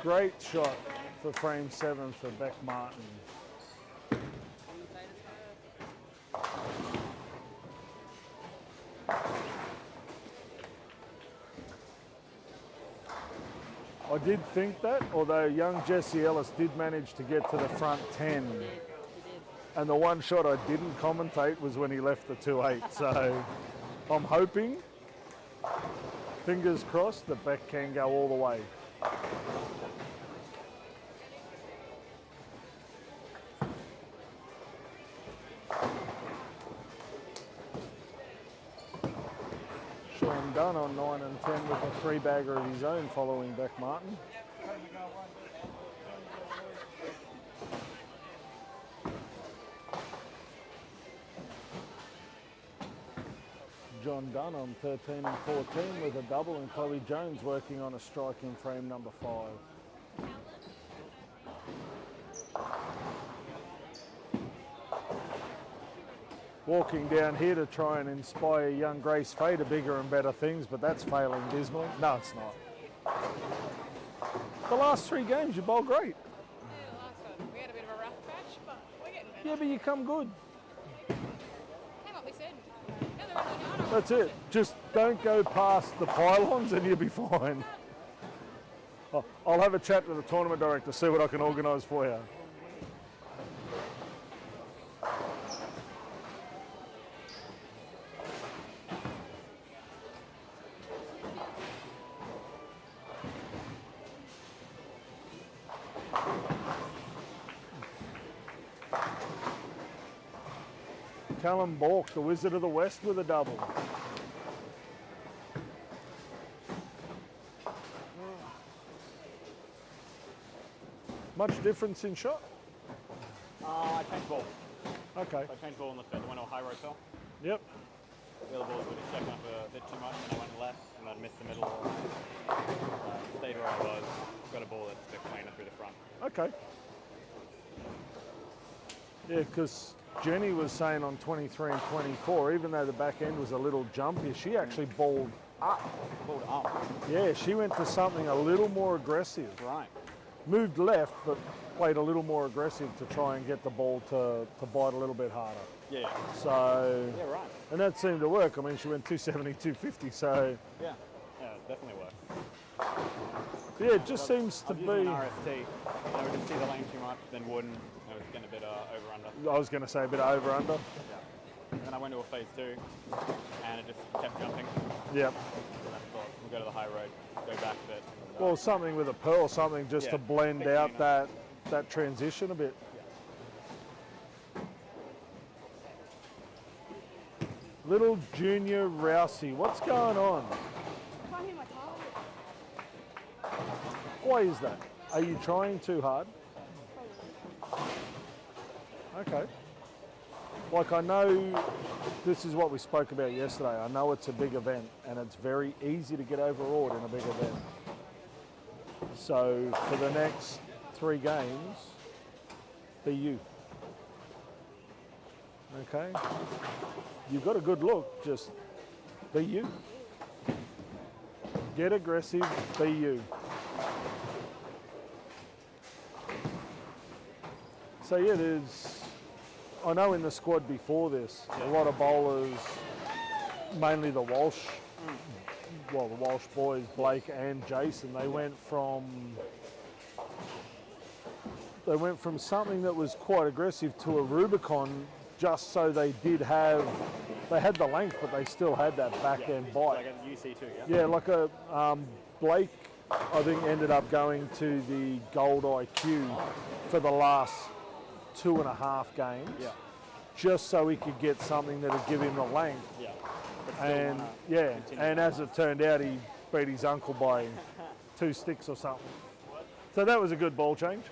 Great shot for frame 7 for Beck Martin. I did think that, although young Jesse Ellis did manage to get to the front 10. And the one shot I didn't commentate was when he left the 2-8. So I'm hoping, fingers crossed, that Beck can go all the way. Sean Dunn on 9 and 10 with a 3-bagger of his own following Beck Martin. John Dunn on 13 and 14 with a double, and Chloe Jones working on a strike in frame number 5. Walking down here to try and inspire young Grace Fay to bigger and better things, but that's failing dismally. No, it's not. The last 3 games you bowled great. Yeah, last one. We had a bit of a rough patch, but we're getting better. Yeah, but you come good. Came up, we said. Now they're on the yard. That's it. Just don't go past the pylons and you'll be fine. I'll have a chat with the tournament director, see what I can organise for you. Callum Bork, the Wizard of the West, with a double. Much difference in shot? I changed ball. Okay. I changed ball on the fifth, went all high road fell. Yep. The other ball was stepping up a bit too much, and I went left, and I missed the middle. Stayed where I was, got a ball that's a bit cleaner through the front. Okay. Yeah, because Jenny was saying on 23 and 24, even though the back end was a little jumpy, she actually balled up. Balled up. Yeah, she went to something a little more aggressive. Right. Moved left, but played a little more aggressive to try and get the ball to bite a little bit harder. Yeah. So, Yeah, right. and that seemed to work. I mean, she went 270, 250, so. Yeah. Yeah, it definitely worked. Yeah, it just seems to I've be. used an RST. I would just see the lane too much, then wouldn't. I was getting a bit over-under. I was going to say a bit of over-under. Yeah. And then I went to a phase 2, and it just kept jumping. Yep. And I thought, we'll go to the high road, go back a bit. And, Well, something with a pearl, something just Yeah, to blend big out cleaner. that transition a bit. Little Junior Rousey, what's going on? Can't hear my target. Why is that? Are you trying too hard? Okay. Like, I know this is what we spoke about yesterday. I know it's a big event and it's very easy to get overawed in a big event. So for the next 3 games, be you. Okay? You've got a good look, just be you. Get aggressive, be you. So yeah, I know in the squad before this, a lot of bowlers, mainly the Walsh, the Walsh boys, Blake and Jason, they went from something that was quite aggressive to a Rubicon, just so they had the length, but they still had that back end bite. Like a UC too, yeah? Yeah, like a Blake, I think, ended up going to the Gold IQ for the last 2.5 games. Yeah. just so he could get something that would give him the length. Yeah. But still And wanna yeah, continue and on as it turned out, he beat his uncle by 2 sticks or something. So that was a good ball change.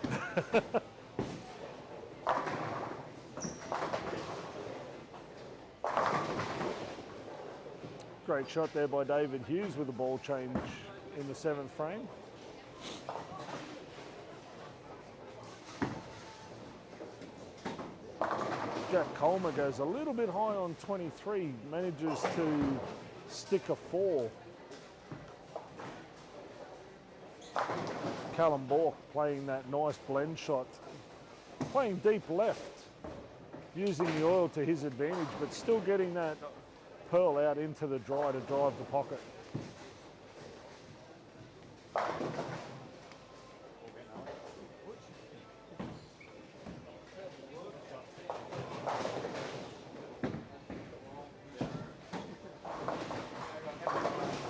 Great shot there by David Hughes with a ball change in the 7th frame. Jack Colmer goes a little bit high on 23, manages to stick a 4. Callum Bork playing that nice blend shot, playing deep left, using the oil to his advantage, but still getting that pearl out into the dry to drive the pocket.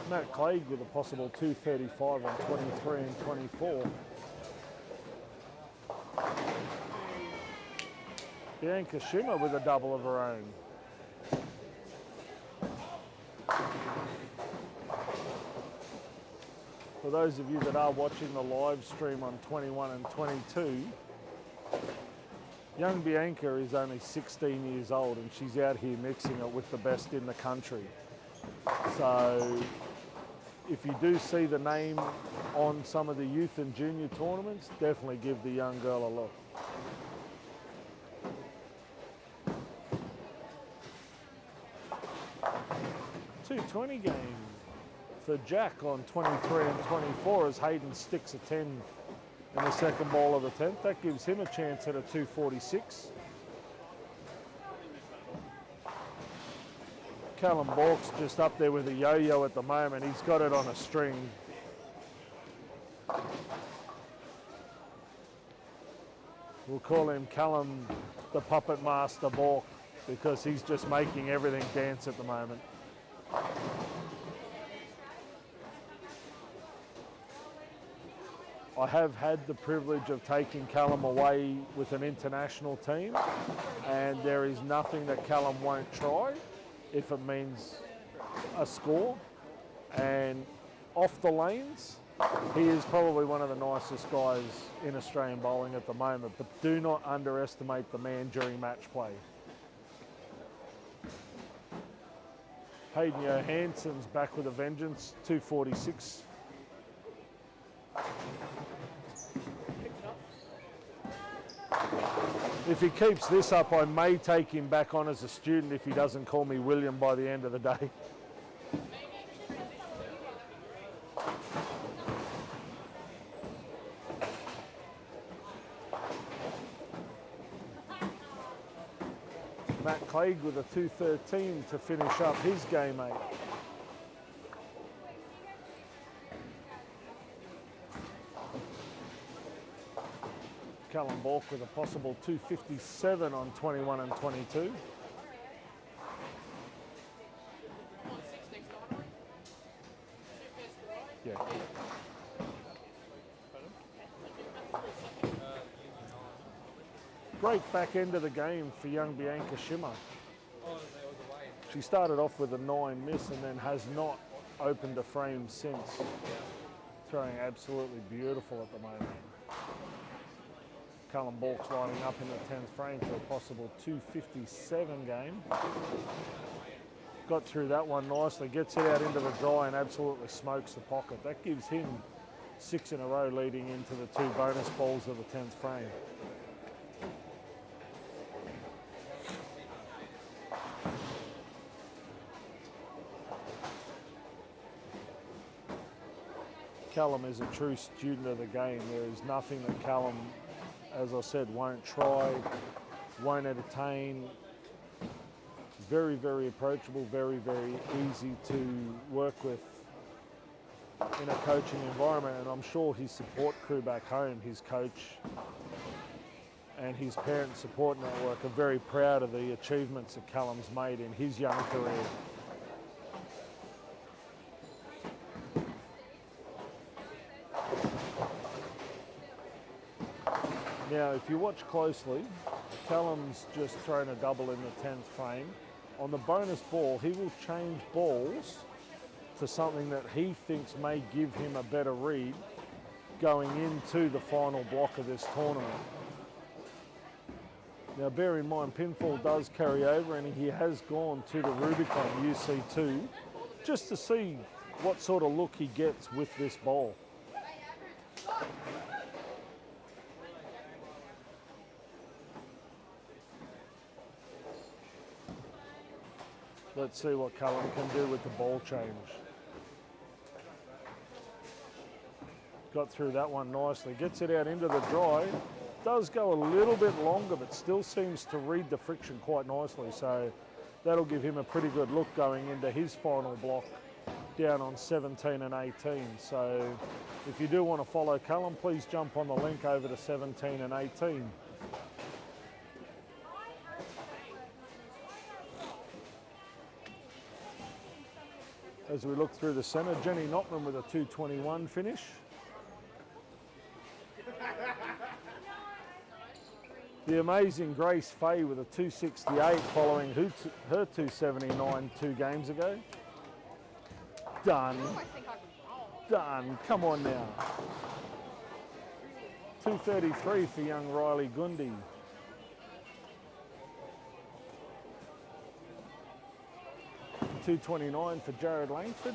Matt Clegg with a possible 235 on 23 and 24. Bianca Schimmer with a double of her own. For those of you that are watching the live stream on 21 and 22, young Bianca is only 16 years old and she's out here mixing it with the best in the country. So if you do see the name on some of the youth and junior tournaments, definitely give the young girl a look. .220 game for Jack on 23 and 24 as Hayden sticks a 10 in the second ball of the 10th. That gives him a chance at a 246. Callum Bork's just up there with a yo-yo at the moment. He's got it on a string. We'll call him Callum the Puppet Master Bork because he's just making everything dance at the moment. I have had the privilege of taking Callum away with an international team, and there is nothing that Callum won't try if it means a score. And off the lanes, he is probably one of the nicest guys in Australian bowling at the moment, but do not underestimate the man during match play. Hayden Johansson's back with a vengeance, 246. If he keeps this up, I may take him back on as a student if he doesn't call me William by the end of the day. Matt Clegg with a 213 to finish up his game 8. Callum Bork with a possible 257 on 21 and 22. Yeah. Great back end of the game for young Bianca Schimmer. She started off with a 9 miss and then has not opened a frame since. Throwing absolutely beautiful at the moment. Callum Bork's lining up in the 10th frame for a possible 257 game. Got through that one nicely, gets it out into the dry and absolutely smokes the pocket. That gives him 6 in a row leading into the 2 bonus balls of the 10th frame. Callum is a true student of the game. There is nothing that Callum, as I said, won't try, won't entertain. Very, very approachable, very, very easy to work with in a coaching environment. And I'm sure his support crew back home, his coach and his parent support network, are very proud of the achievements that Callum's made in his young career. Now, if you watch closely, Callum's just thrown a double in the 10th frame. On the bonus ball, he will change balls to something that he thinks may give him a better read going into the final block of this tournament. Now bear in mind, pinfall does carry over and he has gone to the Rubicon UC2 just to see what sort of look he gets with this ball. Let's see what Callum can do with the ball change. Got through that one nicely. Gets it out into the dry. Does go a little bit longer, but still seems to read the friction quite nicely. So that'll give him a pretty good look going into his final block down on 17 and 18. So if you do want to follow Callum, please jump on the link over to 17 and 18. As we look through the centre, Jenny Notman with a 221 finish. The amazing Grace Fay with a 268 following her 279 2 games ago. Done. Done. Come on now. 233 for young Riley Gundy. $229 for Jared Langford.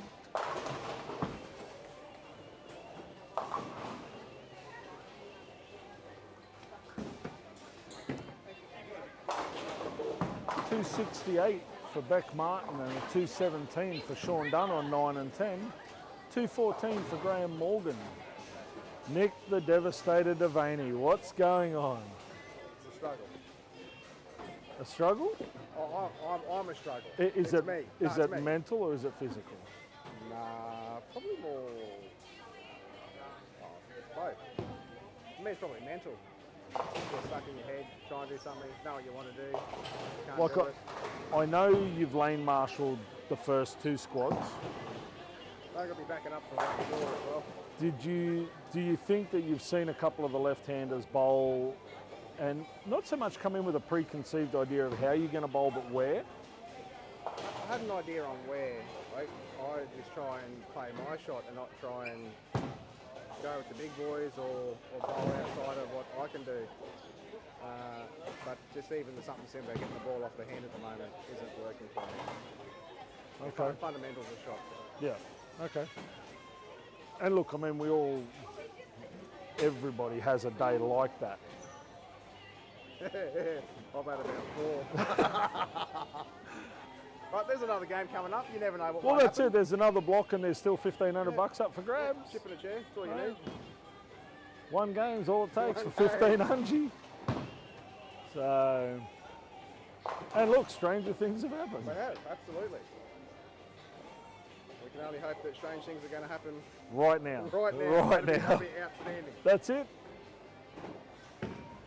$268 for Beck Martin and a $217 for Sean Dunn on 9 and 10. $214 for Graham Morgan. Nick the Devastator Devaney, what's going on? It's a struggle. A struggle? I'm a struggle. Is it's me. Is No, it me. mental or is it physical? Nah, probably more. Both. For me, it's probably mental. You're stuck in your head, trying to do something, know what you want to do, can't do it. I know you've lane marshalled the first 2 squads. They're going to be backing up for round 4 as well. Do you think that you've seen a couple of the left-handers bowl and not so much come in with a preconceived idea of how you're going to bowl, but where? I had an idea on where. Like, I just try and play my shot and not try and go with the big boys or bowl outside of what I can do. But just even the something simple, getting the ball off the hand at the moment isn't working for me. Okay. Fundamentals of shot. Yeah, okay. And look, I mean, everybody has a day like that. I've had about 4. Right, there's another game coming up. You never know what Well, might that's happen. it. There's another block and there's still $1,500 up for grabs. Chip in a chair, that's all you Right. need. One game's all it takes One for game. $1,500. So, and look, stranger things have happened. They have, absolutely. We can only hope that strange things are going to happen Right now. right now. Right That'd now. be outstanding. That's it.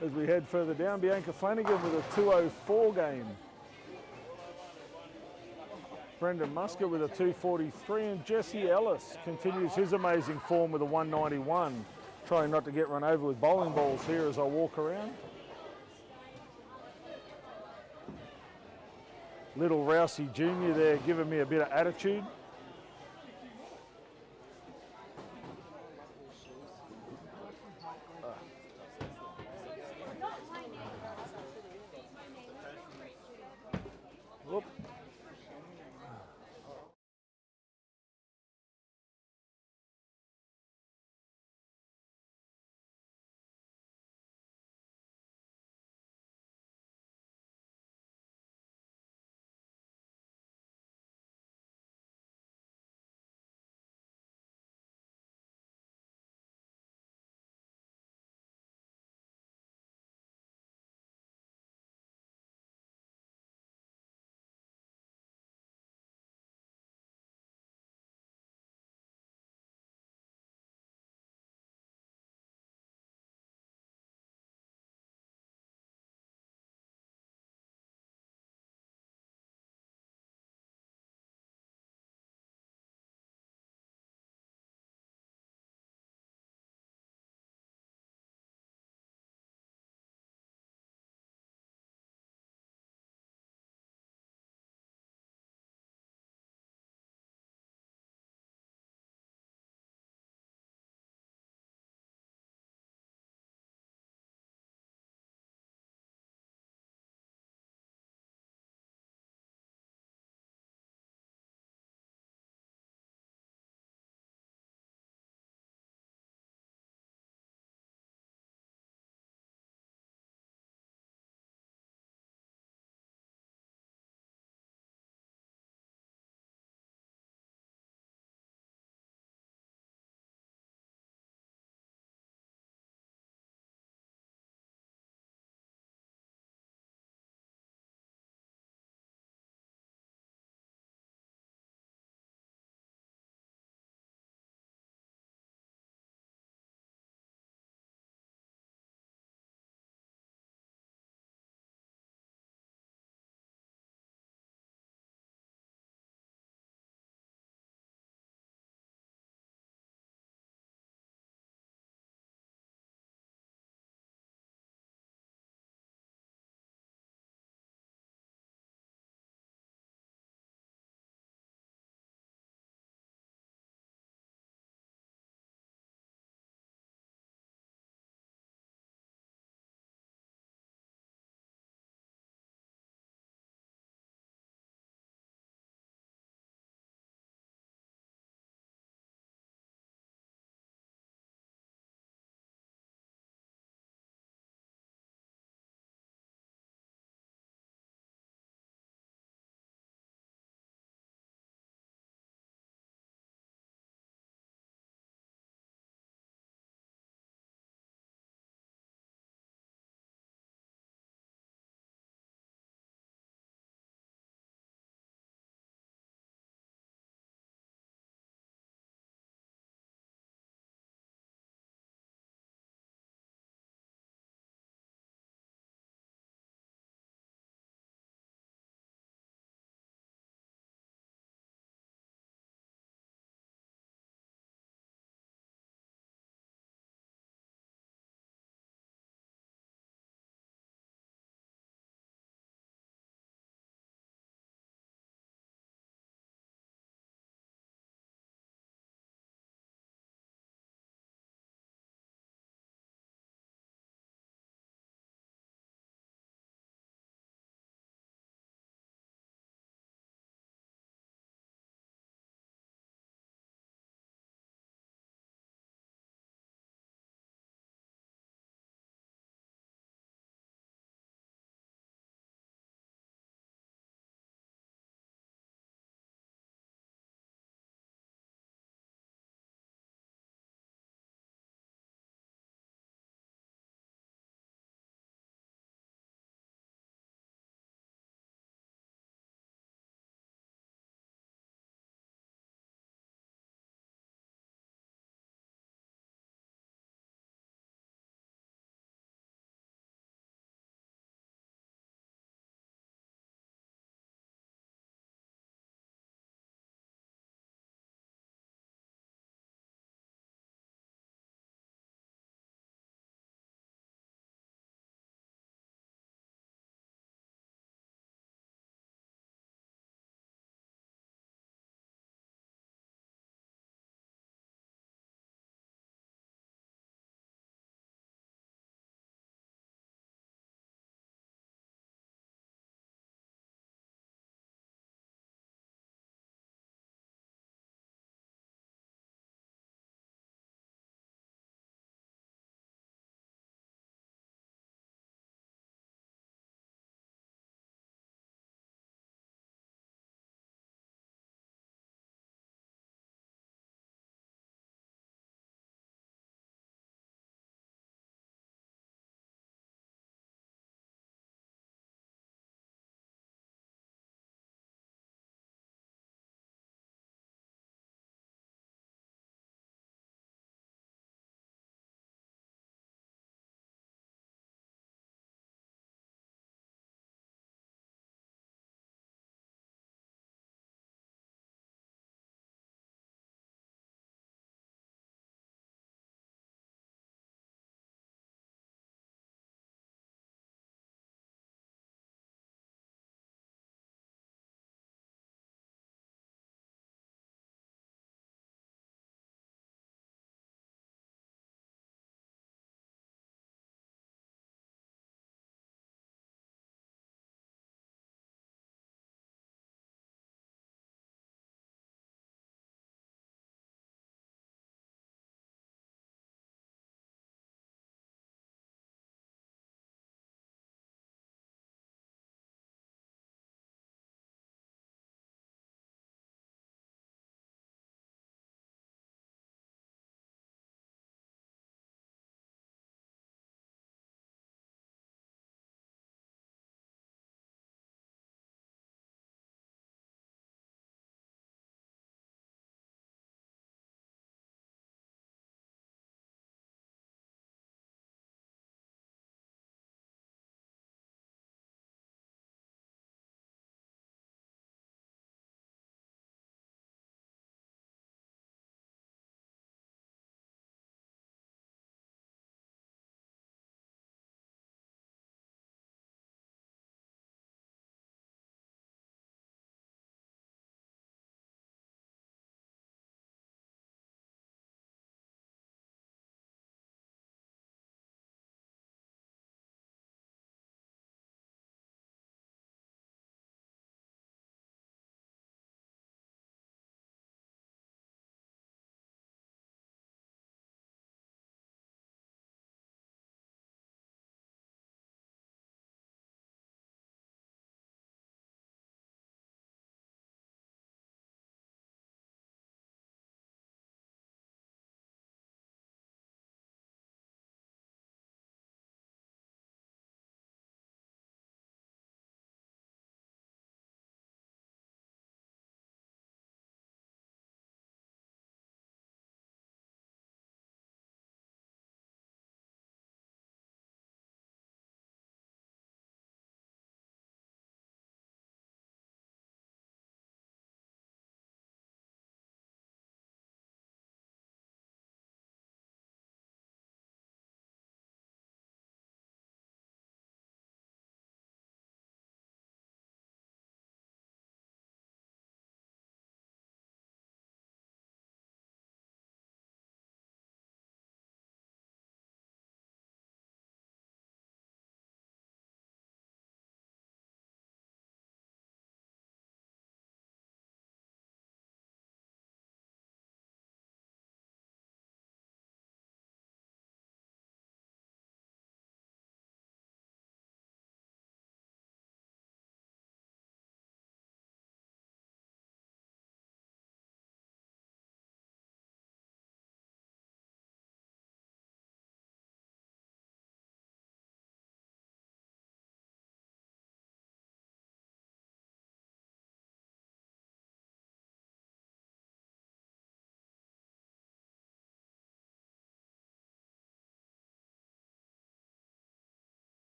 As we head further down, Bianca Flanagan with a 204 game. Brendan Musker with a 243 and Jesse Ellis continues his amazing form with a 191. Trying not to get run over with bowling balls here as I walk around. Little Rousey Jr. there giving me a bit of attitude.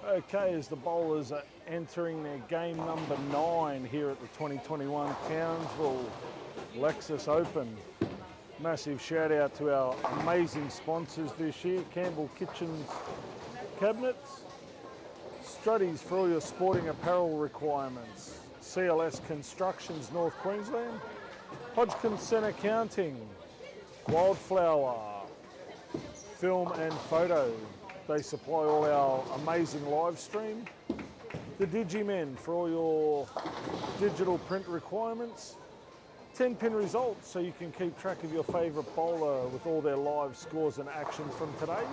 Okay, as the bowlers are entering their game number 9 here at the 2021 Townsville Lexus Open. Massive shout out to our amazing sponsors this year, Campbell Kitchens Cabinets, Struddies for all your sporting apparel requirements, CLS Constructions North Queensland, Hodgkins Centre Accounting, Wildflower, Film and Photo. They supply all our amazing live stream. The Digimen for all your digital print requirements. 10-pin results so you can keep track of your favourite bowler with all their live scores and action from today.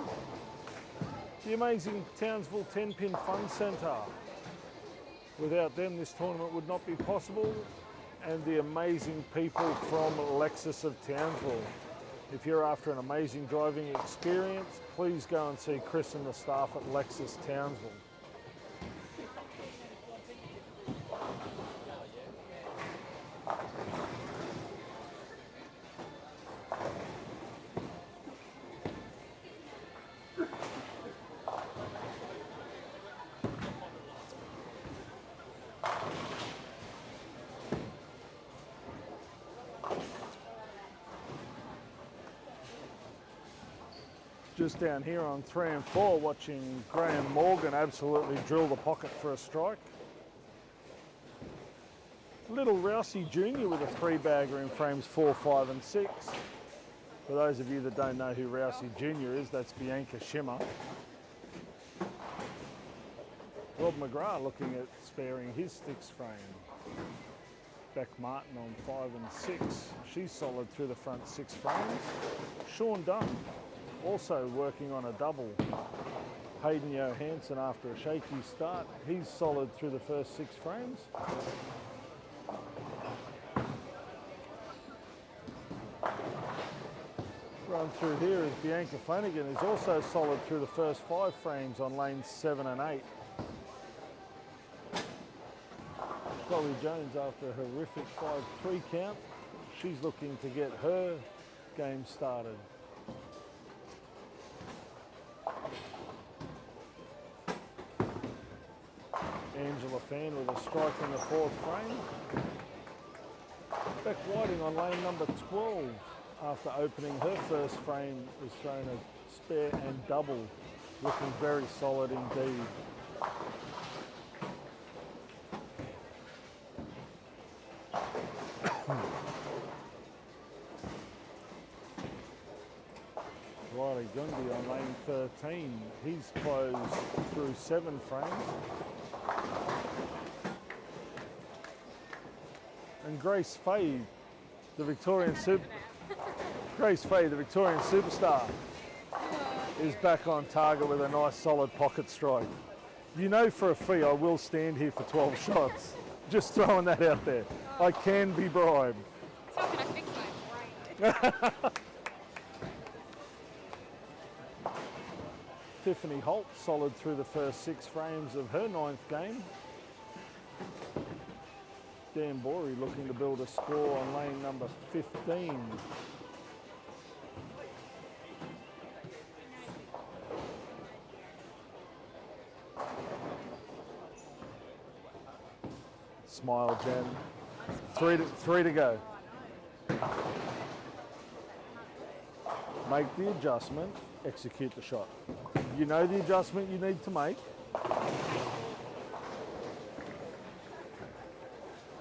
The amazing Townsville 10-pin Fun Centre. Without them, this tournament would not be possible. And the amazing people from Lexus of Townsville. If you're after an amazing driving experience, please go and see Chris and the staff at Lexus Townsville. Just down here on 3 and 4, watching Graham Morgan absolutely drill the pocket for a strike. Little Rousey Jr. with a 3-bagger in frames 4, 5 and 6. For those of you that don't know who Rousey Jr. is, that's Bianca Schimmer. Rob McGrath looking at sparing his 6 frame. Beck Martin on 5 and 6. She's solid through the front 6 frames. Sean Dunn also working on a double. Hayden Johansson after a shaky start. He's solid through the first 6 frames. Run through here is Bianca Flanagan, who's also solid through the first 5 frames on lanes 7 and 8. Chloe Jones after a horrific 5-3 count. She's looking to get her game started. Angela Fan with a strike in the 4th frame. Beck Whiting on lane number 12 after opening her first frame was thrown a spare and double, looking very solid indeed. Riley Gundy on lane 13. He's closed through 7 frames. And Grace Fay, the Victorian superstar, is back on target with a nice solid pocket strike. You know for a fee I will stand here for 12 shots. Just throwing that out there. I can be bribed. It's not going to fix my brain. Tiffany Holt solid through the first 6 frames of her 9th game. Dan Bory looking to build a score on lane number 15. Smile, Jen. 3 to go. Make the adjustment, execute the shot. You know the adjustment you need to make.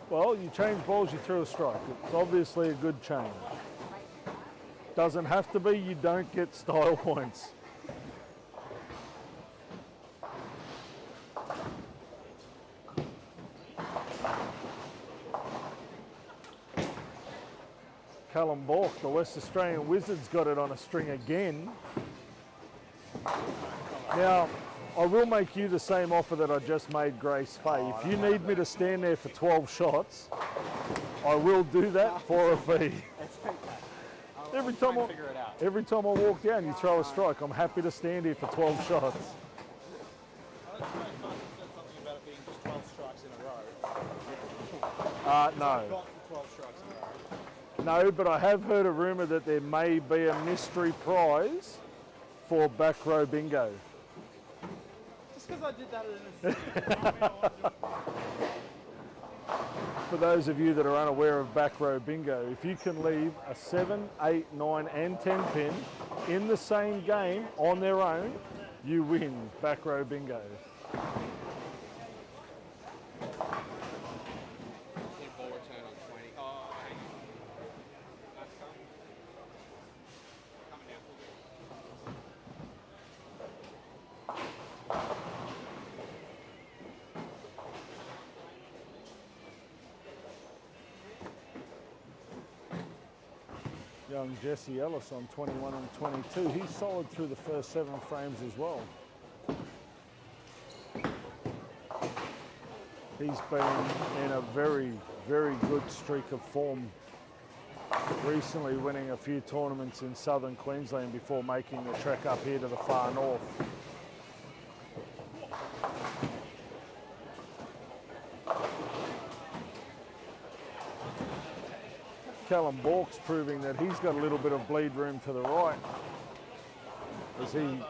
Well, you change balls, you throw a strike. It's obviously a good change. Doesn't have to be, you don't get style points. Callum Bork, the West Australian Wizards, got it on a string again. Now, I will make you the same offer that I just made Grace Fay. If you need me to stand there for 12 shots, I will do that for a fee. Every time I walk down, you throw a strike. I'm happy to stand here for 12 shots. Something about it being just 12 strikes in a row. No. 12 strikes in a row. No, but I have heard a rumour that there may be a mystery prize for back row bingo. Just because I did that in a For those of you that are unaware of back row bingo, if you can leave a 7, 8, 9 and 10 pin in the same game on their own, you win back row bingo. Ball return on 20. Oh, coming down. Young Jesse Ellis on 21 and 22. He's solid through the first 7 frames as well. He's been in a very, very good streak of form. Recently winning a few tournaments in southern Queensland before making the trek up here to the far north. Callum Bork's proving that he's got a little bit of bleed room to the right as he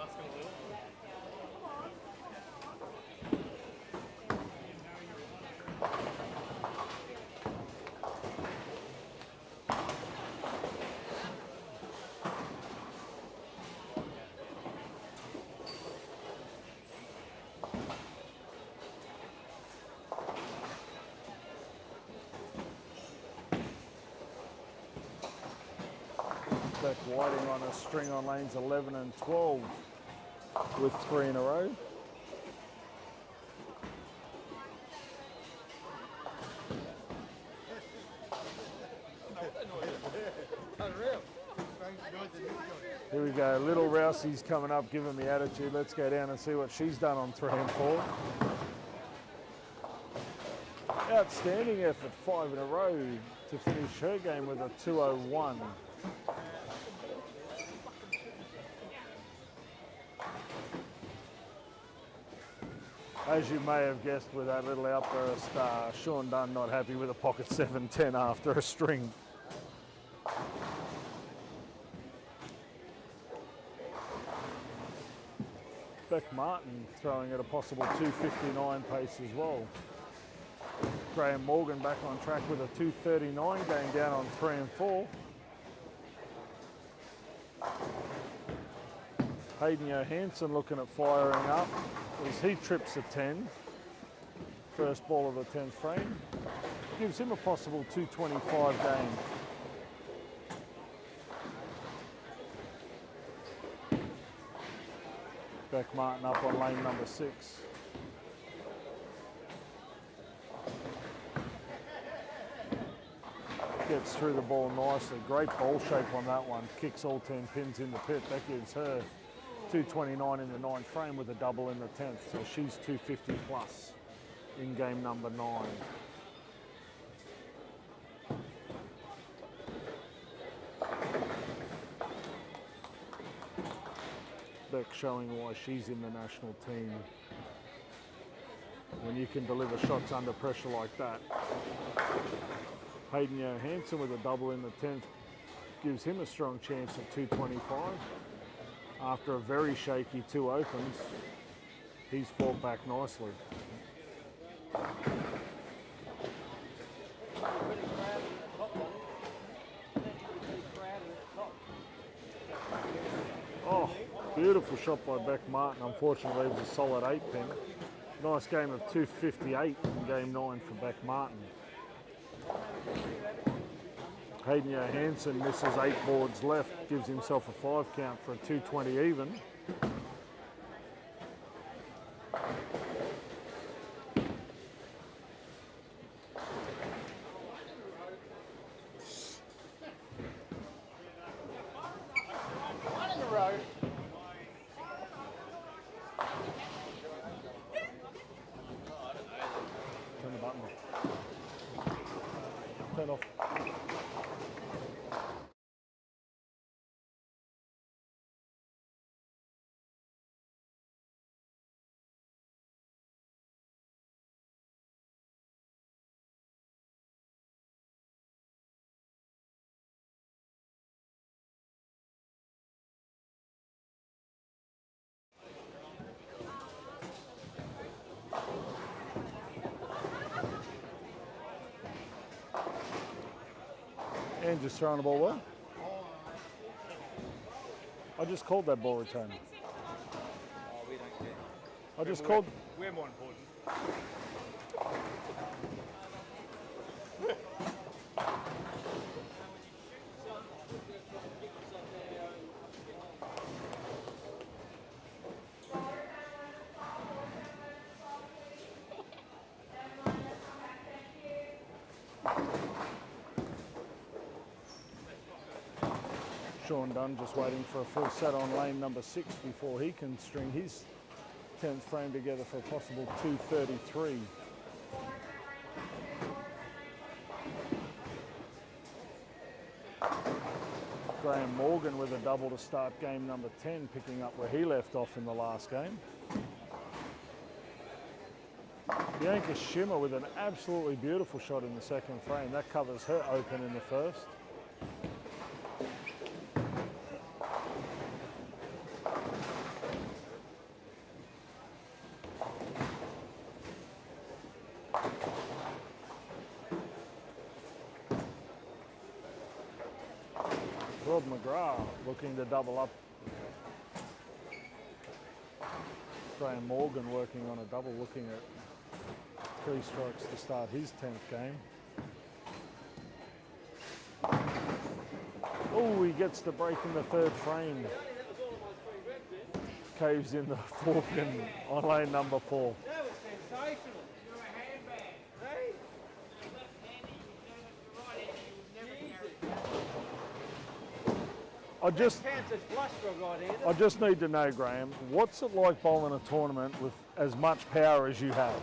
Beck Whiting on a string on lanes 11 and 12 with 3 in a row. Here we go, little Rousey's coming up, giving me attitude. Let's go down and see what she's done on 3 and 4. Outstanding effort, 5 in a row to finish her game with a 201. As you may have guessed with that little outburst, Sean Dunn not happy with a pocket 7-10 after a string. Beck Martin throwing at a possible 259 pace as well. Graham Morgan back on track with a 239 going down on 3 and 4. Hayden Johansson looking at firing up as he trips a 10. First ball of the 10th frame. Gives him a possible 225 game. Beck Martin up on lane number 6. Gets through the ball nicely. Great ball shape on that one. Kicks all 10 pins in the pit. That gives her 229 in the 9th frame with a double in the 10th. So she's 250 plus in game number 9. Beck showing why she's in the national team. When you can deliver shots under pressure like that. Hayden Johansson with a double in the 10th gives him a strong chance at 225. After a very shaky 2 opens, he's fought back nicely. Oh, beautiful shot by Beck Martin. Unfortunately, it was a solid 8 pin. Nice game of 258 in game 9 for Beck Martin. Hayden Johansson misses 8 boards left, gives himself a 5 count for a 220 even. Turn the button off. Turn off. And just throwing the ball well. I just called that ball return. Oh, we don't care. I just called. We're more important. Sean Dunn just waiting for a full set on lane number 6 before he can string his 10th frame together for a possible 233. Graham Morgan with a double to start game number 10, picking up where he left off in the last game. Bianca Schimmer with an absolutely beautiful shot in the second frame. That covers her open in the first. Rob McGrath looking to double up. Graham Morgan working on a double, looking at 3 strokes to start his 10th game. Oh, he gets the break in the third frame. Caves in the fork and on lane number 4. That was sensational. You're a handbag. Hey? I just need to know, Graham, what's it like bowling a tournament with as much power as you have?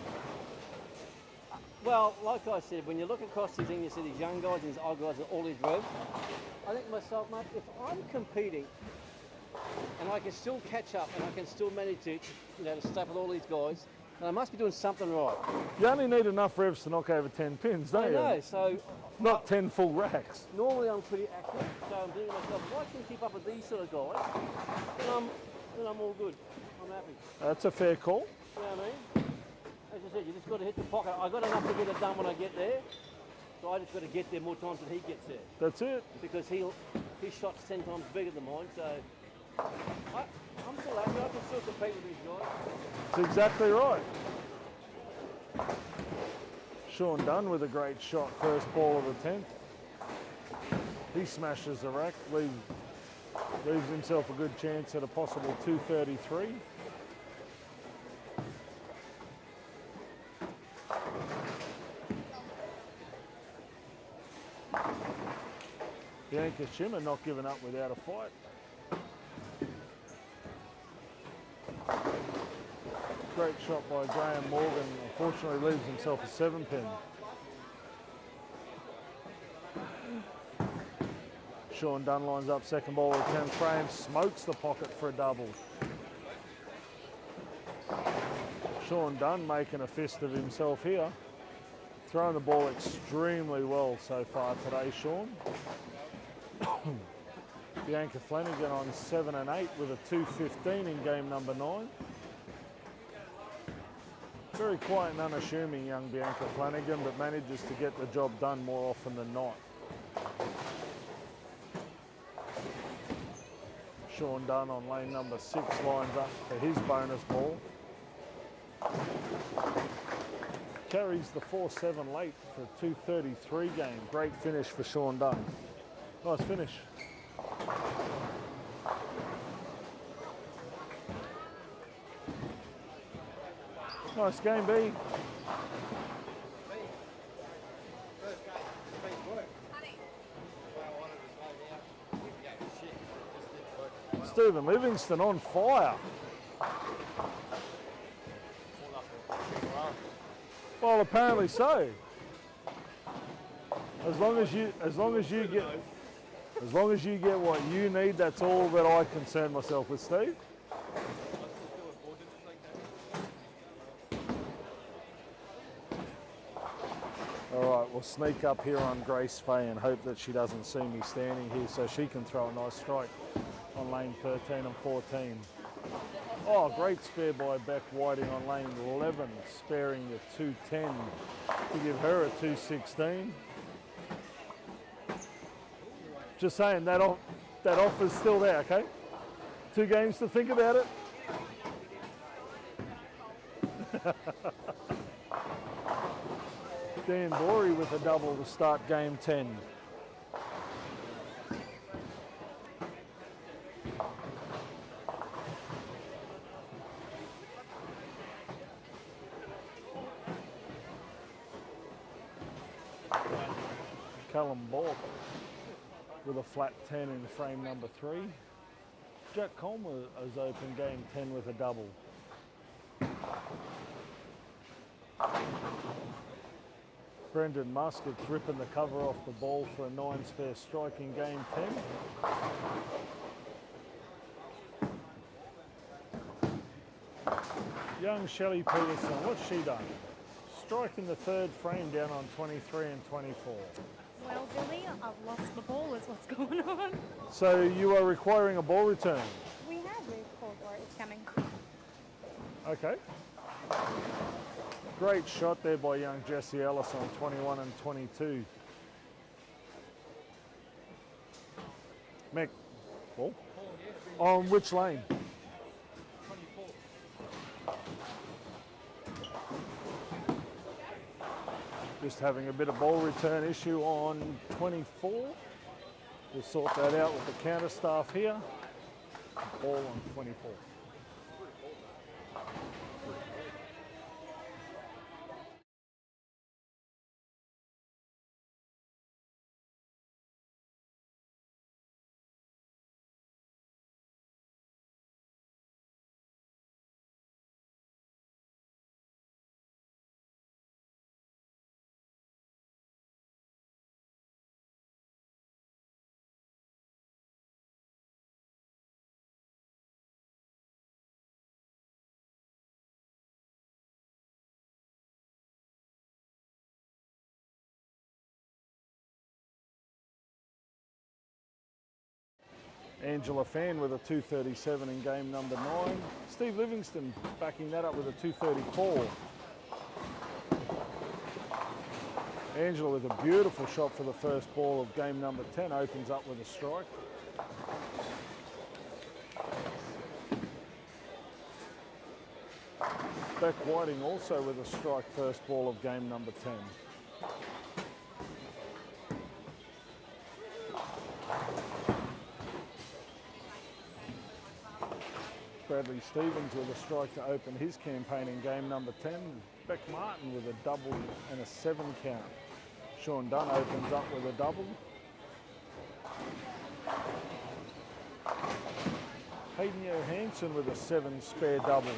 Well, like I said, when you look across the thing, you see these young guys and these old guys and all these revs. I think to myself, mate, if I'm competing and I can still catch up and I can still manage to, to stay with all these guys, then I must be doing something right. You only need enough revs to knock over 10 pins, don't you? I know, so... Not 10 full racks. Normally I'm pretty accurate, so I'm thinking to myself, if I can keep up with these sort of guys, then I'm all good. I'm happy. That's a fair call. You know what I mean? As I said, you just got to hit the pocket. I got enough to get it done when I get there, so I just got to get there more times than he gets there. That's it. Because his shot's 10 times bigger than mine, so I'm still happy. I can still compete with these guys. That's exactly right. Sean Dunn with a great shot, first ball of the 10th. He smashes the rack, leaves himself a good chance at a possible 233. Bianca Schimmer not giving up without a fight. Great shot by Graham Morgan. Unfortunately leaves himself a 7-pin. Sean Dunn lines up second ball of the 10th frame, smokes the pocket for a double. Sean Dunn making a fist of himself here. Throwing the ball extremely well so far today, Sean. Bianca Flanagan on 7 and 8 with a 215 in game number 9. Very quiet and unassuming young Bianca Flanagan, but manages to get the job done more often than not. Sean Dunn on lane number 6 lines up for his bonus ball. Carries the 4-7 late for a 233 game. Great finish for Sean Dunn. Nice finish. Nice game, B. Stephen Livingston on fire. Well, apparently so. As long as you get what you need, that's all that I concern myself with, Steve. All right, we'll sneak up here on Grace Fay and hope that she doesn't see me standing here so she can throw a nice strike on lane 13 and 14. Oh, great spare by Beck Whiting on lane 11, sparing the 210 to give her a 216. Just saying that offer's still there, okay? 2 games to think about it. Dan Borey with a double to start game 10. Callum Bork with a flat 10 in frame number 3. Jack Coleman has opened game 10 with a double. Brendan Muskett's ripping the cover off the ball for a 9-spare strike in game 10. Young Shelley Peterson, what's she done? Striking the 3rd frame down on 23 and 24. Well, Billy, I've lost the ball is what's going on. So you are requiring a ball return? We have called for it. It's coming. Okay. Great shot there by young Jesse Ellis on 21 and 22. Mick, ball? On which lane? 24. Just having a bit of ball return issue on 24. We'll sort that out with the counter staff here. Ball on 24. Angela Fan with a 237 in game number 9. Steve Livingston backing that up with a 234. Angela with a beautiful shot for the first ball of game number 10, opens up with a strike. Beck Whiting also with a strike first ball of game number 10. Bradley Stevens with a strike to open his campaign in game number 10. Beck Martin with a double and a 7 count. Sean Dunn opens up with a double. Hayden Johansson with a 7 spare double.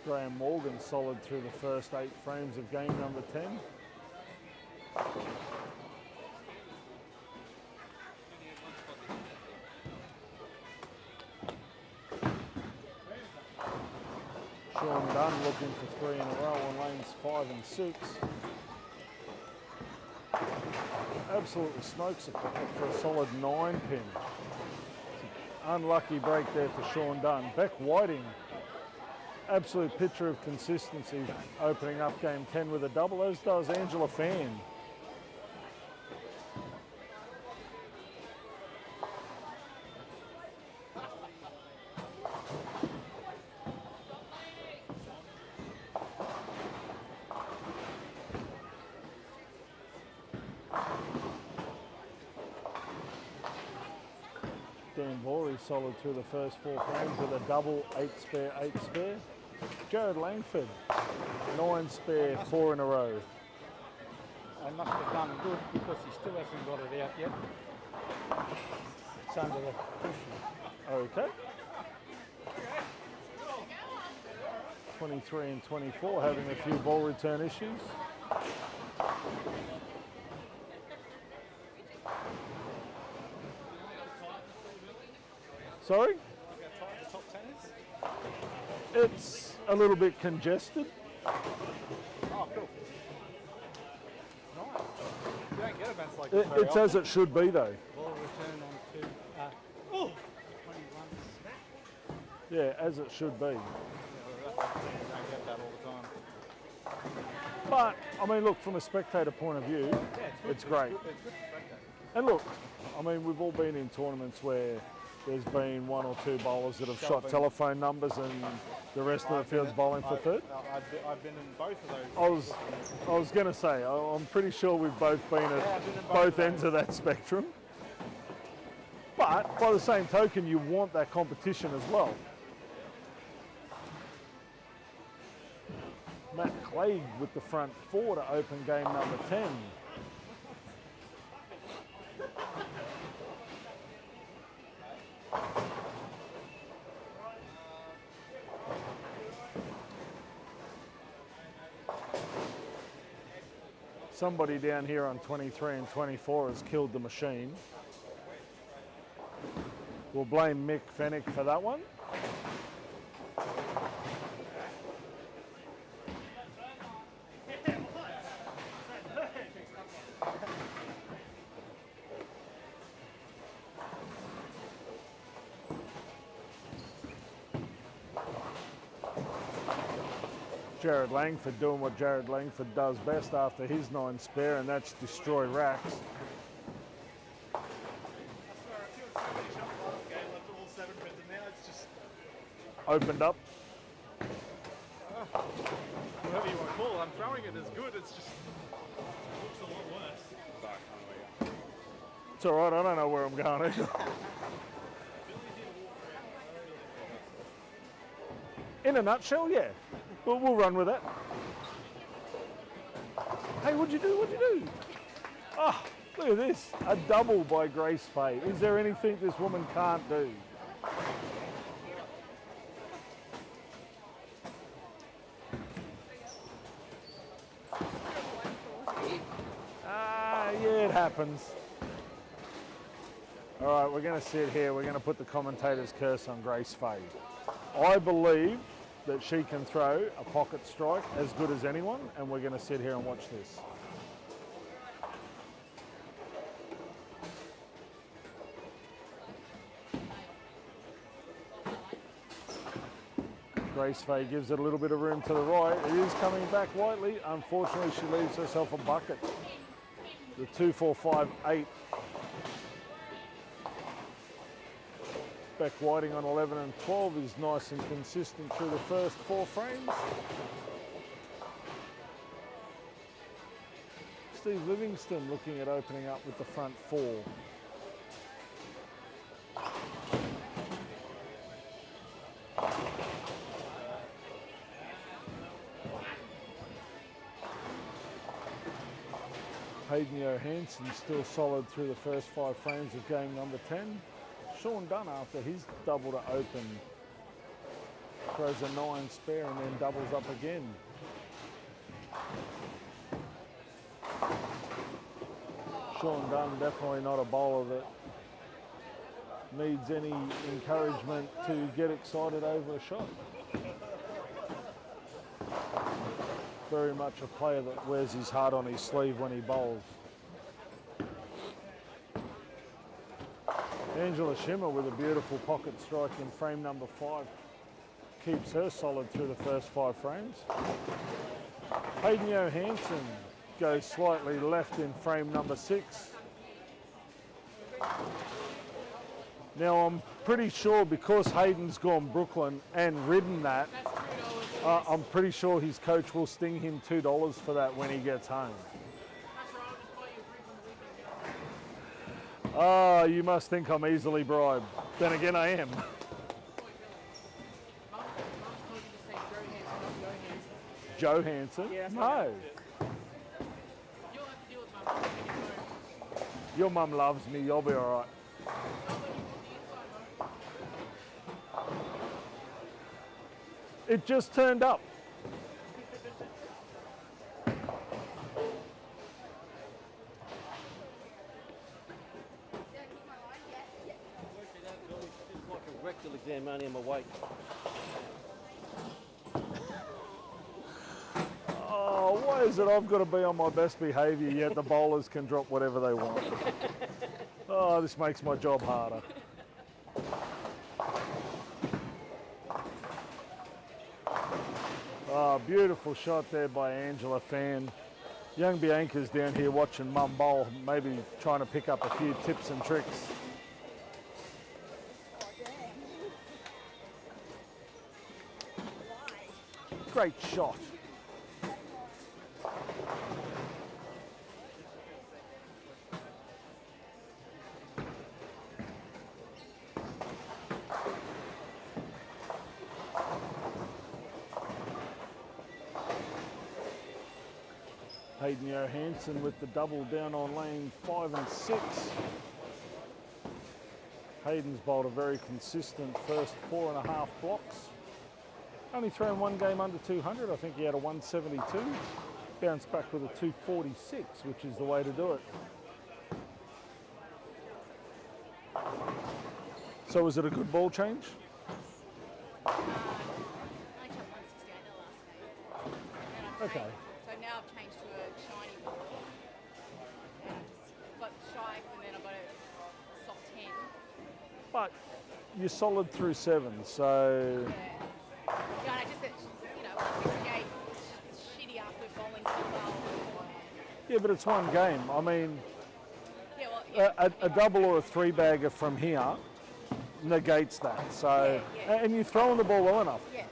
Graham Morgan solid through the first 8 frames of game number 10. Sean Dunn looking for 3 in a row on lanes 5 and 6. Absolutely smokes it for a solid 9 pin. Unlucky break there for Sean Dunn. Beck Whiting, absolute picture of consistency, opening up game 10 with a double, as does Angela Fan. Dan Borey solid through the first 4 frames with a double, 8 spare, 8 spare. Jared Langford, 9 spare, 4 in a row. They must have done good because he still hasn't got it out yet. It's under the cushion. Okay. 23 and 24 having a few ball return issues. Sorry? It's a little bit congested. Oh, cool. Nice. You don't get events like this very It's as often. it should be, though. Ball return on 2. Yeah, as it should be. Yeah, well, that's the thing, you don't get that all the time. But, I mean, look, from a spectator point of view, it's great. It's good for spectators. And look, I mean, we've all been in tournaments where there's been one or two bowlers that have shot telephone numbers and the rest of the field's bowling for third. I've been in both of those. I was going to say, I'm pretty sure we've both been at both ends of that spectrum. But by the same token, you want that competition as well. Matt Clegg with the front four to open game number 10. Somebody down here on 23 and 24 has killed the machine. We'll blame Mick Fennick for that one. Jared Langford doing what Jared Langford does best after his 9 spare, and that's destroy racks. Opened up. Whatever you want to call it, I'm throwing it as good, it's just looks a lot worse. It's all right, I don't know where I'm going either. In a nutshell, yeah. We'll run with it. Hey, what'd you do? What'd you do? Oh, look at this. A double by Grace Faye. Is there anything this woman can't do? Yeah, it happens. All right, we're going to sit here. We're going to put the commentator's curse on Grace Faye. I believe that she can throw a pocket strike as good as anyone, and we're going to sit here and watch this. Grace Faye gives it a little bit of room to the right. It is coming back lightly. Unfortunately, she leaves herself a bucket. The 2-4-5-8. Beck Whiting on 11 and 12 is nice and consistent through the first 4 frames. Steve Livingston looking at opening up with the front 4. Hayden Johansson still solid through the first 5 frames of game number 10. Sean Dunn, after his double to open, throws a 9 spare and then doubles up again. Sean Dunn definitely not a bowler that needs any encouragement to get excited over a shot. Very much a player that wears his heart on his sleeve when he bowls. Angela Schimmer with a beautiful pocket strike in frame number 5. Keeps her solid through the first 5 frames. Hayden Johansson goes slightly left in frame number 6. Now I'm pretty sure because Hayden's gone Brooklyn and ridden that, I'm pretty sure his coach will sting him $2 for that when he gets home. Ah, you must think I'm easily bribed. Then again, I am. Johansson? Yeah, that's no. Your mum loves me, you'll be all right. It just turned up. Like a rectal exam, only I'm awake. Oh, why is it I've got to be on my best behaviour yet the bowlers can drop whatever they want? Oh, this makes my job harder. Oh, beautiful shot there by Angela Fan. Young Bianca's down here watching Mum bowl, maybe trying to pick up a few tips and tricks. Great shot. Hayden Johansson with the double down on lane 5 and 6. Hayden's bowled a very consistent first 4.5 blocks. Only thrown one game under 200. I think he had a 172. Bounced back with a 246, which is the way to do it. So was it a good ball change? Okay. So now I've changed to a shiny ball. And I've got strike and then I've got a soft 10. But you're solid through 7, so... Yeah. Yeah, and I just said, you know, 168 is shitty after bowling so well beforehand. Yeah, but it's one game. I mean, Yeah, well, yeah. a double or a 3-bagger from here negates that. So, Yeah. and you're throwing the ball well enough. Yeah.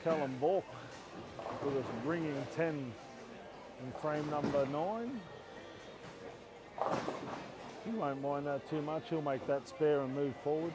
Callum Bork with a ringing 10 in frame number 9. He won't mind that too much. He'll make that spare and move forward.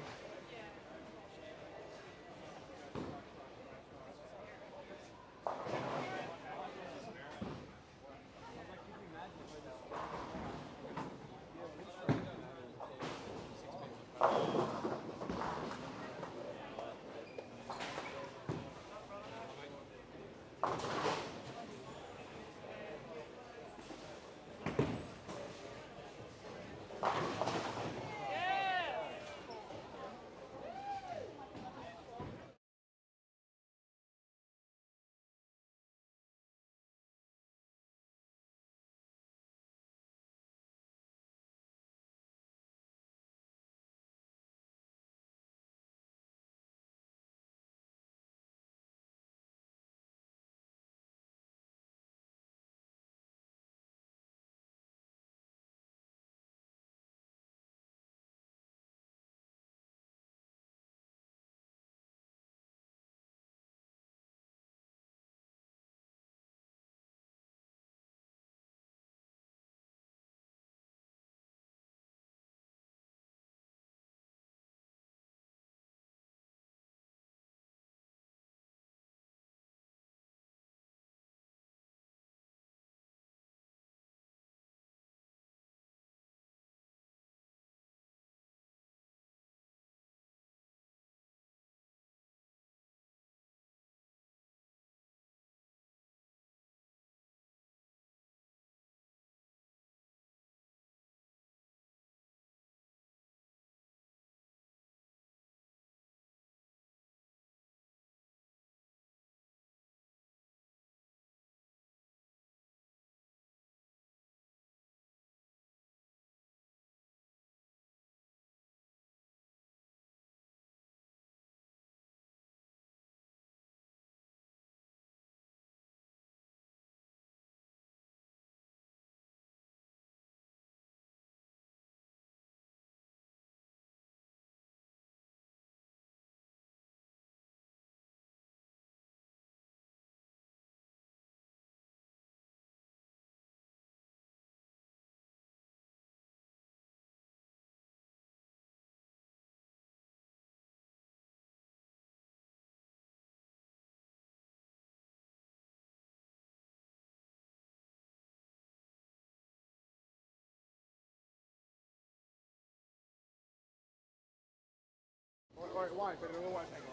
Or it won't, but it won't take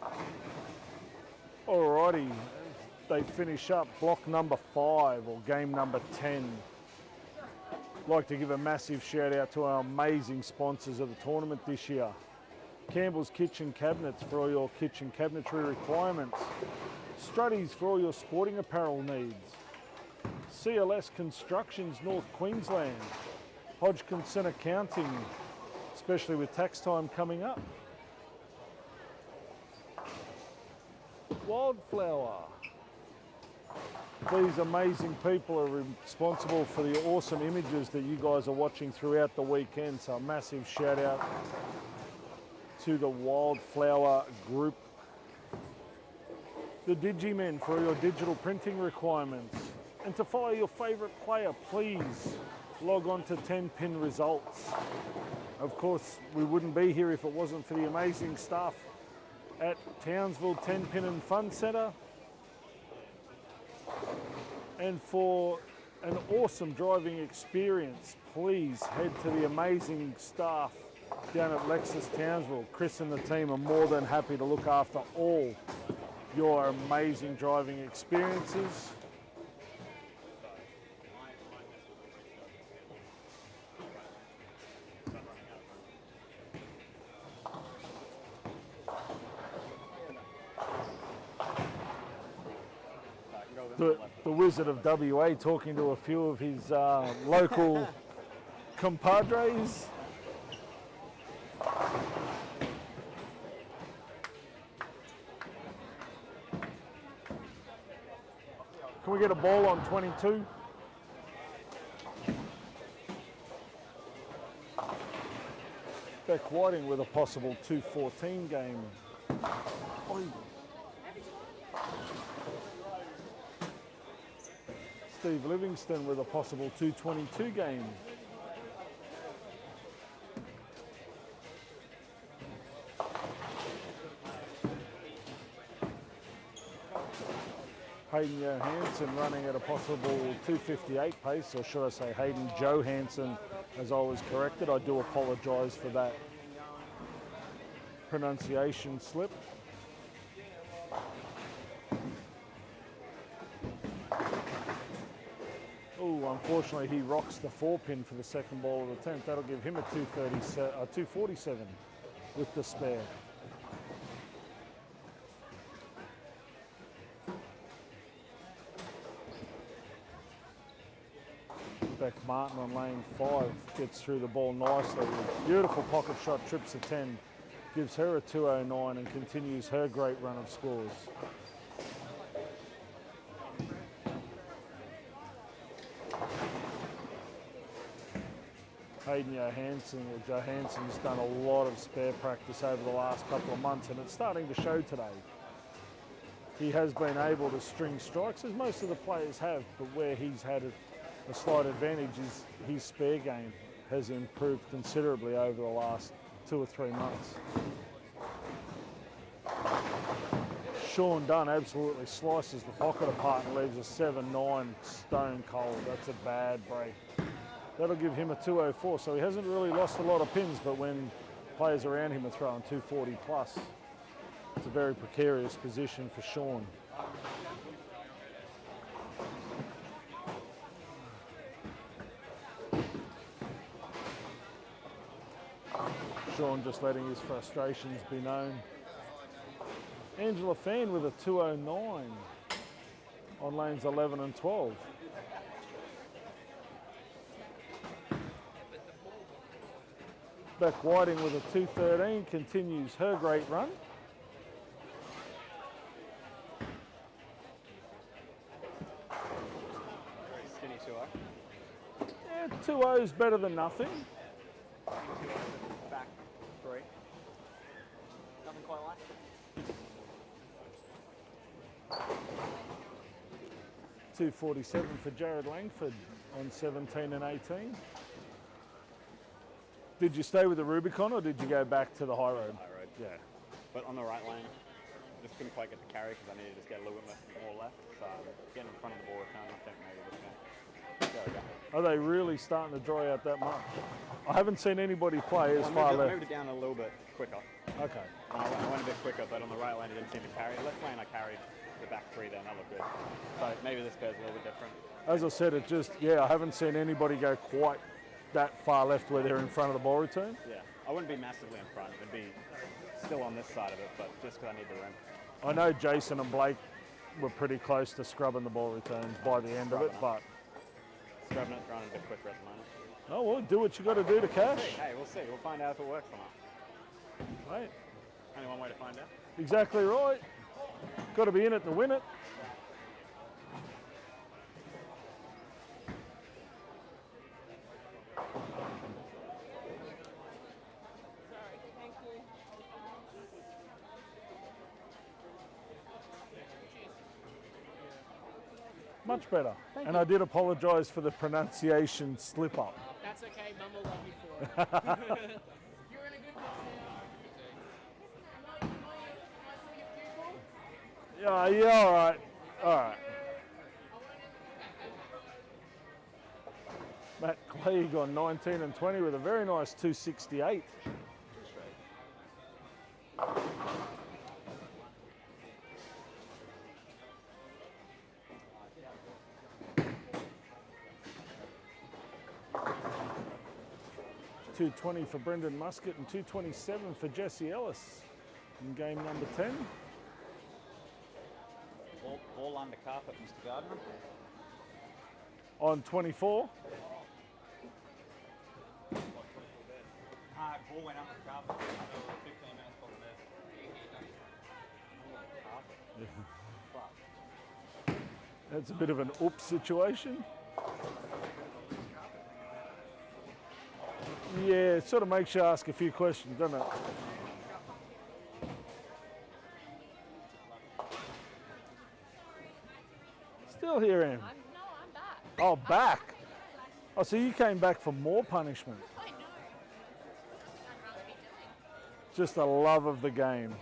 long. Alrighty, they finish up block number 5 or game number 10. I'd like to give a massive shout out to our amazing sponsors of the tournament this year. Campbell's Kitchen Cabinets for all your kitchen cabinetry requirements. Struddies for all your sporting apparel needs. CLS Constructions, North Queensland. Hodgkinson Accounting, especially with tax time coming up. Wildflower. These amazing people are responsible for the awesome images that you guys are watching throughout the weekend. So a massive shout out to the Wildflower group. The Digimen for your digital printing requirements. And to follow your favourite player, please log on to 10pin results. Of course, we wouldn't be here if it wasn't for the amazing staff at Townsville 10pin and Fun Centre. And for an awesome driving experience, please head to the amazing staff down at Lexus Townsville. Chris and the team are more than happy to look after all your amazing driving experiences. The Wizard of WA talking to a few of his local compadres. Can we get a ball on 22? Beck Whiting with a possible 2-14 game. Oi. Steve Livingston with a possible 2-22 game. Hayden Johansson running at a possible 2:58 pace, or should I say Hayden Johansson, as I was corrected. I do apologise for that pronunciation slip. Oh, unfortunately he rocks the 4-pin for the second ball of the 10th. That'll give him a 247 with the spare. Beck Martin on lane 5 gets through the ball nicely. Beautiful pocket shot, trips a 10, gives her a 209 and continues her great run of scores. Hayden Johansson's done a lot of spare practice over the last couple of months, and it's starting to show today. He has been able to string strikes, as most of the players have, but where he's had a slight advantage is his spare game has improved considerably over the last 2 or 3 months. Sean Dunn absolutely slices the pocket apart and leaves a 7-9 stone cold. That's a bad break. That'll give him a 204, so he hasn't really lost a lot of pins, but when players around him are throwing 240 plus, it's a very precarious position for Sean. Sean just letting his frustrations be known. Angela Fan with a 209 on lanes 11 and 12. Beck Whiting with a 213 continues her great run. Very skinny 2-0. Yeah, 2-0 is better than nothing. Back 3. Nothing quite like it. 247 for Jared Langford on 17 and 18. Did you stay with the Rubicon or did you go back to the high road? High road. Yeah. But on the right lane, just couldn't quite get the carry because I needed to just get a little bit more left. So getting in front of the ball return, I think maybe this game. There we go. Are they really starting to dry out that much? I haven't seen anybody play as far left. I moved it down a little bit quicker. Okay. I went a bit quicker, but on the right lane I didn't seem to carry. Left lane I carried the back 3 there and that looked good. So maybe this pair's a little bit different. As I said, it just, I haven't seen anybody go quite that far left where they're in front of the ball return. Yeah, I wouldn't be massively in front. It'd be still on this side of it, but just because I need the rim. I know Jason and Blake were pretty close to scrubbing the ball returns by the end of it, but Scrubbing it, throwing it a bit quicker at the moment. Oh, well, do what you got to do to cash. Hey, we'll see. We'll find out if it works or not. Right. Only one way to find out. Exactly right. Got to be in it to win it. Much better. And I did apologise for the pronunciation slip up. That's okay, Mum will love you for it. You're in a good place now. Yeah, all right. All right. Matt Clegg on 19 and 20 with a very nice 268. $220 for Brendan Muscat and $227 for Jesse Ellis in game number 10. All under carpet, Mr. Gardner. On 24. Ball went under the carpet. 15 minutes before the bed. That's a bit of an oops situation. Yeah, it sort of makes you ask a few questions, doesn't it? Still here, Em. No, I'm back. Oh, back. Oh, so you came back for more punishment. I know. I'd rather be doing. Just a love of the game.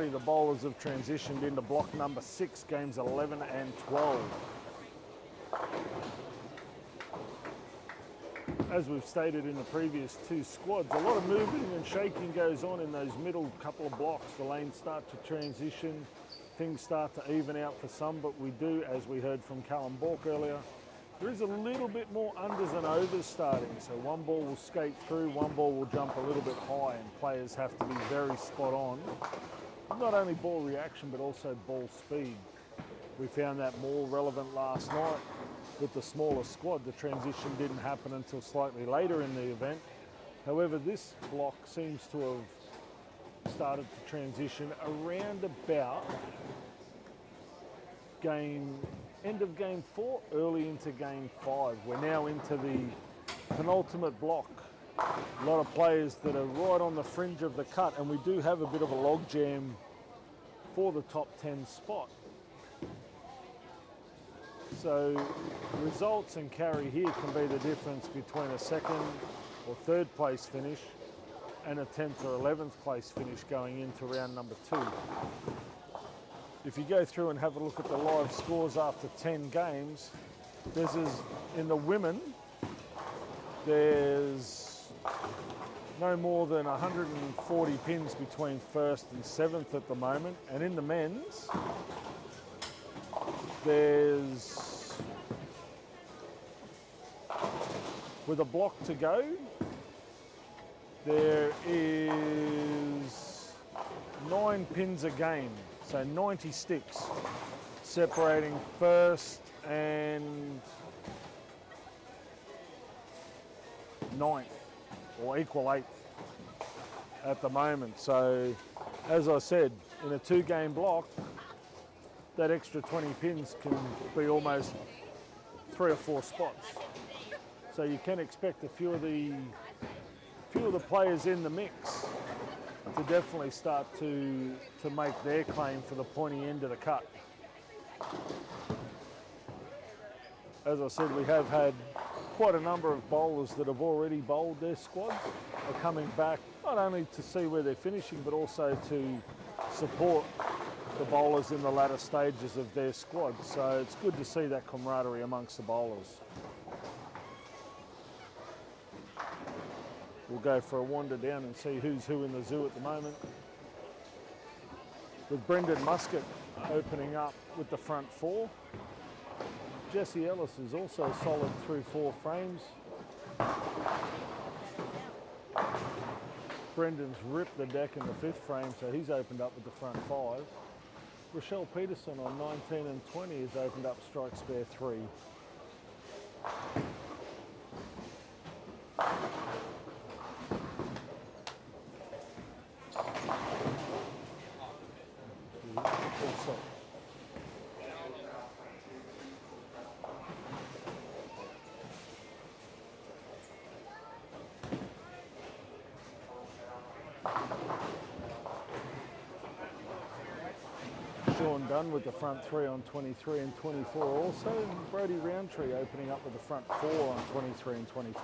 already the bowlers have transitioned into block number 6, games 11 and 12. As we've stated in the previous 2 squads, a lot of moving and shaking goes on in those middle couple of blocks. The lanes start to transition, things start to even out for some, but we do, as we heard from Callum Bork earlier, there is a little bit more unders and overs starting. So one ball will skate through, one ball will jump a little bit high, and players have to be very spot on. Not only ball reaction, but also ball speed. We found that more relevant last night. With the smaller squad, the transition didn't happen until slightly later in the event. However, this block seems to have started to transition around about end of game 4, early into game 5. We're now into the penultimate block. A lot of players that are right on the fringe of the cut, and we do have a bit of a log jam for the top 10 spot. So results and carry here can be the difference between a 2nd or 3rd place finish and a 10th or 11th place finish going into round number 2. If you go through and have a look at the live scores after 10 games, in the women, there's no more than 140 pins between 1st and 7th at the moment, and in the men's, there's, with a block to go, there is 9 pins a game, so 90 sticks separating 1st and 9th, or equal 8th at the moment. So, as I said, in a 2-game block, that extra 20 pins can be almost 3 or 4 spots. So you can expect a few of the players in the mix to definitely start to make their claim for the pointy end of the cut. As I said, we have had quite a number of bowlers that have already bowled their squads, are coming back not only to see where they're finishing, but also to support the bowlers in the latter stages of their squad. So it's good to see that camaraderie amongst the bowlers. We'll go for a wander down and see who's who in the zoo at the moment. With Brendan Muscat opening up with the front 4. Jesse Ellis is also solid through 4 frames. Brendan's ripped the deck in the 5th frame, so he's opened up with the front 5. Rochelle Peterson on 19 and 20 has opened up strike spare 3. Sean Dunn with the front 3 on 23 and 24 also, and Brodie Roundtree opening up with the front 4 on 23 and 24.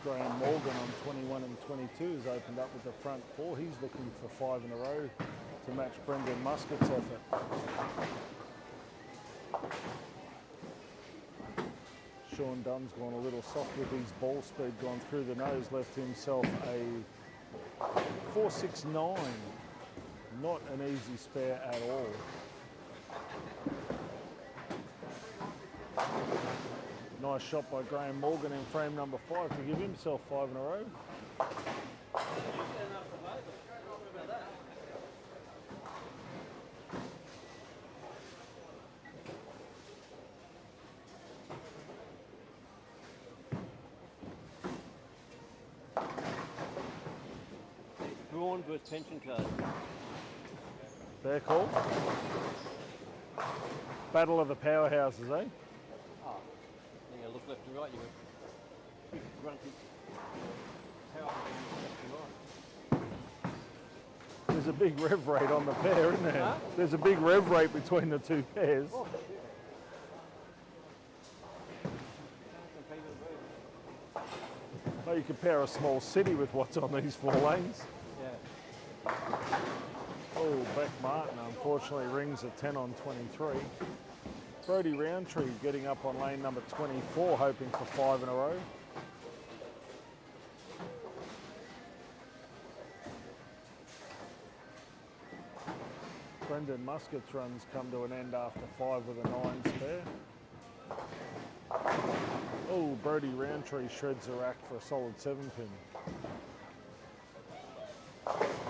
Graham Morgan on 21 and 22 has opened up with the front 4. He's looking for 5 in a row to match Brendan Muscat's effort. Sean Dunn's gone a little soft with his ball speed, gone through the nose, left himself a 4.69. Not an easy spare at all. Nice shot by Graham Morgan in frame number 5 to give himself 5 in a row. Brawn versus pension card. Fair call. Battle of the powerhouses, eh? Oh, yeah, look left and right, you were run to power left and right. There's a big rev rate on the pair, isn't there? Huh? There's a big rev rate between the two pairs. Oh, compete with Bruce. Well, you compare a small city with what's on these 4 lanes. Yeah. Oh, Beck Martin unfortunately rings a 10 on 23. Brodie Roundtree getting up on lane number 24, hoping for 5 in a row. Brendan Muscat's runs come to an end after 5 with a 9 spare. Oh, Brodie Roundtree shreds a rack for a solid 7-pin.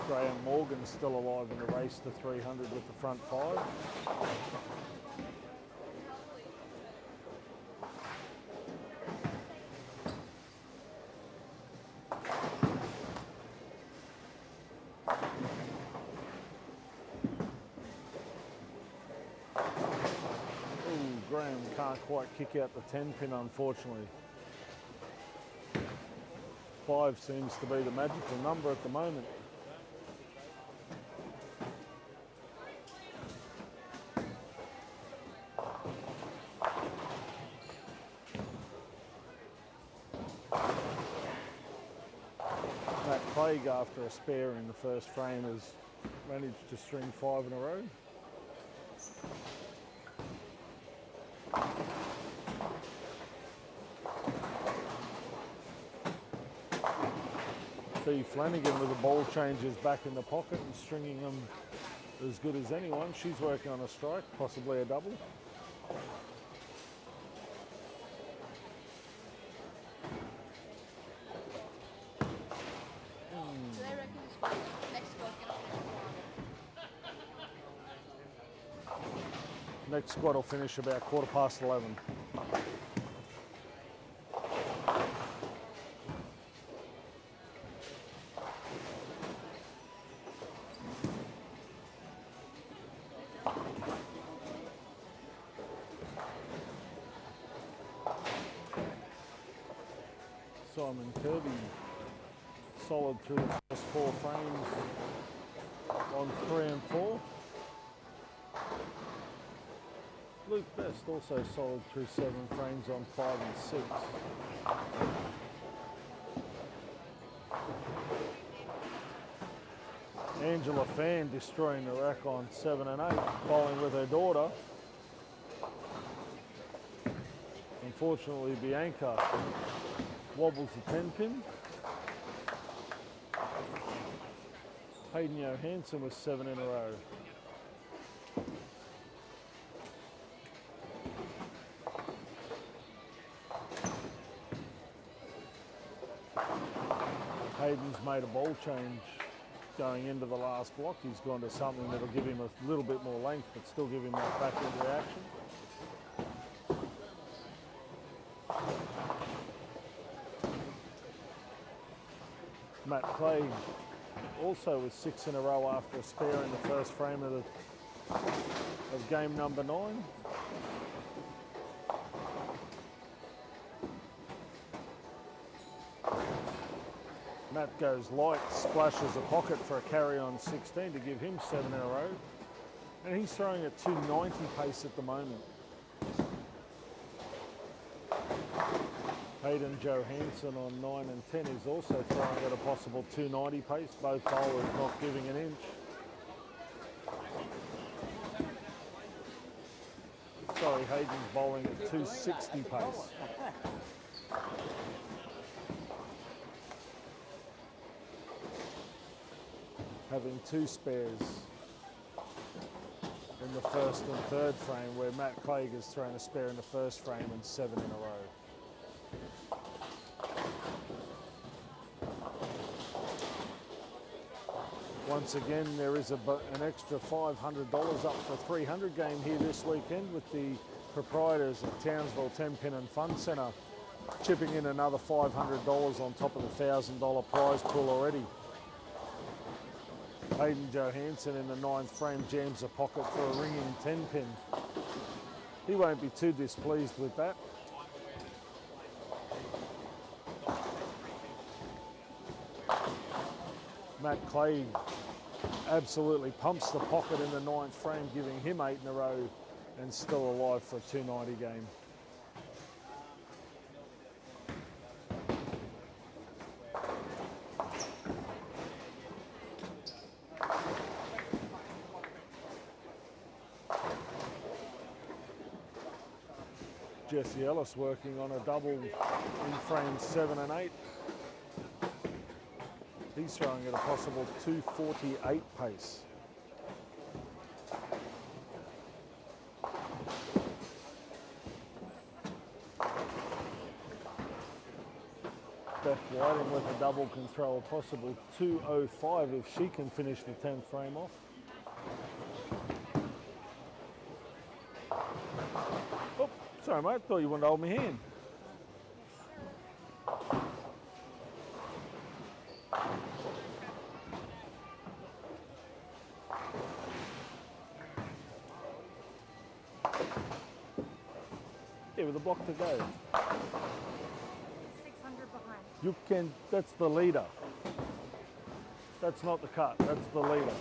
Graham Morgan still alive in the race to 300 with the front 5. Graham can't quite kick out the 10-pin, unfortunately. 5 seems to be the magical number at the moment. Matt Craig, after a spare in the first frame, has managed to string 5 in a row. Fee Flanagan with the ball changes back in the pocket and stringing them as good as anyone. She's working on a strike, possibly a double. Next squad will finish about 11:15. Simon Kirby solid through the first 4 frames on 3 and 4. Luke Best also solid through 7 frames on 5 and 6. Angela Fan destroying the rack on 7 and 8, bowling with her daughter. Unfortunately, Bianca wobbles the 10-pin. Hayden Johansson was 7 in a row. Hayden's made a ball change going into the last block. He's gone to something that'll give him a little bit more length, but still give him that back end reaction. Matt Clay also with 6 in a row after a spare in the first frame of game number 9. Matt goes light, splashes a pocket for a carry on 16 to give him 7 in a row. And he's throwing at 290 pace at the moment. Hayden Johansson on 9 and 10 is also throwing at a possible 290 pace. Both bowlers not giving an inch. Sorry, Hayden's bowling at 260 pace. Having 2 spares in the first and third frame, where Matt Craig has thrown a spare in the first frame and 7 in a row. Once again, there is an extra $500 up for a 300 game here this weekend, with the proprietors of Townsville 10-Pin and Fun Centre chipping in another $500 on top of the $1,000 prize pool already. Hayden Johansson in the 9th frame jams a pocket for a ringing 10-pin. He won't be too displeased with that. Matt Clay absolutely pumps the pocket in the 9th frame, giving him 8 in a row and still alive for a 290 game. Jesse Ellis working on a double in frames 7 and 8. He's throwing at a possible 248 pace. Beth Whiting with a double can throw a possible 205 if she can finish the 10th frame off. Oh, sorry mate, thought you wanted to hold my hand. Yeah, with a block to go. 600 behind. You can, that's the leader. That's not the cut, that's the leader.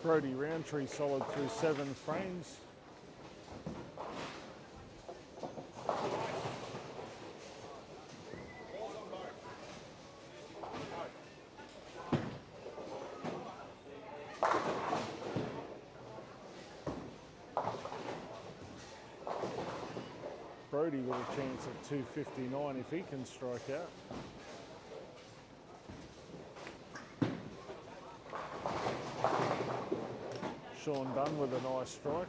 Brody Roundtree solid through 7 frames. Brody with a chance at 259 if he can strike out. Sean Dunn with a nice strike.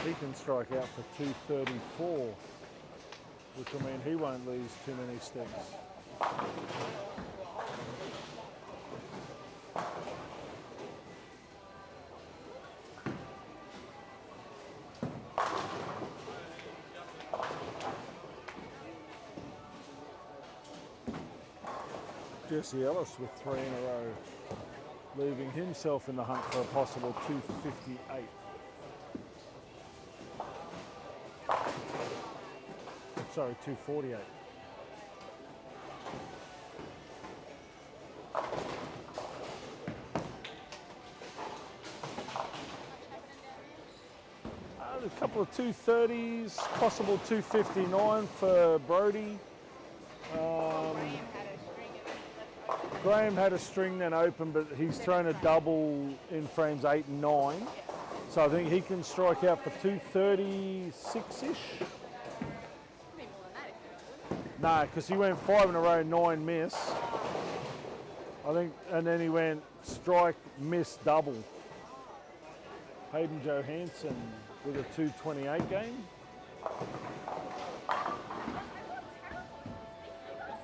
He can strike out for 234, which will mean he won't lose too many steps. Jesse Ellis with 3 in a row, leaving himself in the hunt for a possible 258. Sorry, 248. A couple of 230s, possible 259 for Brody. Graham had a string then open, but he's thrown a double in frames 8 and 9. So I think he can strike out for 236-ish. No, because he went 5 in a row, 9 miss. I think, and then he went strike, miss, double. Hayden Johansson with a 228 game.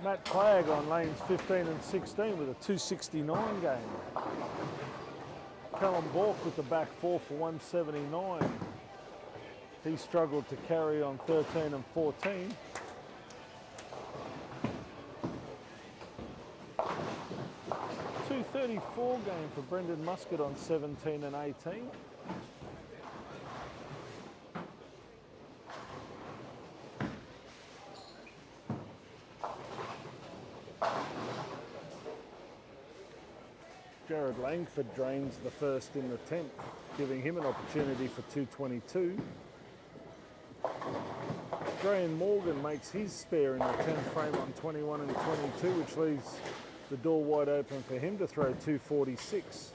Matt Clegg on lanes 15 and 16 with a 269 game. Callum Bork with the back 4 for 179. He struggled to carry on 13 and 14. .234 game for Brendan Muscat on 17 and 18. Jared Langford drains the first in the 10th, giving him an opportunity for 222. Graham Morgan makes his spare in the 10th frame on 21 and 22, which leaves the door wide open for him to throw 246.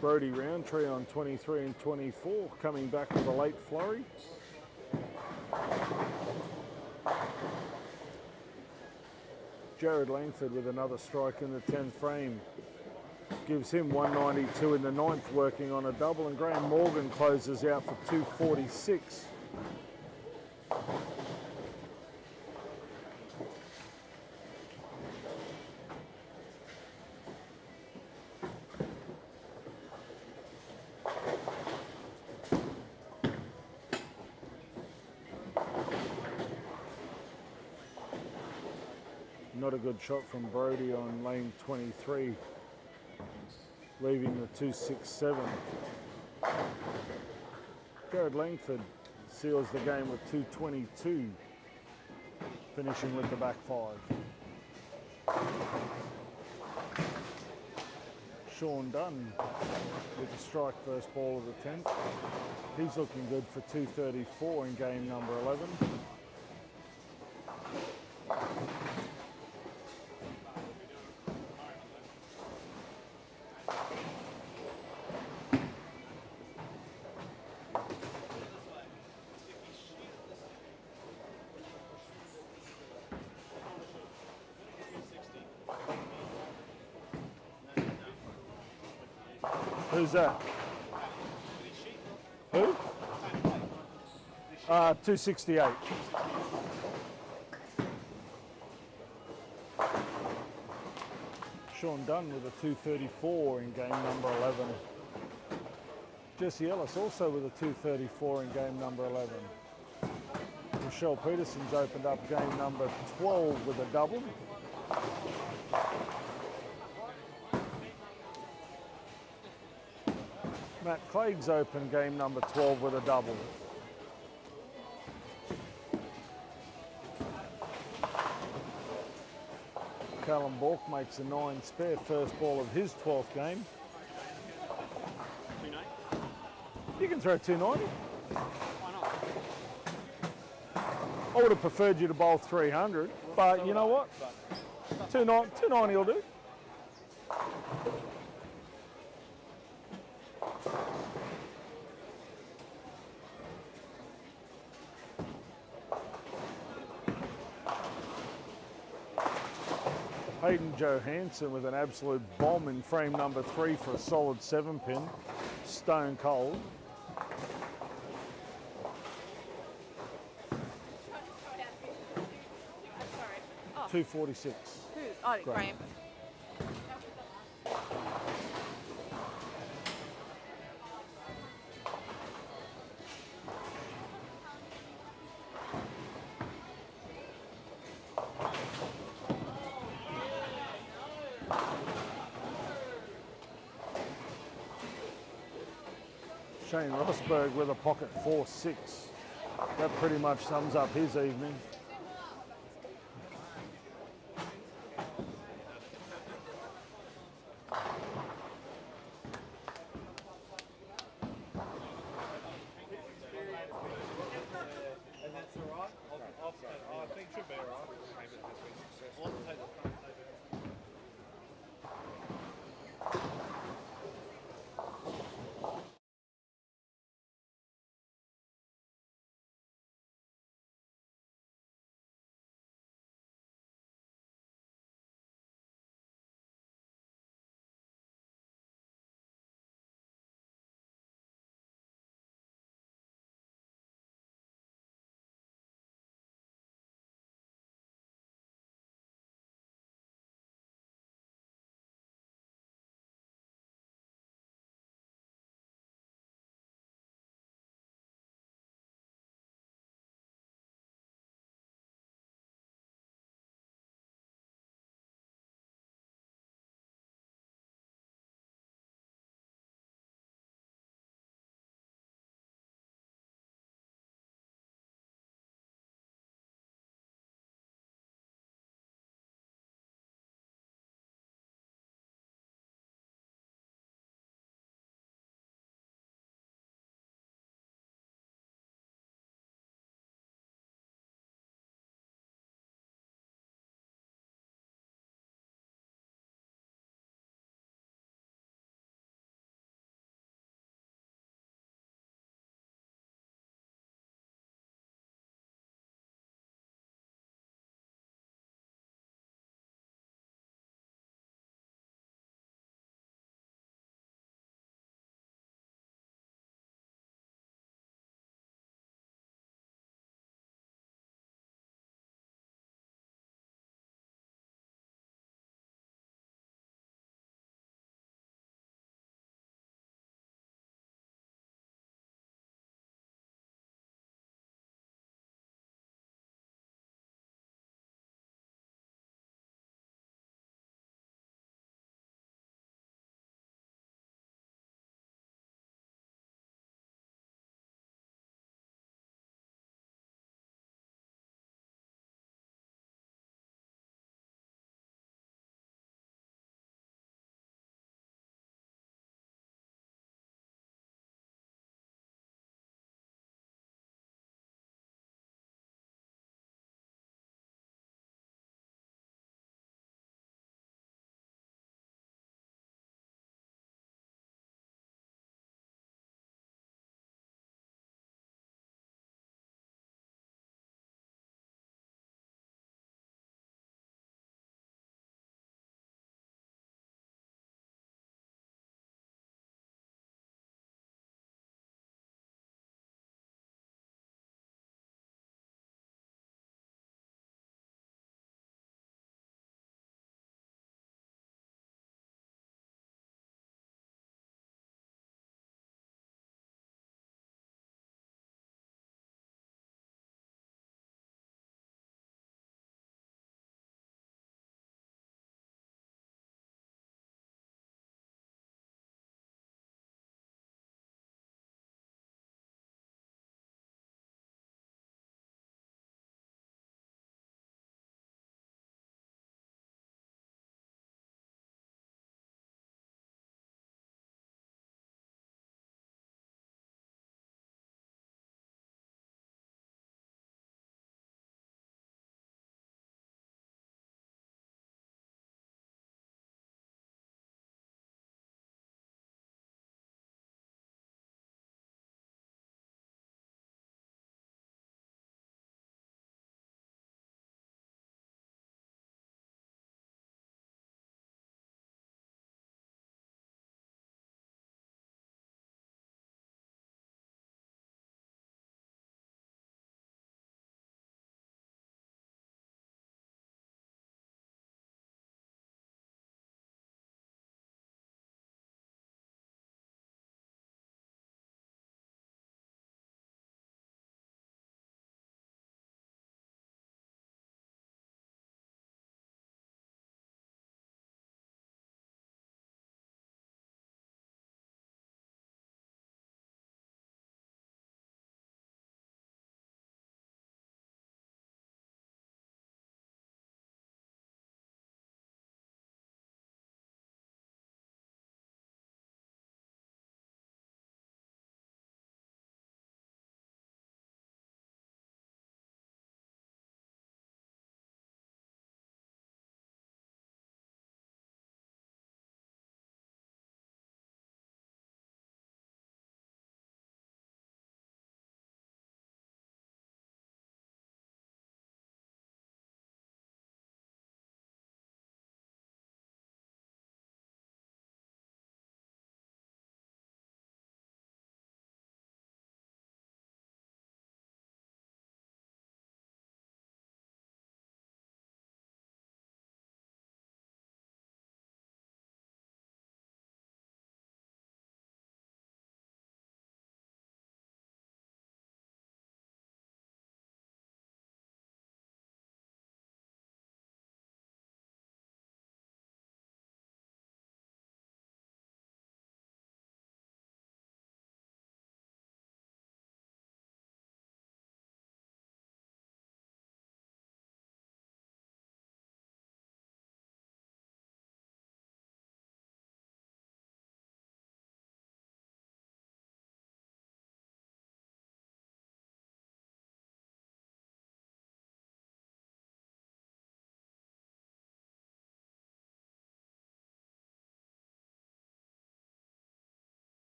Brody Roundtree on 23 and 24, coming back with a late flurry. Jared Langford with another strike in the 10th frame. Gives him 192 in the 9th, working on a double, and Graham Morgan closes out for 246. Not a good shot from Brody on lane 23, leaving the 267. Jared Langford seals the game with 222, finishing with the back 5. Sean Dunn with the strike first ball of the 10th. He's looking good for 234 in game number 11. Who's that? Who? 268. Sean Dunn with a 234 in game number 11. Jesse Ellis also with a 234 in game number 11. Michelle Peterson's opened up game number 12 with a double. Matt Clegg's opened game number 12 with a double. Callum Bork makes a 9 spare first ball of his 12th game. 290? You can throw 290. Why not? I would have preferred you to bowl 300, but you know what? 290 will do. Hayden Johansson with an absolute bomb in frame number 3 for a solid 7-pin. Stone cold. Oh. 246. Who? Oh, Graham. Graham. Shane Rosberg with a pocket 4-6. That pretty much sums up his evening.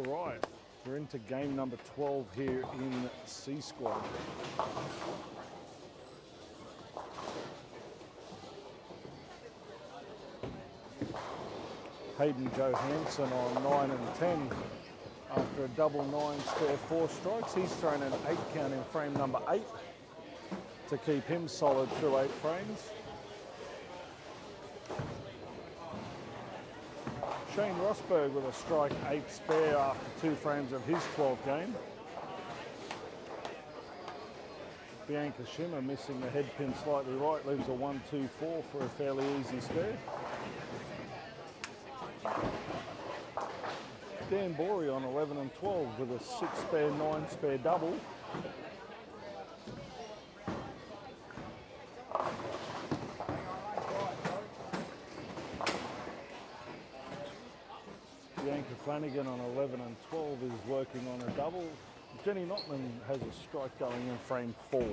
All right, we're into game number 12 here in C Squad. Hayden Johansson on 9 and 10 after a double 9 spare 4 strikes. He's thrown an 8 count in frame number 8 to keep him solid through 8 frames. Shane Rosberg with a strike 8 spare after 2 frames of his 12th game. Bianca Schimmer missing the head pin slightly right, leaves a 1-2-4 for a fairly easy spare. Dan Borey on 11 and 12 with a 6 spare, 9 spare double. Bianca Flanagan on 11 and 12 is working on a double. Jenny Notman has a strike going in frame 4.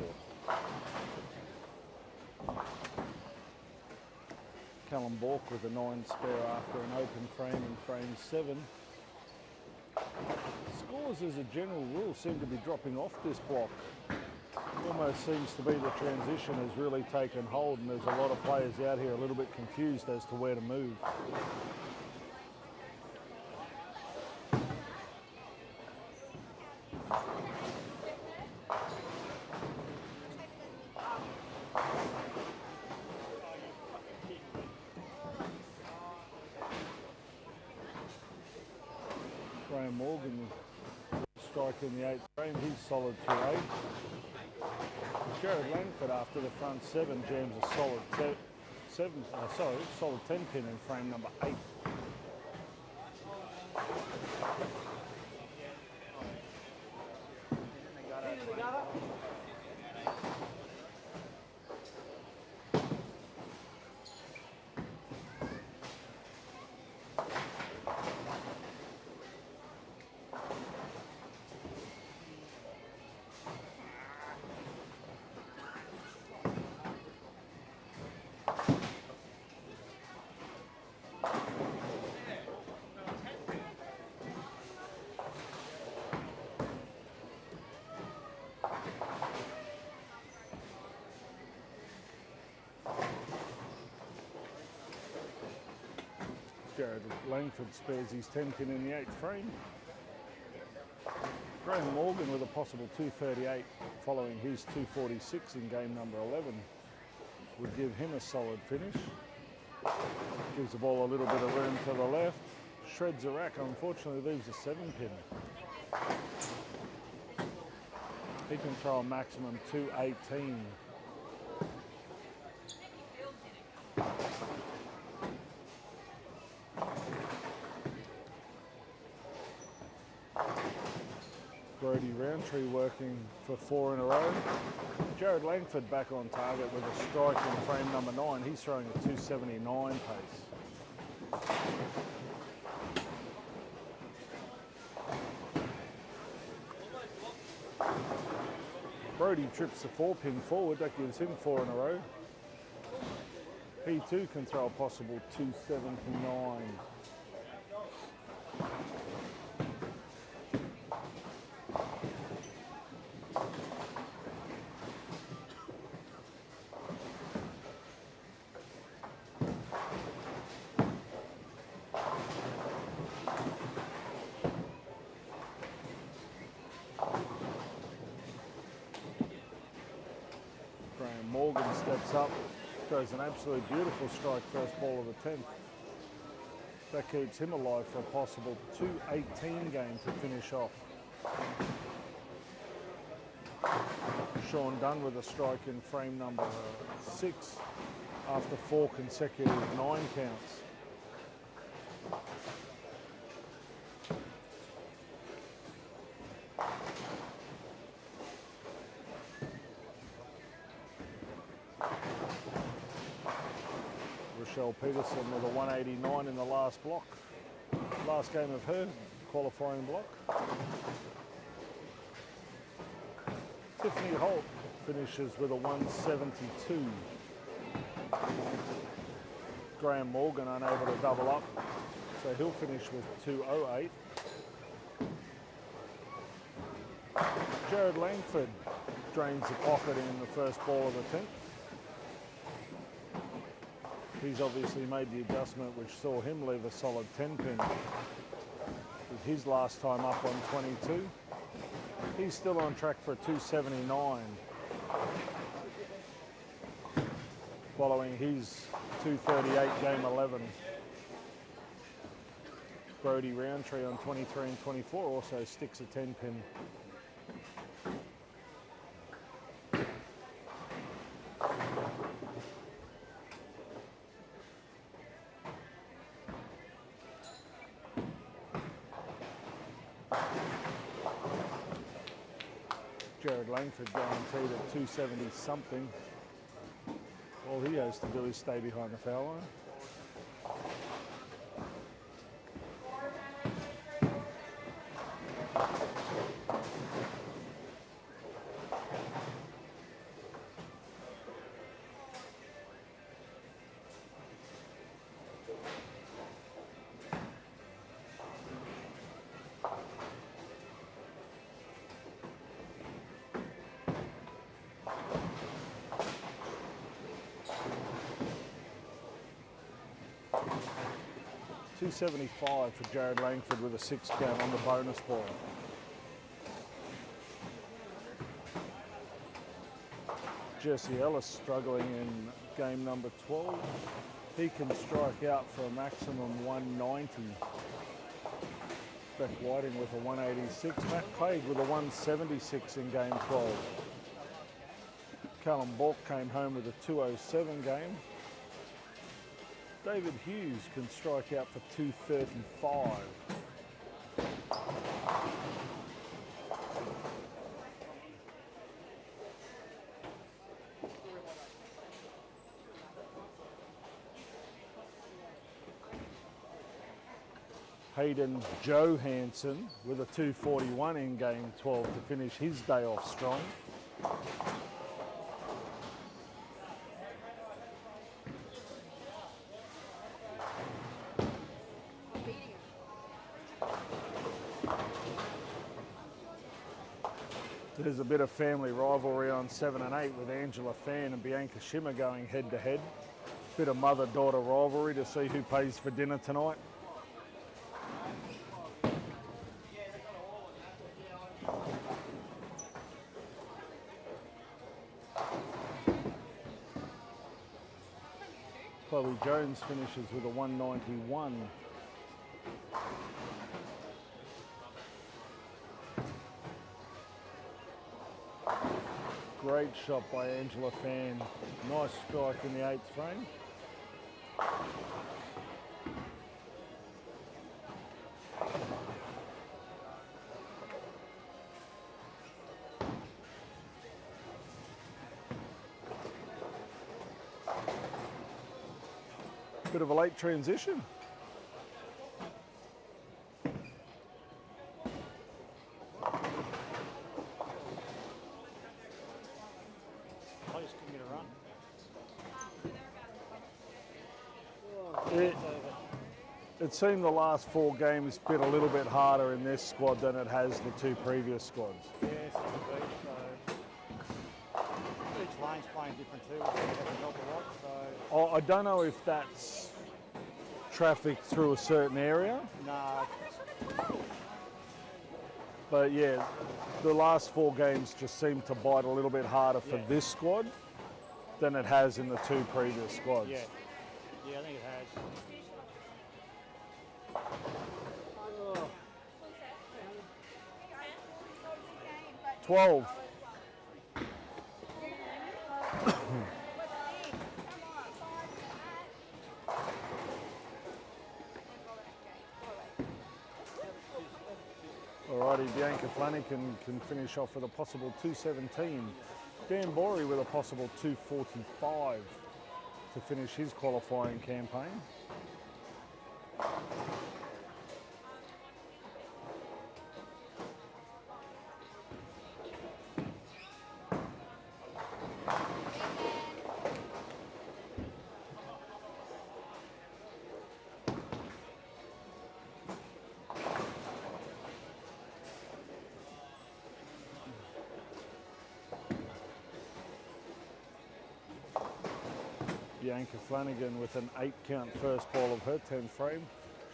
Callum Bork with a 9 spare after an open frame in frame 7. Scores as a general rule seem to be dropping off this block. Almost seems to be the transition has really taken hold, and there's a lot of players out here a little bit confused as to where to move. Graham Morgan strike in the 8th frame, he's solid through 8. Jared Langford after the front 7 jams a solid solid 10 pin in frame number 8. Jared Langford spares his 10 pin in the 8th frame. Graham Morgan with a possible 238 following his 246 in game number 11 would give him a solid finish. Gives the ball a little bit of room to the left. Shreds a rack, unfortunately leaves a 7 pin. He can throw a maximum 218. Brody Roundtree working for 4 in a row. Jared Langford back on target with a strike in frame number 9. He's throwing a 279 pace. Brody trips the 4 pin forward. That gives him 4 in a row. He too can throw a possible 279. Morgan steps up, throws an absolutely beautiful strike, first ball of the 10th. That keeps him alive for a possible 218 game to finish off. Sean Dunn with a strike in frame number 6 after 4 consecutive 9 counts. Rochelle Peterson with a 189 in the last block. Last game of her qualifying block. Tiffany Holt finishes with a 172. Graham Morgan unable to double up, so he'll finish with 208. Jared Langford drains the pocket in the first ball of the 10th. He's obviously made the adjustment which saw him leave a solid 10 pin with his last time up on 22. He's still on track for a 279 following his 238 game 11. Brodie Roundtree on 23 and 24 also sticks a 10 pin. Jared Langford guaranteed at 270 something. All he has to do is stay behind the foul line. $275 for Jared Langford with a 6 count on the bonus ball. Jesse Ellis struggling in game number 12. He can strike out for a maximum 190. Beck Whiting with a 186. Matt Craig with a 176 in game 12. Callum Bork came home with a 207 game. David Hughes can strike out for 235. Hayden Johansson with a 241 in game 12 to finish his day off strong. There's a bit of family rivalry on 7 and 8 with Angela Fan and Bianca Schimmer going head to head. Bit of mother-daughter rivalry to see who pays for dinner tonight. Chloe Jones finishes with a 191. Great shot by Angela Fan. Nice strike in the 8th frame. Bit of a late transition. It seemed the last 4 games bit a little bit harder in this squad than it has the 2 previous squads. Yes, so each lane's playing different too, which doesn't help a lot. So I don't know if that's traffic through a certain area. nah, But yeah, the last 4 games just seem to bite a little bit harder for this squad than it has in the 2 previous squads. yeah, I think it has. 12. Alrighty, Bianca Flanagan can finish off with a possible 217. Dan Borey with a possible 245 to finish his qualifying campaign. Bianca Flanagan with an 8 count first ball of her 10th frame.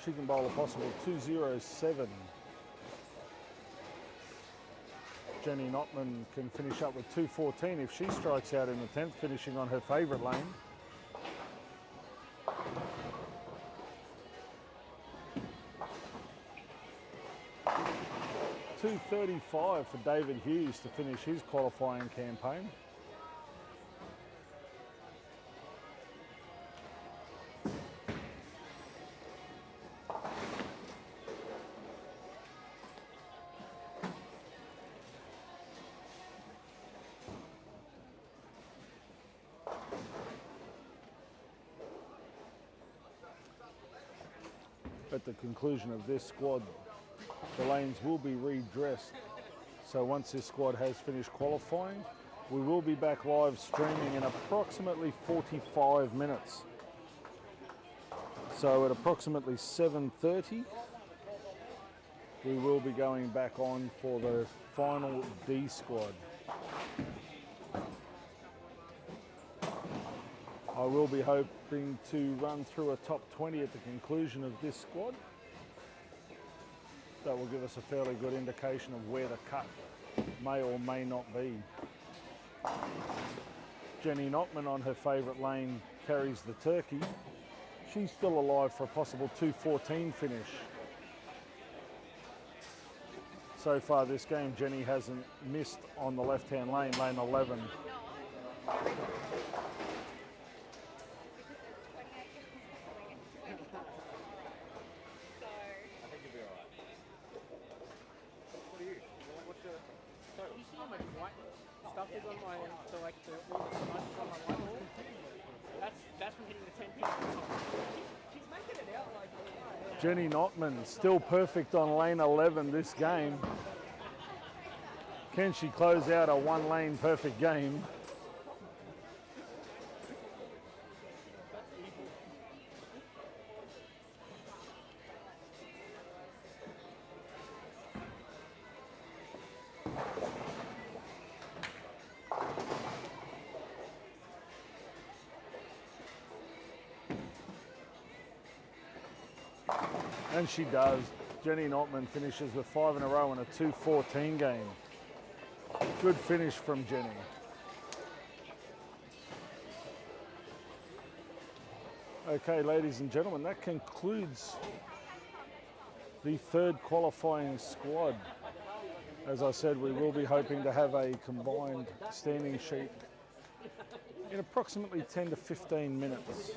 She can bowl a possible 207. Jenny Notman can finish up with 214 if she strikes out in the 10th, finishing on her favourite lane. .235 for David Hughes to finish his qualifying campaign. At the conclusion of this squad, the lanes will be redressed. So once this squad has finished qualifying, we will be back live streaming in approximately 45 minutes. So at approximately 7:30, we will be going back on for the final D squad. I will be hoping to run through a top 20 at the conclusion of this squad. That will give us a fairly good indication of where the cut may or may not be. Jenny Notman on her favourite lane carries the turkey. She's still alive for a possible 214 finish. So far this game, Jenny hasn't missed on the left-hand lane, lane 11. Stuff is on my, so like all the smudges on my white wall. That's from hitting the 10 pins. She's making it out like. Jenny Notman still perfect on lane 11 this game. Can she close out a one lane perfect game? And she does. Jenny Notman finishes with 5 in a row in a 214 game. Good finish from Jenny. Okay, ladies and gentlemen, that concludes the third qualifying squad. As I said, we will be hoping to have a combined standing sheet in approximately 10 to 15 minutes.